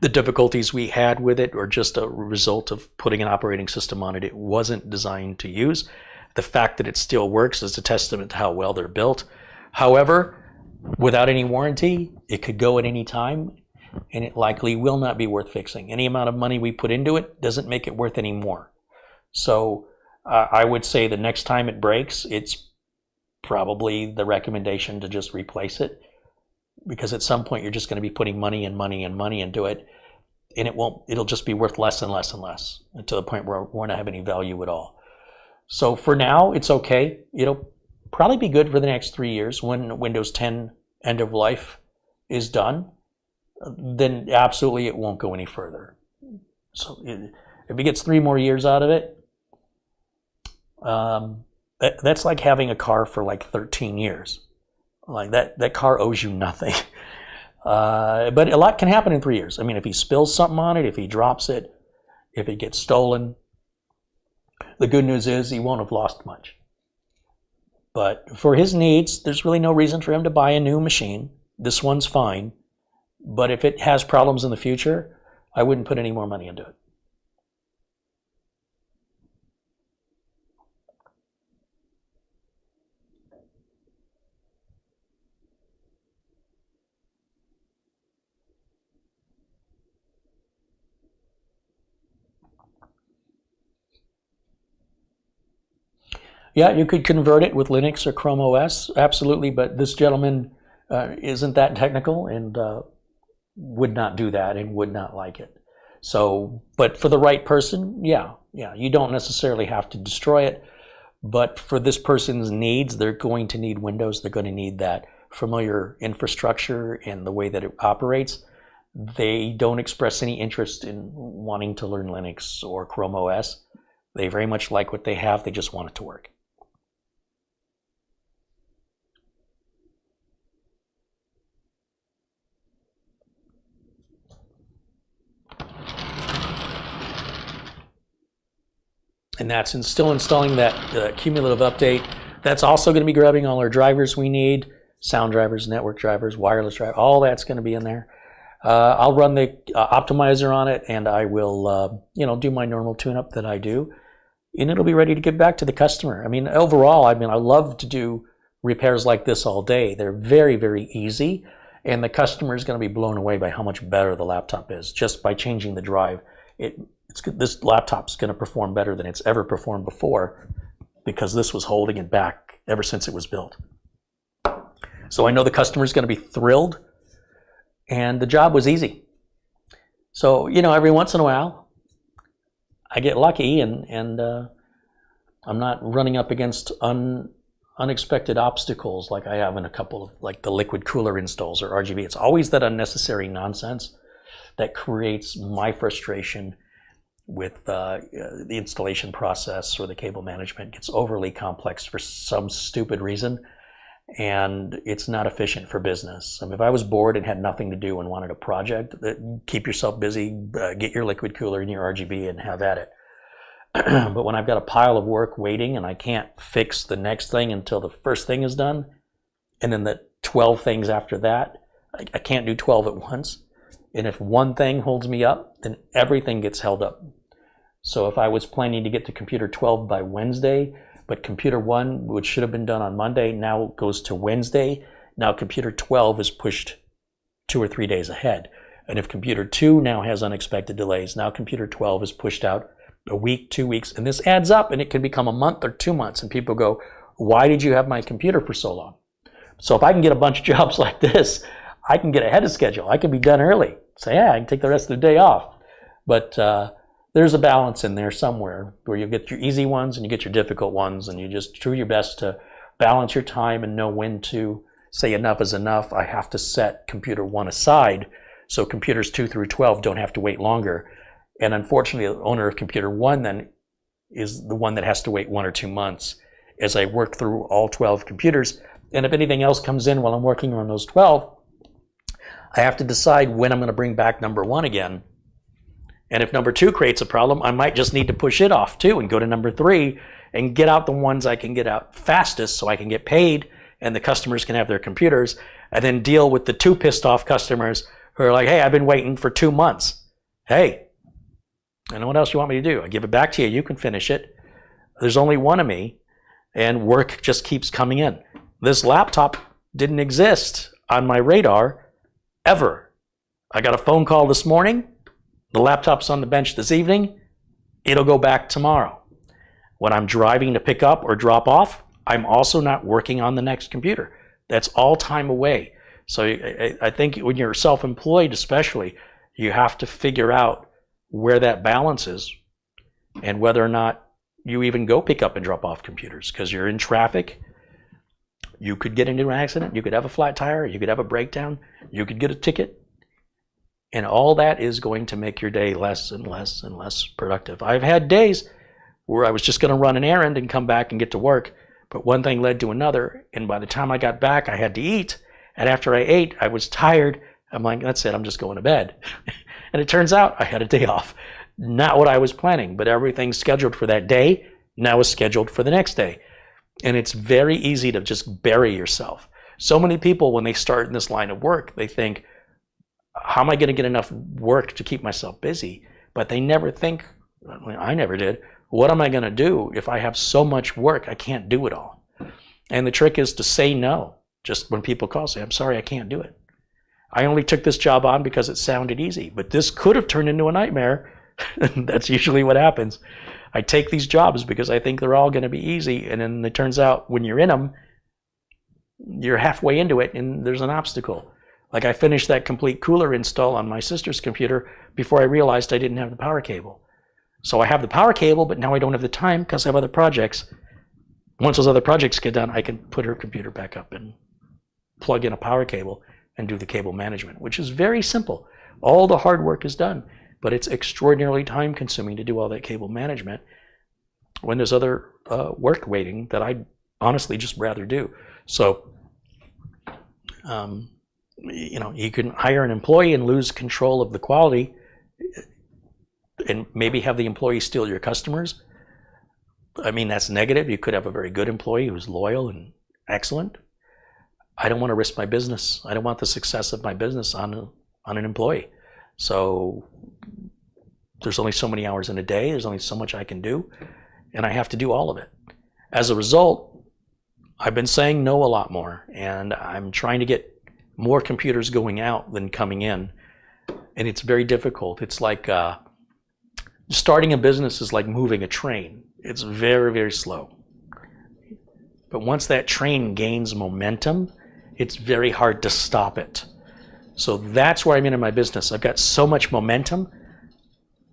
The difficulties we had with it are just a result of putting an operating system on it it wasn't designed to use. The fact that it still works is a testament to how well they're built. However, without any warranty, it could go at any time, and it likely will not be worth fixing. Any amount of money we put into it doesn't make it worth any more. So I would say the next time it breaks, it's probably the recommendation to just replace it, because at some point you're just going to be putting money and money and money into it, and it'll just be worth less and less and less to the point where it won't have any value at all. So for now, it's okay. It'll probably be good for the next 3 years. When Windows 10 end of life is done, then absolutely it won't go any further. So if it gets 3 more years out of it, that's like having a car for like 13 years. Like that car owes you nothing. But a lot can happen in 3 years. I mean, if he spills something on it, if he drops it, if it gets stolen, the good news is he won't have lost much. But for his needs, there's really no reason for him to buy a new machine. This one's fine. But if it has problems in the future, I wouldn't put any more money into it. Yeah, you could convert it with Linux or Chrome OS, absolutely, but this gentleman isn't that technical and would not do that and would not like it. So, but for the right person, yeah, you don't necessarily have to destroy it, but for this person's needs, they're going to need Windows, they're going to need that familiar infrastructure and the way that it operates. They don't express any interest in wanting to learn Linux or Chrome OS. They very much like what they have, they just want it to work. And that's still installing that cumulative update. That's also going to be grabbing all our drivers we need, sound drivers, network drivers, wireless drivers, all that's going to be in there. I'll run the optimizer on it, and I will do my normal tune-up that I do, and it'll be ready to give back to the customer. I mean, overall, I love to do repairs like this all day. They're very, very easy, and the customer is going to be blown away by how much better the laptop is just by changing the drive. This laptop's going to perform better than it's ever performed before because this was holding it back ever since it was built. So I know the customer's going to be thrilled, and the job was easy. So, every once in a while, I get lucky and I'm not running up against unexpected obstacles like I have in a couple of, like the liquid cooler installs or RGB. It's always that unnecessary nonsense that creates my frustration with the installation process, or the cable management gets overly complex for some stupid reason, and it's not efficient for business. I mean, if I was bored and had nothing to do and wanted a project, keep yourself busy, get your liquid cooler and your RGB and have at it. But when I've got a pile of work waiting and I can't fix the next thing until the first thing is done, and then the 12 things after that, I can't do 12 at once. And if one thing holds me up, then everything gets held up. So if I was planning to get to computer 12 by Wednesday, but computer 1, which should have been done on Monday, now goes to Wednesday, now computer 12 is pushed 2 or 3 days ahead. And if computer 2 now has unexpected delays, now computer 12 is pushed out a week, 2 weeks, and this adds up, and it can become a month or 2 months, and people go, why did you have my computer for so long? So if I can get a bunch of jobs like this, I can get ahead of schedule. I can be done early. Say, yeah, I can take the rest of the day off. But there's a balance in there somewhere where you get your easy ones and you get your difficult ones, and you just do your best to balance your time and know when to say enough is enough. I have to set computer 1 aside so computers 2 through 12 don't have to wait longer. And unfortunately, the owner of computer 1 then is the one that has to wait 1 or 2 months as I work through all 12 computers. And if anything else comes in while I'm working on those 12, I have to decide when I'm going to bring back number 1 again. And if number 2 creates a problem, I might just need to push it off too and go to number 3 and get out the ones I can get out fastest so I can get paid and the customers can have their computers, and then deal with the 2 pissed off customers who are like, hey, I've been waiting for 2 months. Hey, I know what else you want me to do. I give it back to you. You can finish it. There's only one of me, and work just keeps coming in. This laptop didn't exist on my radar ever. I got a phone call this morning. The laptop's on the bench this evening. It'll go back tomorrow. When I'm driving to pick up or drop off, I'm also not working on the next computer. That's all time away. So I think when you're self-employed especially, you have to figure out where that balance is and whether or not you even go pick up and drop off computers, because you're in traffic. You could get into an accident, you could have a flat tire, you could have a breakdown, you could get a ticket, and all that is going to make your day less and less and less productive. I've had days where I was just going to run an errand and come back and get to work, but one thing led to another, and by the time I got back, I had to eat, and after I ate, I was tired. I'm like, that's it, I'm just going to bed. And it turns out I had a day off. Not what I was planning, but everything scheduled for that day now is scheduled for the next day. And it's very easy to just bury yourself. So many people, when they start in this line of work, they think, how am I going to get enough work to keep myself busy? But they never think, I never did, what am I going to do if I have so much work I can't do it all? And the trick is to say no. Just when people call, say, I'm sorry, I can't do it. I only took this job on because it sounded easy, but this could have turned into a nightmare. That's usually what happens. I take these jobs because I think they're all going to be easy, and then it turns out when you're in them, you're halfway into it and there's an obstacle. Like I finished that complete cooler install on my sister's computer before I realized I didn't have the power cable. So I have the power cable, but now I don't have the time because I have other projects. Once those other projects get done, I can put her computer back up and plug in a power cable and do the cable management, which is very simple. All the hard work is done, but it's extraordinarily time consuming to do all that cable management when there's other work waiting that I'd honestly just rather do. So, you can hire an employee and lose control of the quality and maybe have the employee steal your customers. I mean, that's negative. You could have a very good employee who's loyal and excellent. I don't want to risk my business. I don't want the success of my business on an employee. So there's only so many hours in a day. There's only so much I can do, and I have to do all of it. As a result, I've been saying no a lot more, and I'm trying to get more computers going out than coming in, and it's very difficult. It's like starting a business is like moving a train. It's very, very slow. But once that train gains momentum, it's very hard to stop it. So that's where I'm in my business. I've got so much momentum,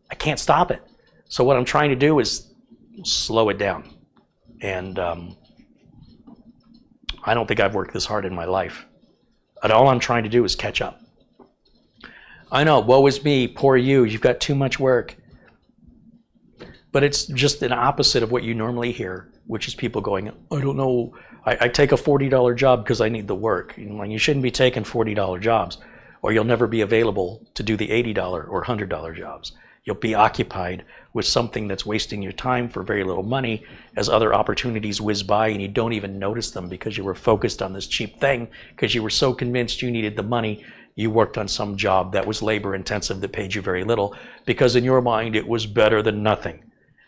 I can't stop it. So what I'm trying to do is slow it down. And I don't think I've worked this hard in my life. And all I'm trying to do is catch up. I know, woe is me, poor you, you've got too much work. But it's just an opposite of what you normally hear, which is people going, I don't know, I take a $40 job because I need the work. You shouldn't be taking $40 jobs, or you'll never be available to do the $80 or $100 jobs. You'll be occupied with something that's wasting your time for very little money as other opportunities whiz by and you don't even notice them because you were focused on this cheap thing because you were so convinced you needed the money. You worked on some job that was labor intensive that paid you very little because in your mind it was better than nothing.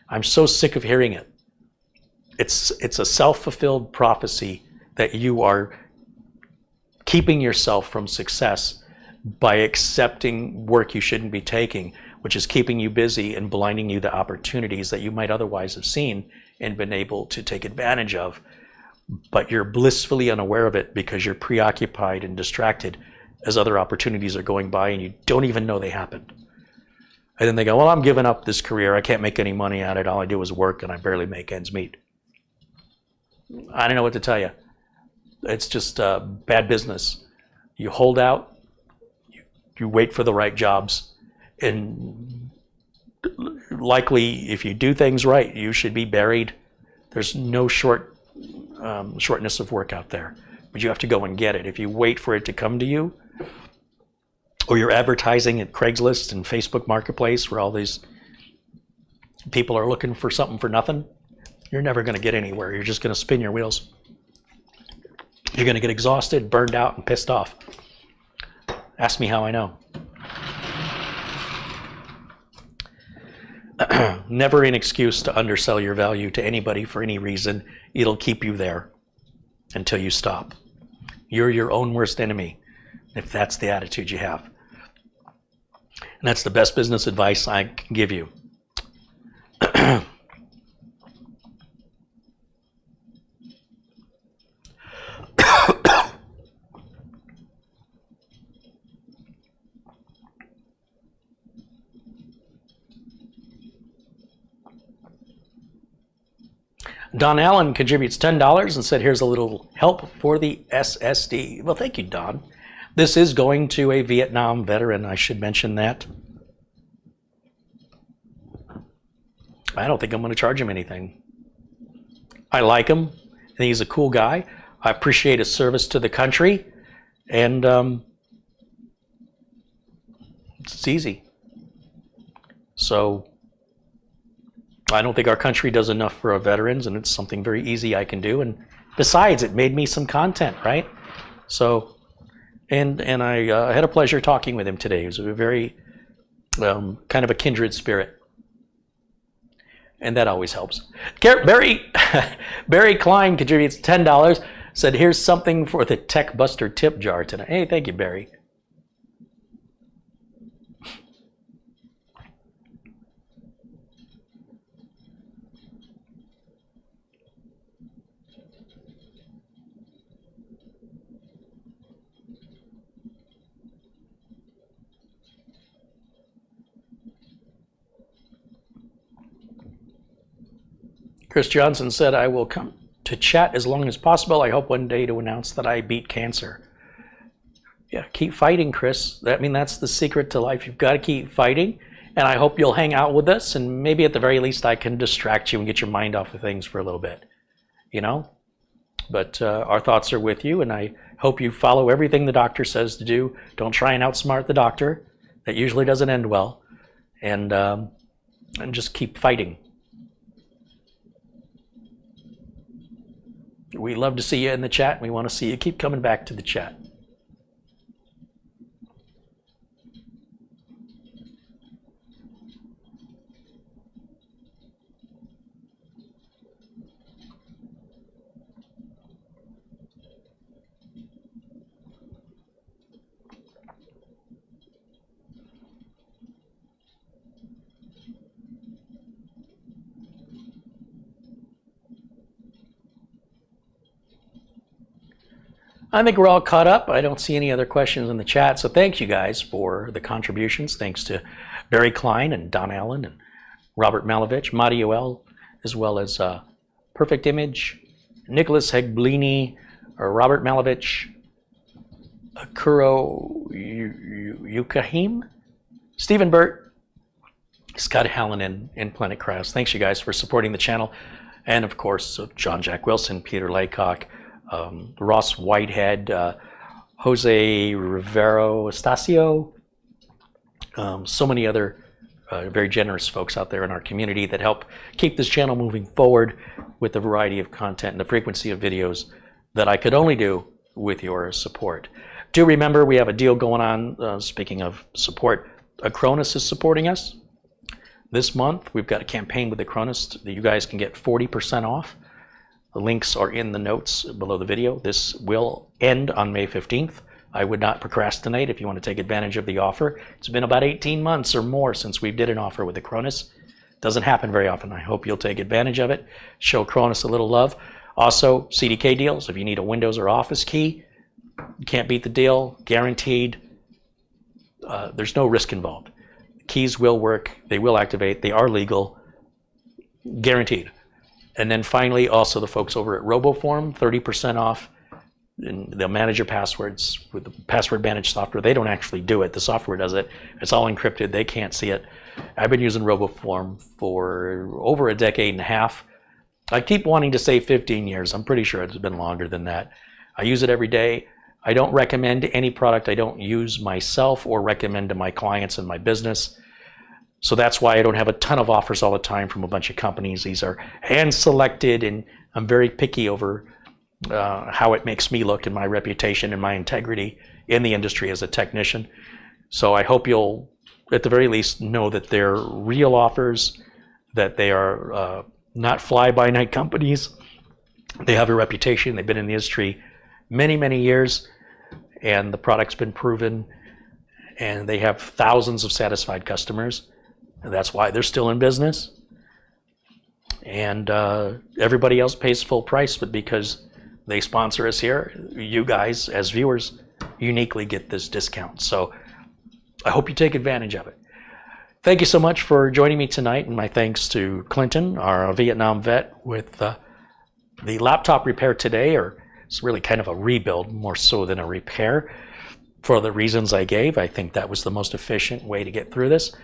I'm so sick of hearing it. It's a self-fulfilled prophecy that you are keeping yourself from success by accepting work you shouldn't be taking, which is keeping you busy and blinding you to opportunities that you might otherwise have seen and been able to take advantage of. But you're blissfully unaware of it because you're preoccupied and distracted as other opportunities are going by and you don't even know they happened. And then they go, well, I'm giving up this career. I can't make any money at it. All I do is work and I barely make ends meet. I don't know what to tell you. It's just bad business. You hold out, you wait for the right jobs, and likely if you do things right, you should be buried. There's no shortness of work out there, but you have to go and get it. If you wait for it to come to you, or you're advertising at Craigslist and Facebook Marketplace where all these people are looking for something for nothing, you're never going to get anywhere. You're just going to spin your wheels. You're going to get exhausted, burned out, and pissed off. Ask me how I know. Never an excuse to undersell your value to anybody for any reason. It'll keep you there until you stop. You're your own worst enemy if that's the attitude you have. And that's the best business advice I can give you. Don Allen contributes $10 and said, here's a little help for the SSD. Well, thank you, Don. This is going to a Vietnam veteran. I should mention that. I don't think I'm going to charge him anything. I like him. I think he's a cool guy. I appreciate his service to the country. And it's easy. So I don't think our country does enough for our veterans, and it's something very easy I can do. And besides, it made me some content, right? So, and I had a pleasure talking with him today. He was a very kind of a kindred spirit, and that always helps. Barry Klein contributes $10. Said, here's something for the Tech Buster tip jar tonight. Hey, thank you, Barry. Chris Johnson said, I will come to chat as long as possible. I hope one day to announce that I beat cancer. Yeah, keep fighting, Chris. I mean, that's the secret to life. You've got to keep fighting. And I hope you'll hang out with us. And maybe at the very least, I can distract you and get your mind off of things for a little bit. You know? But our thoughts are with you. And I hope you follow everything the doctor says to do. Don't try and outsmart the doctor. That usually doesn't end well. And just keep fighting. We love to see you in the chat. We want to see you keep coming back to the chat. I think we're all caught up. I don't see any other questions in the chat. So thanks you guys for the contributions. Thanks to Barry Klein and Don Allen and Robert Malovich, Mario L, as well as Perfect Image, Nicholas Hegblini, Robert Malovich, Kuro Yukahim, Stephen Burt, Scott Hallonen, and Planet Kraus. Thanks you guys for supporting the channel. And of course, John Jack Wilson, Peter Laycock, Ross Whitehead, Jose Rivero Estacio, so many other very generous folks out there in our community that help keep this channel moving forward with the variety of content and the frequency of videos that I could only do with your support. Do remember we have a deal going on, speaking of support, Acronis is supporting us. This month we've got a campaign with Acronis that you guys can get 40% off. The links are in the notes below the video. This will end on May 15th. I would not procrastinate if you want to take advantage of the offer. It's been about 18 months or more since we did an offer with Acronis. Doesn't happen very often. I hope you'll take advantage of it. Show Acronis a little love. Also, CDK deals. If you need a Windows or Office key, you can't beat the deal. Guaranteed. There's no risk involved. Keys will work. They will activate. They are legal. Guaranteed. And then finally, also the folks over at RoboForm, 30% off. And they'll manage your passwords with the password managed software. They don't actually do it. The software does it. It's all encrypted. They can't see it. I've been using RoboForm for over a decade and a half. I keep wanting to say 15 years. I'm pretty sure it's been longer than that. I use it every day. I don't recommend any product I don't use myself or recommend to my clients in my business. So that's why I don't have a ton of offers all the time from a bunch of companies. These are hand selected, and I'm very picky over how it makes me look and my reputation and my integrity in the industry as a technician. So I hope you'll, at the very least, know that they're real offers, that they are not fly-by-night companies. They have a reputation. They've been in the industry many, many years, and the product's been proven, and they have thousands of satisfied customers. And that's why they're still in business. And everybody else pays full price, but because they sponsor us here, you guys, as viewers, uniquely get this discount. So I hope you take advantage of it. Thank you so much for joining me tonight, and my thanks to Clinton, our Vietnam vet, with the laptop repair today, or it's really kind of a rebuild more so than a repair. For the reasons I gave, I think that was the most efficient way to get through this.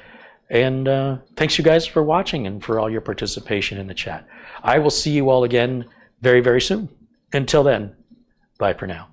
And thanks you guys for watching and for all your participation in the chat. I will see you all again very, very soon. Until then, bye for now.